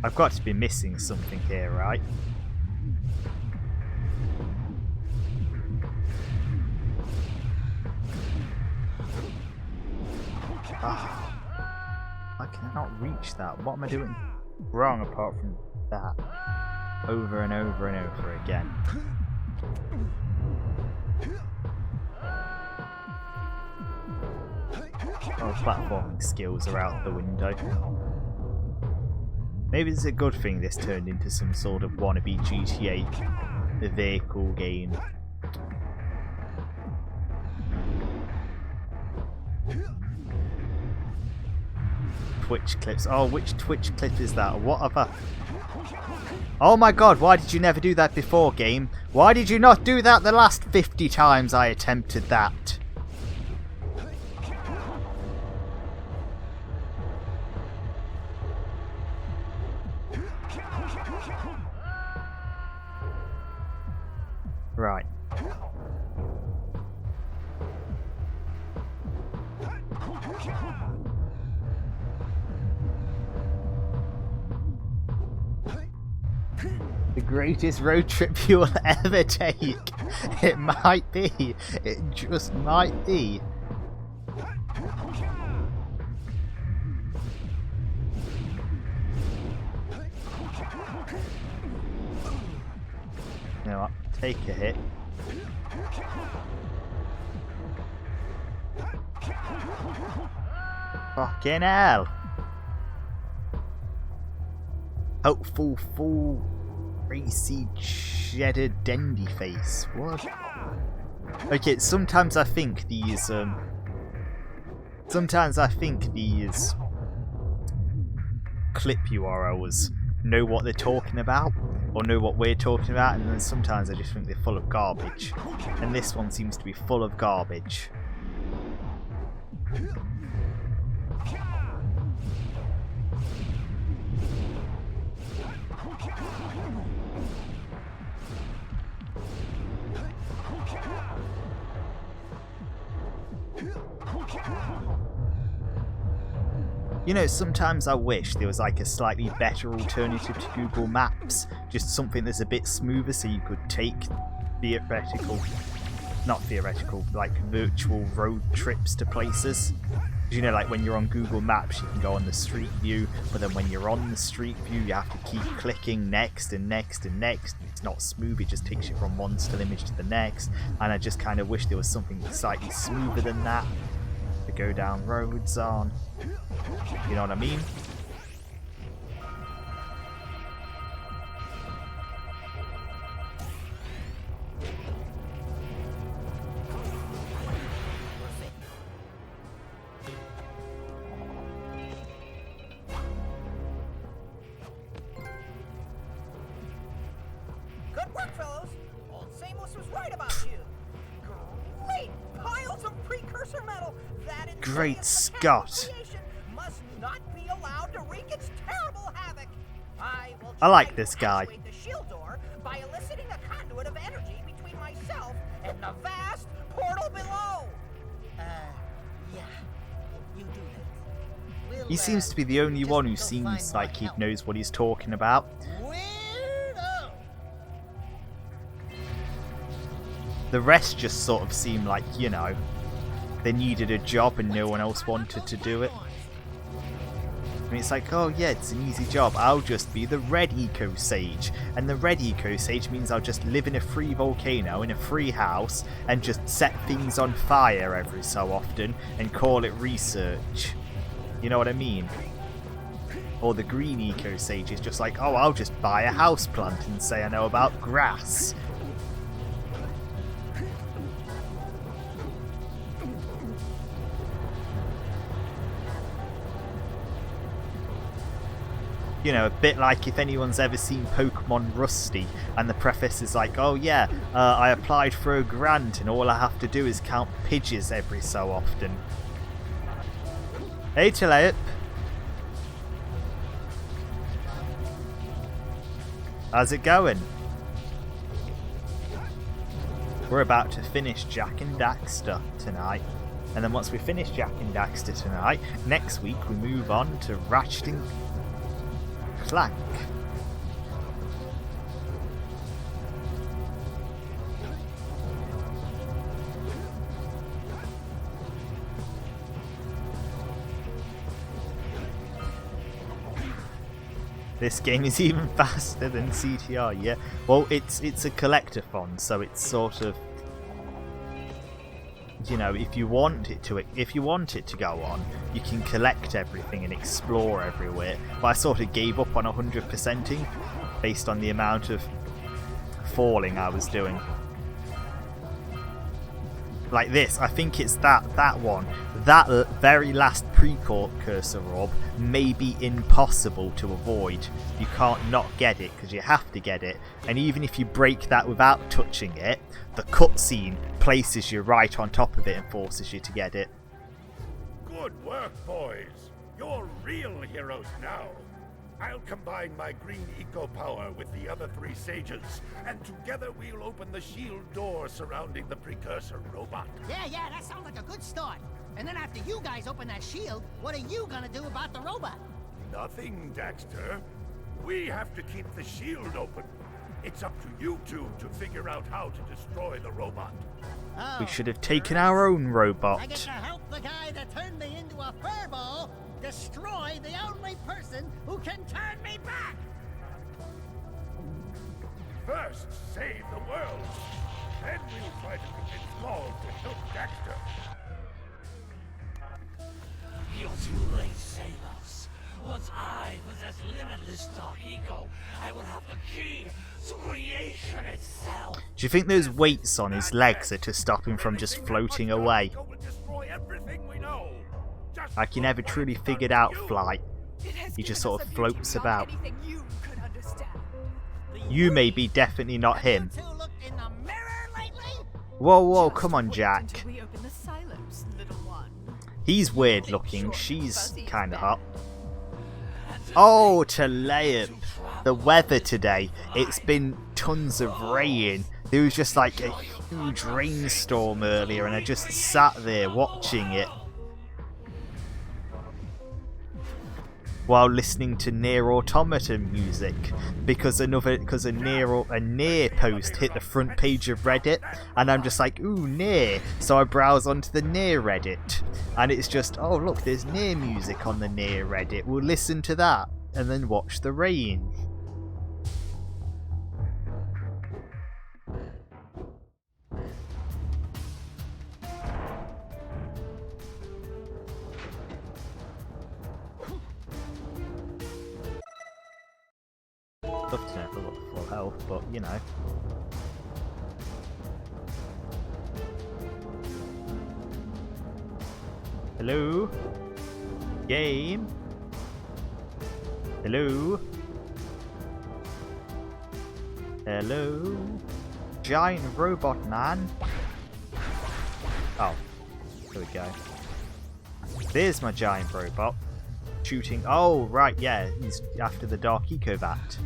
I've got to be missing something here, right? I cannot reach that. What am I doing wrong apart from that? Over and over and over again. Oh, platforming skills are out the window. Maybe it's a good thing this turned into some sort of wannabe GTA vehicle game. Twitch clips. Oh, which Twitch clip is that? What have I... Oh my god, why did you never do that before, game? Why did you not do that the last 50 times I attempted that? Right. The greatest road trip you will ever take. It might be. It just might be. You know what? Take a hit. Fucking hell. Hopeful full racy cheddar dendy face. What? Okay, sometimes I think these clip URLs know what they're talking about, or know what we're talking about, and then sometimes I just think they're full of garbage. And this one seems to be full of garbage. You know, sometimes I wish there was like a slightly better alternative to Google Maps. Just something that's a bit smoother so you could take like virtual road trips to places. You know, like when you're on Google Maps, you can go on the street view, but then when you're on the street view, you have to keep clicking next and next and next. It's not smooth, it just takes you from one still image to the next. And I just kind of wish there was something slightly smoother than that to go down roads on. You know what I mean? Good work, fellows. Old Samos was right about you. Great piles of precursor metal. That Great Scott. Must not be allowed to wreak its terrible havoc. I like this guy. The shield door by eliciting a conduit of energy between myself and the vast portal below. Yeah. You do that. We'll, He seems to be the only one who go find seems more like he help. knows what he's talking about. Weirdo. The rest just sort of seem like, you know, they needed a job and no one else wanted to do it. I mean, it's like, oh yeah, it's an easy job. I'll just be the Red Eco Sage. And the Red Eco Sage means I'll just live in a free volcano, in a free house, and just set things on fire every so often and call it research. You know what I mean? Or the Green Eco Sage is just like, oh, I'll just buy a houseplant and say I know about grass. You know, a bit like if anyone's ever seen Pokemon Rusty and the preface is like, oh yeah, I applied for a grant and all I have to do is count Pidgeys every so often. Hey Tulip! How's it going? We're about to finish Jak and Daxter tonight. And then once we finish Jak and Daxter tonight, next week we move on to Ratchet and Clank. This game is even faster than CTR, yeah. Well, it's a collectathon, so it's sort of, you know, if you want it to go on, you can collect everything and explore everywhere. But I sort of gave up on 100%ing based on the amount of falling I was doing. Like this, I think it's that one. That very last precursor orb may be impossible to avoid. You can't not get it because you have to get it. And even if you break that without touching it, the cutscene places you right on top of it and forces you to get it. Good work, boys. You're real heroes now. I'll combine my green eco power with the other 3 sages, and together we'll open the shield door surrounding the precursor robot. Yeah, that sounds like a good start. And then after you guys open that shield, what are you gonna do about the robot? Nothing, Daxter. We have to keep the shield open. It's up to you two to figure out how to destroy the robot. We should have taken our own robot. I get to help the guy that turned me into a furball destroy the only person who can turn me back! First, save the world. Then we'll try to convince Maul to help Daxter. You're too late, sailors. Once I possess limitless dark eco, I will have the key to creation itself. Do you think those weights on his legs are to stop him from just floating away? Like he never truly figured out flight. He just sort of floats about. You may be definitely not him. Whoa, come on, Jak. He's weird looking, she's kinda hot. Oh, Talayab. The weather today, it's been tons of rain. There was just like a huge rainstorm earlier and I just sat there watching it while listening to Nier Automata music because a Nier post hit the front page of Reddit and I'm just like, ooh, Nier. So I browse onto the Nier Reddit and it's just, oh look, there's Nier music on the Nier Reddit. We'll listen to that and then watch the rain. Love to know if I've got full health, but you know. Hello? Game? Hello? Hello? Giant robot man? Oh. There we go. There's my giant robot. Shooting. Oh, right, yeah. He's after the Dark Eco Vat.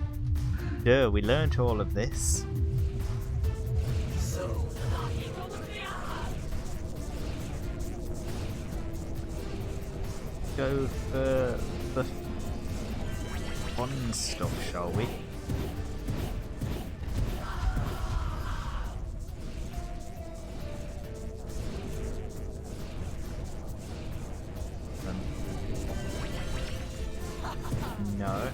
Duh, we learnt all of this. Go for the fun stuff, shall we? No.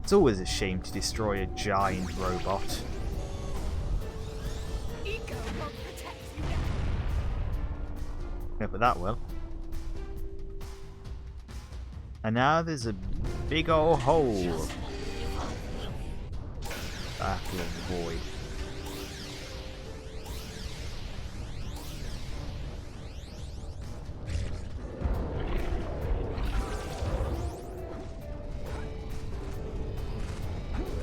It's always a shame to destroy a giant robot. Yeah, but that will. And now there's a big old hole. Battle of the Void.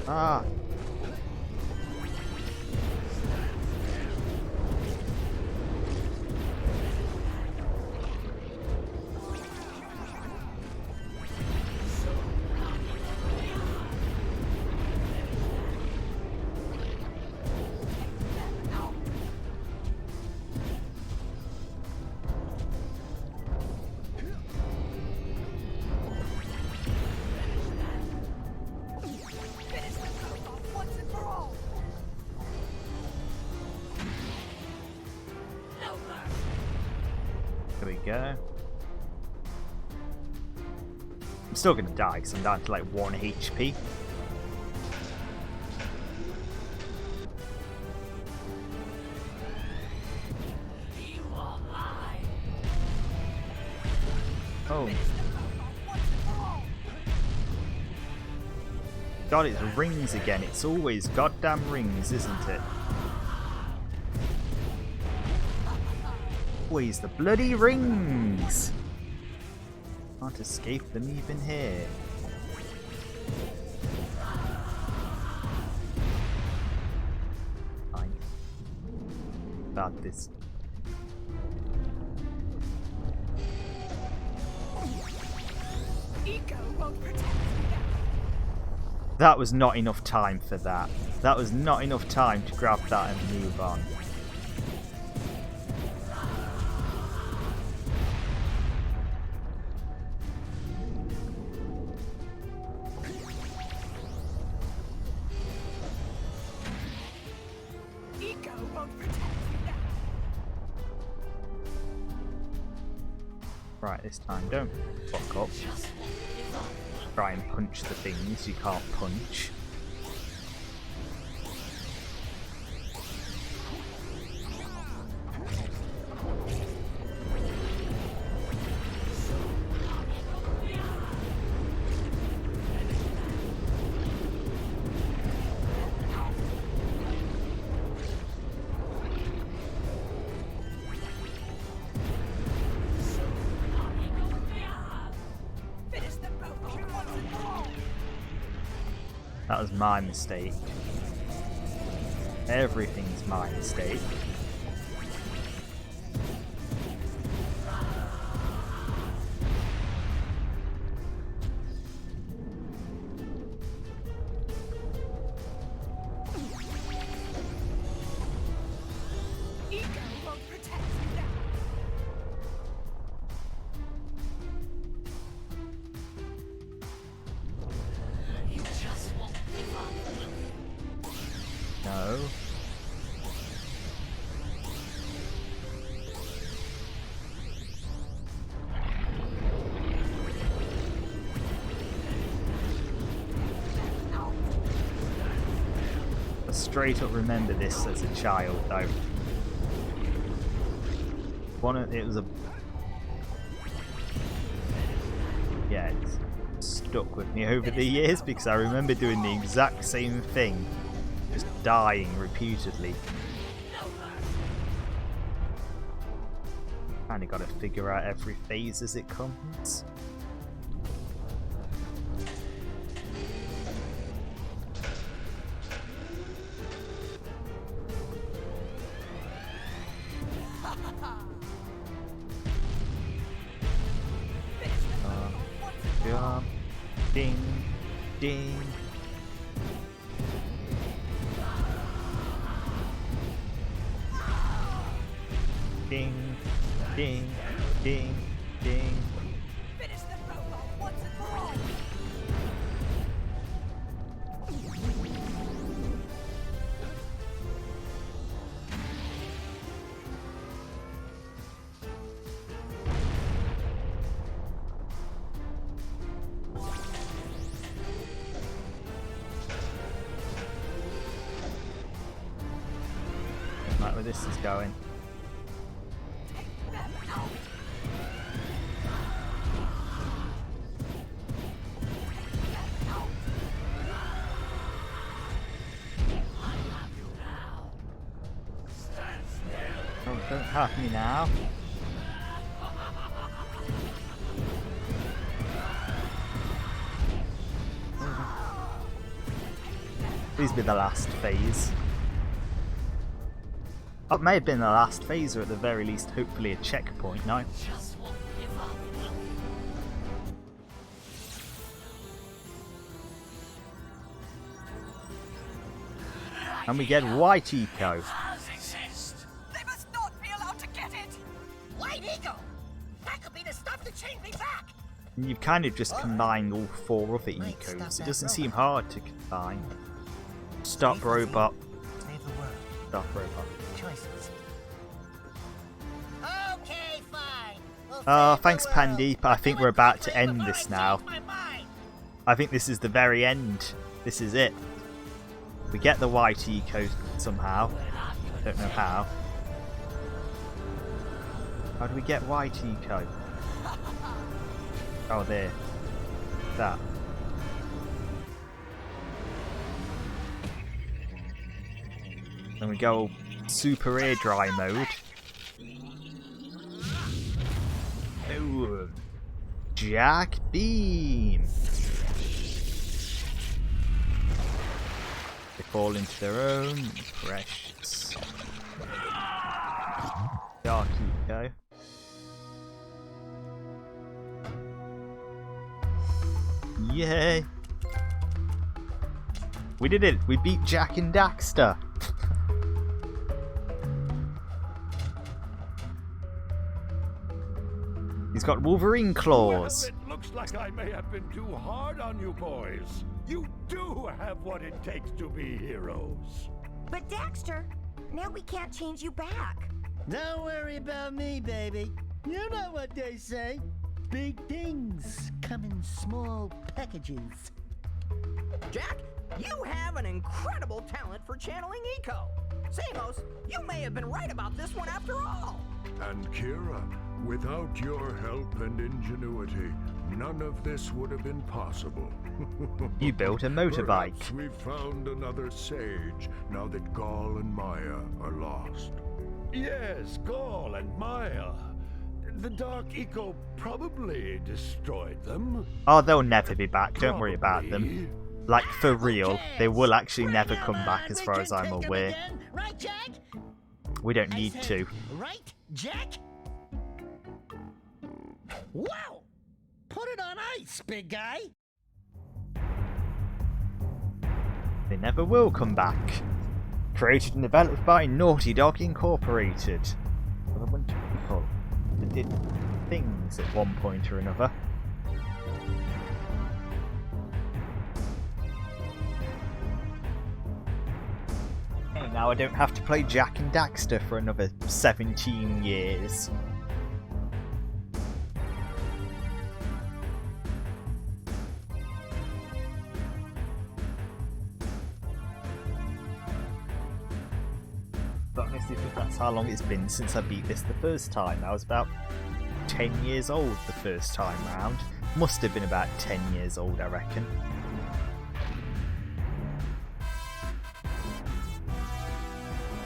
Ah. There we go. I'm still gonna die because I'm down to like 1 HP. Oh. God, it's rings again. It's always goddamn rings, isn't it? Always the bloody rings! Can't escape them even here. Fine. About this. Eco won't protect me now. That was not enough time for that. That was not enough time to grab that and move on. Eco won't protect me now. Right, this time don't fuck up. Try and punch the things you can't punch. That was my mistake. Everything's my mistake. Eco won't protect me now. You just won't give up. No. I straight up remember this as a child though. It was a... Yeah, it's stuck with me over the years because I remember doing the exact same thing. Just dying repeatedly. Kinda gotta figure out every phase as it comes. Jump, ding, ding. Ding, ding, ding, ding. Finish the robot once and for all. Right where this is going. Oh, don't have me now. Please be the last phase. That may have been the last phase, or at the very least, hopefully a checkpoint, no? Just won't give up. And we get White Eco. They must not be allowed to get it. White Eagle. That could be the stuff to change me back. And you've kind of just combined all four other Ecos. It doesn't seem hard to combine. Stop robot. Save the world. Stop robot. Choices. Okay, fine. We'll Oh, save the thanks world. Pandy, but I think we're about to end Before this I now. change my mind. I think this is the very end. This is it. We get the White Eco somehow. Don't know how. How do we get White Eco? Oh, there. That. Then we go super air dry mode. Ooh. Jak Beam. They fall into their own. Precious. Dark Eco. Yay! We did it! We beat Jak and Daxter! He's got Wolverine claws! Well, it looks like I may have been too hard on you boys. You do have what it takes to be heroes. But Daxter, now we can't change you back. Don't worry about me, baby. You know what they say. Big things come in small packages. Jak, you have an incredible talent for channeling eco. Samos, you may have been right about this one after all. And Kira, without your help and ingenuity, none of this would have been possible. You built a motorbike. Perhaps we've found another sage now that Gaul and Maya are lost. Yes, Gaul and Maya. The Dark Eco probably destroyed them. Oh, they'll never be back. Don't worry about them. Like, for real. They will actually never come back as far as I'm aware. Right, Jak? We don't need to. Right, Jak? Wow! Put it on ice, big guy! They never will come back. Created and developed by Naughty Dog Incorporated. With a bunch of people that did things at one point or another. Okay, now I don't have to play Jak and Daxter for another 17 years. But honestly, that's how long it's been since I beat this the first time. I was about 10 years old the first time round. Must have been about 10 years old, I reckon.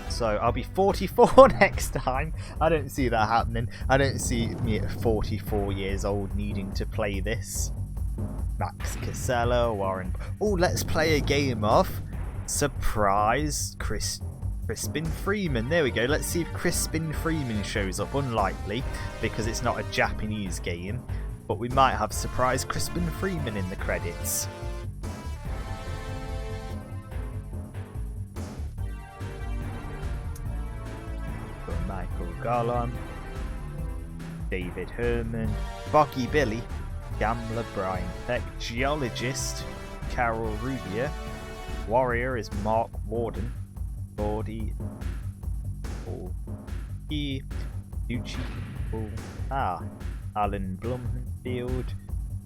So I'll be 44 next time. I don't see that happening. I don't see me at 44 years old needing to play this. Max Casella, Warren. Oh, let's play a game of Surprise Crispin Freeman. There we go. Let's see if Crispin Freeman shows up. Unlikely, because it's not a Japanese game. But we might have Surprise Crispin Freeman in the credits. Got Michael Garland, David Herman, Boggy Billy, Gambler Brian Peck, Geologist Carol Rubier, Warrior is Mark Warden, Gordy, E, Uchi, Alan Blumfield,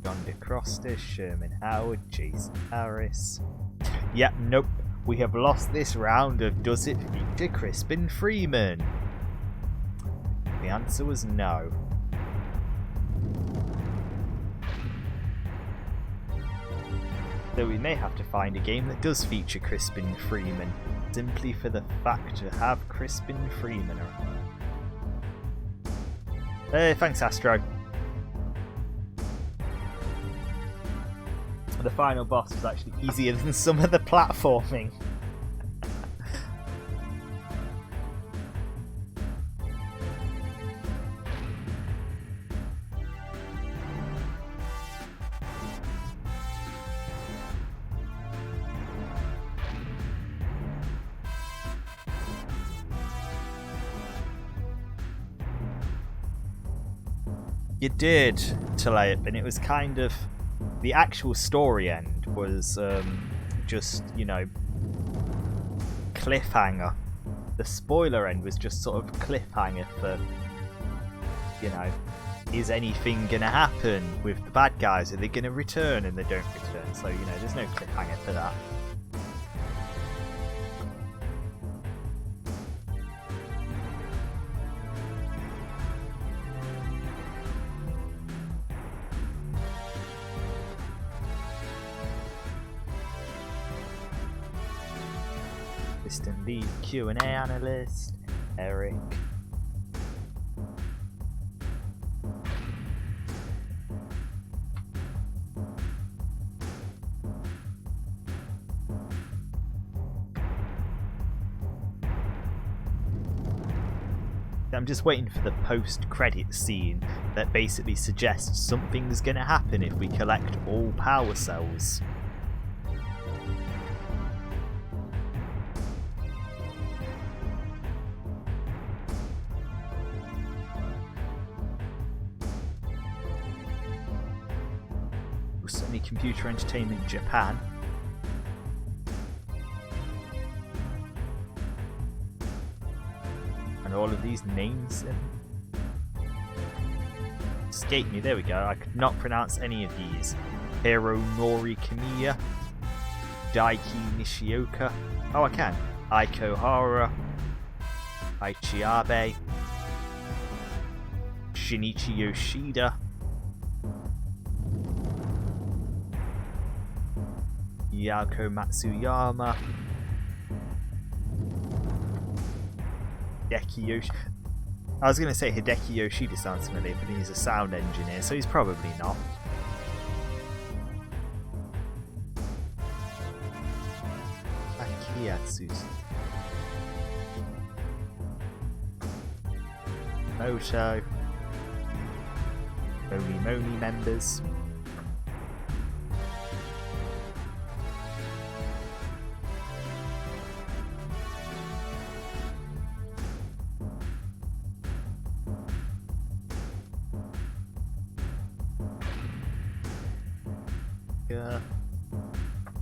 John DeCroster, Sherman Howard, Jason Harris. Yep, nope. We have lost this round of Does It Feature Crispin Freeman? The answer was no. So we may have to find a game that does feature Crispin Freeman, simply for the fact to have Crispin Freeman around. Hey, thanks Astro. The final boss was actually easier than some of the platforming. You did, Talayip, and it was kind of... The actual story end was just, you know, cliffhanger. The spoiler end was just sort of cliffhanger for, you know, is anything going to happen with the bad guys? Are they going to return? And they don't return. So, you know, there's no cliffhanger for that. Assistant lead Q&A analyst, Eric. I'm just waiting for the post-credit scene that basically suggests something's going to happen if we collect all power cells. Certainly Computer Entertainment Japan. And all of these names escape me. There we go. I could not pronounce any of these. Hiro Nori Kamiya, Daiki Nishioka. Oh, I can. Aiko Hara, Aichi Abe, Shinichi Yoshida, Yako Matsuyama, Hideki Yoshida. I was going to say Hideki Yoshida sounds familiar, but he's a sound engineer, so he's probably not. Akiyatsu. Moto. Moni Moni members.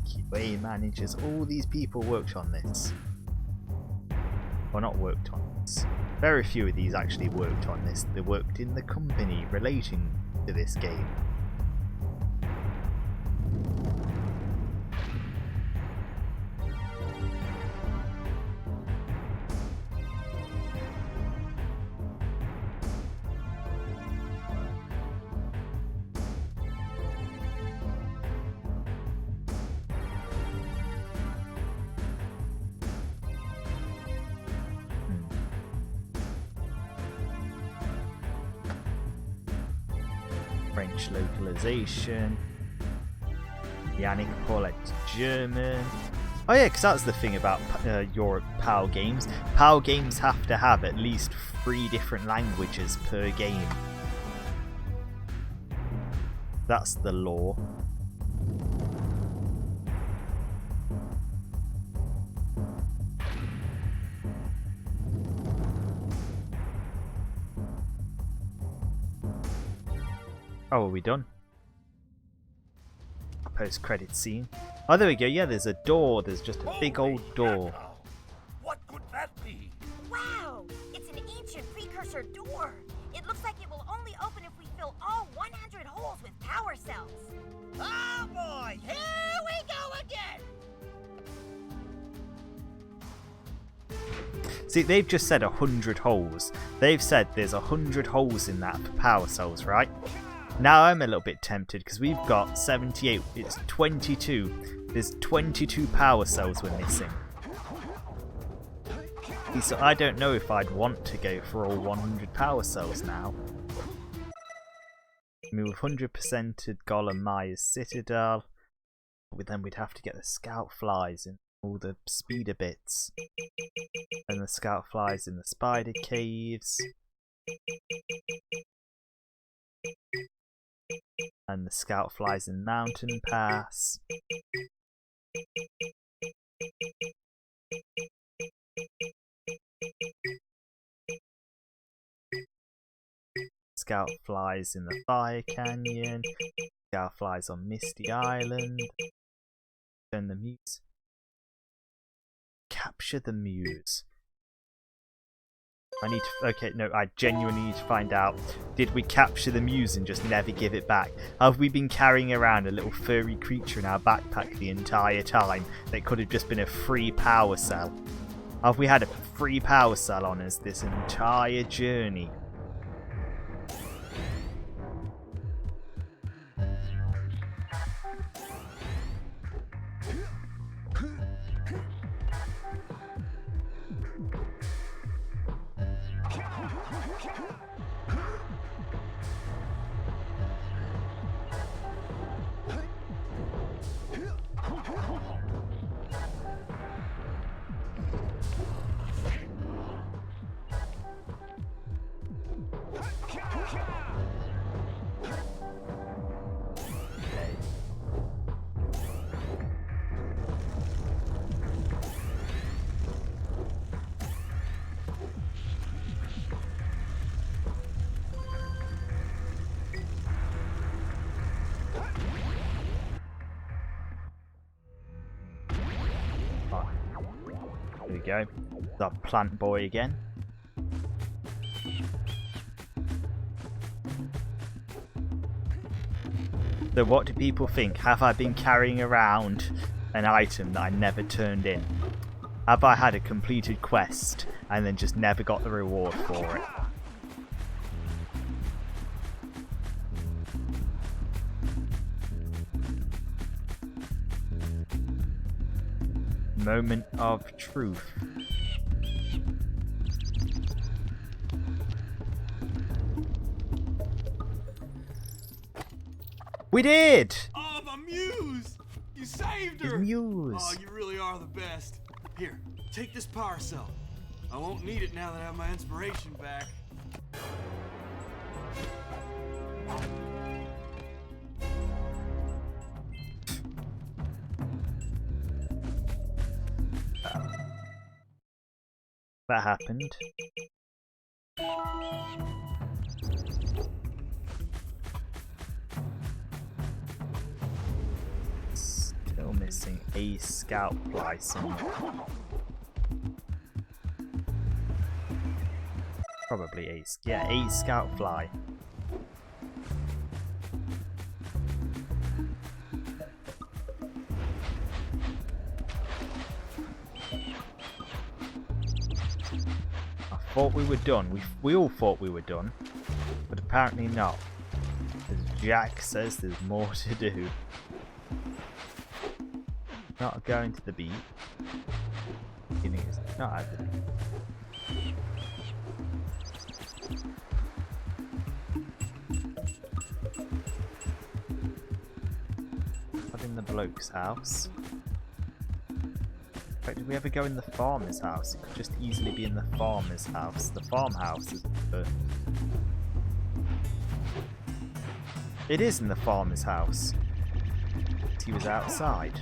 QA managers, all these people worked on this. Well, not worked on this. Very few of these actually worked on this. They worked in the company relating to this game. French localization. Yannick Paulette German. Oh yeah, because that's the thing about Europe PAL games. PAL games have to have at least 3 different languages per game. That's the law. Oh, are we done? Post-credit scene. Oh, there we go. Yeah, there's a door. There's just a big old door. What could that be? Wow! It's an ancient precursor door. It looks like it will only open if we fill all 100 holes with power cells. Oh boy, here we go again! See, they've just said 100 holes. They've said there's 100 holes in that for power cells, right? Now I'm a little bit tempted because we've got 78. It's 22. There's 22 power cells we're missing. So I don't know if I'd want to go for all 100 power cells now. I mean, with 100%ed Golem Maya's Citadel, but then we'd have to get the Scout Flies and all the speeder bits. And the Scout Flies in the Spider Caves. And the Scout Flies in Mountain Pass. Scout Flies in the Fire Canyon. Scout Flies on Misty Island. Turn the Muse. Capture the Muse. I need to, okay, no, I genuinely need to find out, did we capture the Muse and just never give it back? Have we been carrying around a little furry creature in our backpack the entire time that could have just been a free power cell? Have we had a free power cell on us this entire journey? go. The plant boy again. So what do people think? Have I been carrying around an item that I never turned in? Have I had a completed quest and then just never got the reward for it? Moment of truth. We did! Oh, my muse! You saved her! His muse. Oh, you really are the best. Here, take this power cell. I won't need it now that I have my inspiration back. That happened. Still missing a scout fly somewhere. Probably ace. Yeah, a scout fly. I thought we were done. We all thought we were done, but apparently not. As Jak says, there's more to do. Not going to the beat. Giving us not at the beat. Not in the bloke's house. In fact, did we ever go in the farmer's house? It could just easily be in the farmer's house. The farmhouse is the... It is in the farmer's house. He was outside.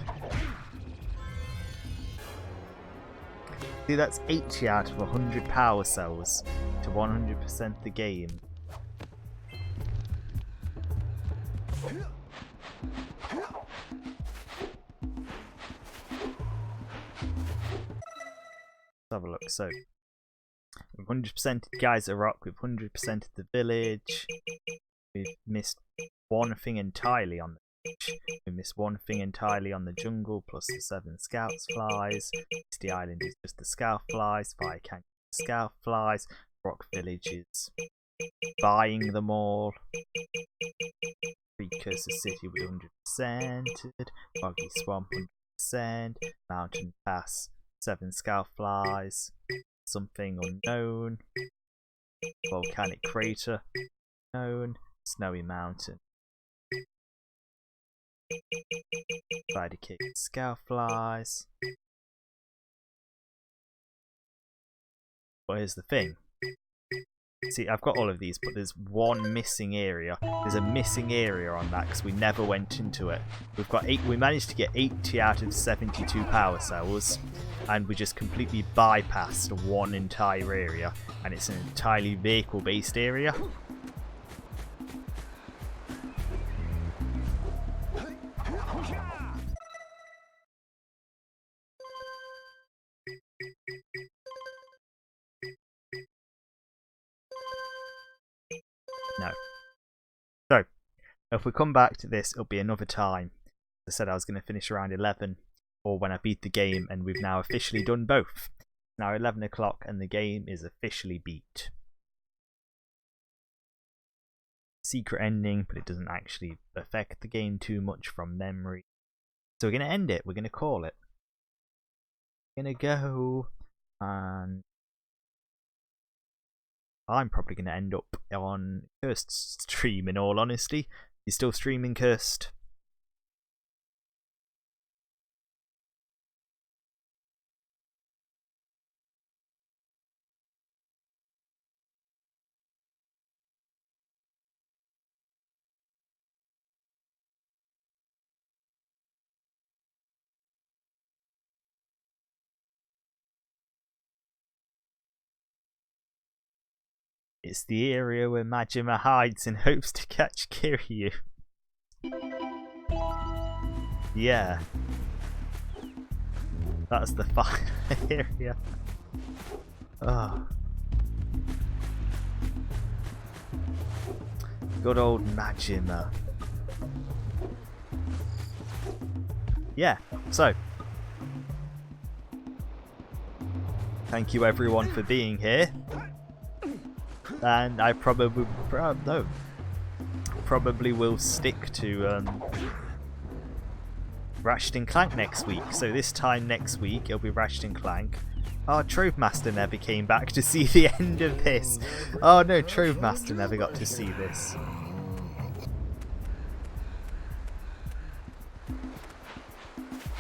See, that's 80 out of 100 power cells to 100% the game. Let's have a look. So, we've 100% guys at rock, we've 100% the village, we've missed one thing entirely on the beach, we missed one thing entirely on the jungle, plus the 7 scouts flies, Misty Island is just the scout flies, Fire Canyon scout flies, Rock Village is buying them all, Precursor City with 100%, Boggy Swamp 100%, Mountain Pass 7 scout flies, something unknown, volcanic crater unknown, snowy mountain, spider kick scout flies. But here's the thing. See, I've got all of these, but there's one missing area. There's a missing area on that because we never went into it. We've got 8. We managed to get 80 out of 72 power cells, and we just completely bypassed one entire area, and it's an entirely vehicle-based area. No. So, if we come back to this, it'll be another time. As I said, I was going to finish around 11, or when I beat the game, and we've now officially done both. It's now 11 o'clock, and the game is officially beat. Secret ending, but it doesn't actually affect the game too much from memory. So we're going to end it. We're going to call it. We're going to go, and I'm probably going to end up on Cursed stream, in all honesty. You're still streaming, Cursed? It's the area where Majima hides in hopes to catch Kiryu. Yeah. That's the final area. Oh. Good old Majima. Yeah, so thank you everyone for being here. And I probably will stick to Ratchet and Clank next week. So this time next week it'll be Ratchet and Clank. Oh, Trove Master never came back to see the end of this. Oh no, Trove Master never got to see this.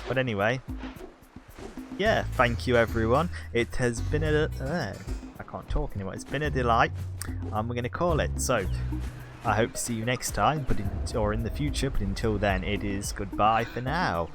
But anyway, yeah, thank you everyone. It has been I can't talk anymore. It's been a delight. We're going to call it. So, I hope to see you next time, or in the future. But until then, it is goodbye for now.